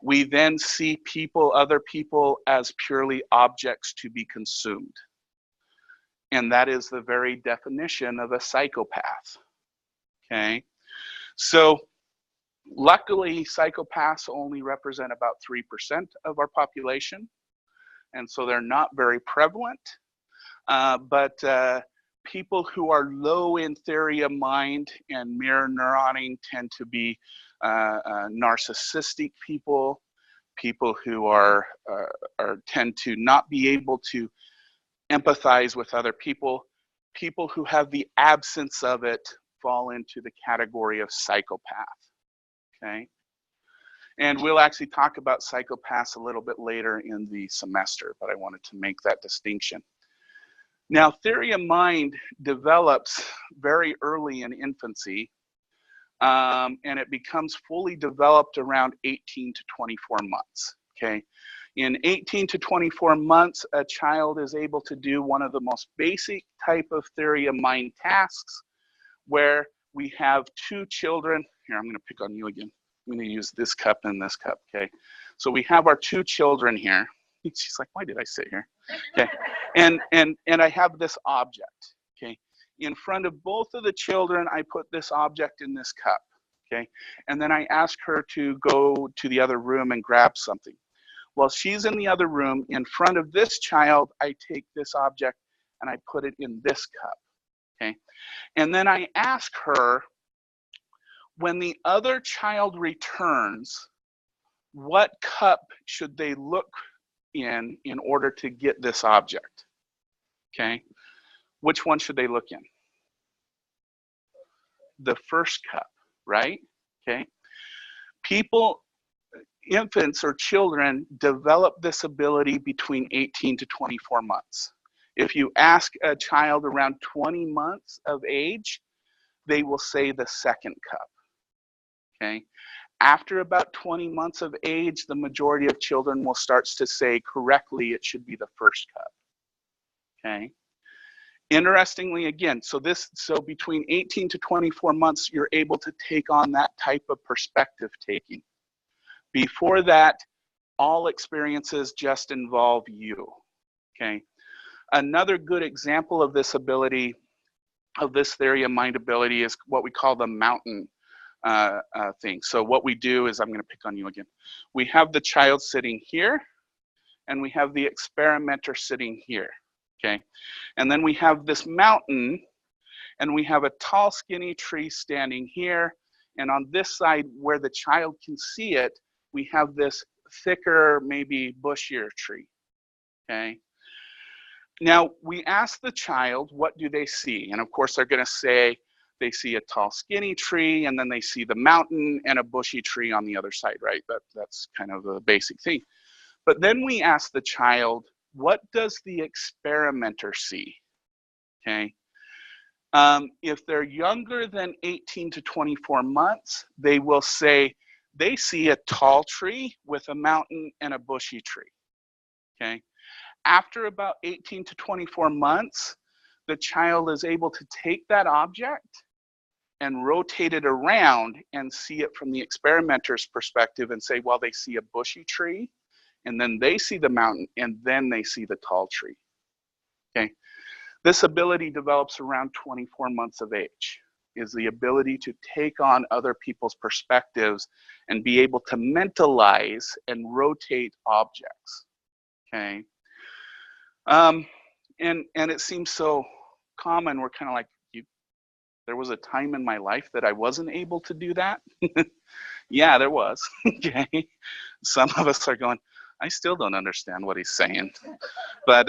we then see other people as purely objects to be consumed. And that is the very definition of a psychopath. Okay, so luckily psychopaths only represent about 3% of our population, and so they're not very prevalent. But people who are low in theory of mind and mirror neuroning tend to be narcissistic people who are tend to not be able to empathize with other people who have the absence of it fall into the category of psychopath. Okay, and we'll actually talk about psychopaths a little bit later in the semester, but I wanted to make that distinction. Now, theory of mind develops very early in infancy, and it becomes fully developed around 18 to 24 months. Okay, in 18 to 24 months, a child is able to do one of the most basic type of theory of mind tasks, where we have two children. Here, I'm going to pick on you again. I'm going to use this cup and this cup. Okay, so we have our two children here. She's like, why did I sit here? Okay, and I have this object. Okay, in front of both of the children, I put this object in this cup. Okay, and then I ask her to go to the other room and grab something. While she's in the other room, in front of this child, I take this object and I put it in this cup. Okay, and then I ask her, when the other child returns, what cup should they look in order to get this object? Okay, which one should they look in? The first cup, right? Okay, infants or children develop this ability between 18 to 24 months. If you ask a child around 20 months of age, they will say the second cup. Okay, after about 20 months of age, the majority of children will start to say correctly it should be the first cup. Okay, interestingly, again, so between 18 to 24 months, you're able to take on that type of perspective taking. Before that, all experiences just involve you. Okay, another good example of this ability, of this theory of mind ability, is what we call the mountain thing. So what we do is, I'm going to pick on you again. We have the child sitting here, and we have the experimenter sitting here. Okay, and then we have this mountain, and we have a tall, skinny tree standing here, and on this side where the child can see it, we have this thicker, maybe bushier tree. Okay, now we ask the child, what do they see? And of course they're going to say they see a tall, skinny tree, and then they see the mountain and a bushy tree on the other side, right? That's kind of a basic thing. But then we ask the child, what does the experimenter see? Okay, if they're younger than 18 to 24 months, they will say they see a tall tree with a mountain and a bushy tree. Okay, after about 18 to 24 months, the child is able to take that object and rotate it around and see it from the experimenter's perspective and say, well, they see a bushy tree, and then they see the mountain, and then they see the tall tree. Okay, this ability develops around 24 months of age, is the ability to take on other people's perspectives and be able to mentalize and rotate objects. Okay, and it seems so common. We're kind of like, there was a time in my life that I wasn't able to do that. Yeah, there was. Okay, some of us are going, I still don't understand what he's saying, but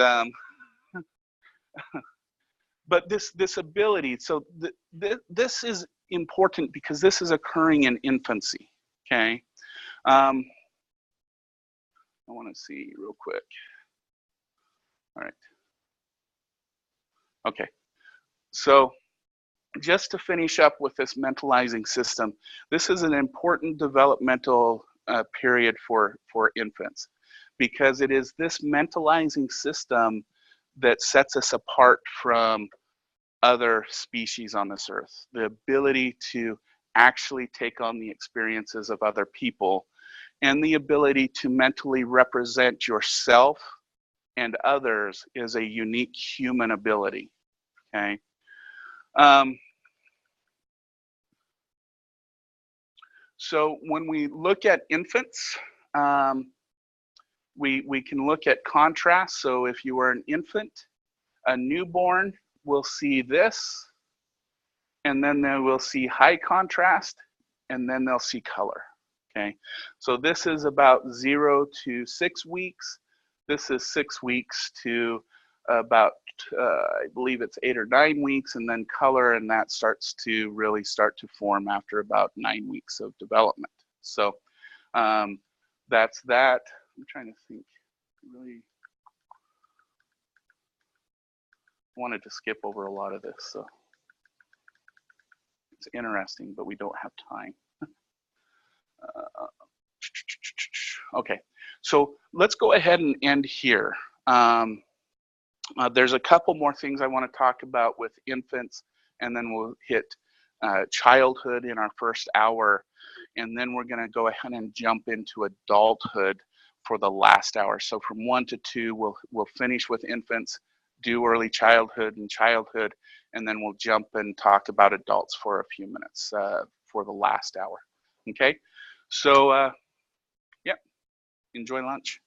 this ability, so this is important because this is occurring in infancy. Okay, I want to see real quick. All right. Okay, so just to finish up with this mentalizing system, this is an important developmental period for infants, because it is this mentalizing system that sets us apart from other species on this earth, the ability to actually take on the experiences of other people, and the ability to mentally represent yourself and others is a unique human ability. Okay. So when we look at infants, we can look at contrast. So if you are an infant, a newborn will see this, and then they will see high contrast, and then they'll see color. Okay, so this is about 0 to 6 weeks. This is 6 weeks to about, I believe it's 8 or 9 weeks, and then color, and that starts to really start to form after about 9 weeks of development. So that's that. I'm trying to think. Really wanted to skip over a lot of this, so it's interesting, but we don't have time. Okay, so let's go ahead and end here. There's a couple more things I want to talk about with infants, and then we'll hit childhood in our first hour, and then we're going to go ahead and jump into adulthood for the last hour. So from 1 to 2, we'll finish with infants, do early childhood and childhood, and then we'll jump and talk about adults for a few minutes for the last hour. Okay, so yeah, enjoy lunch.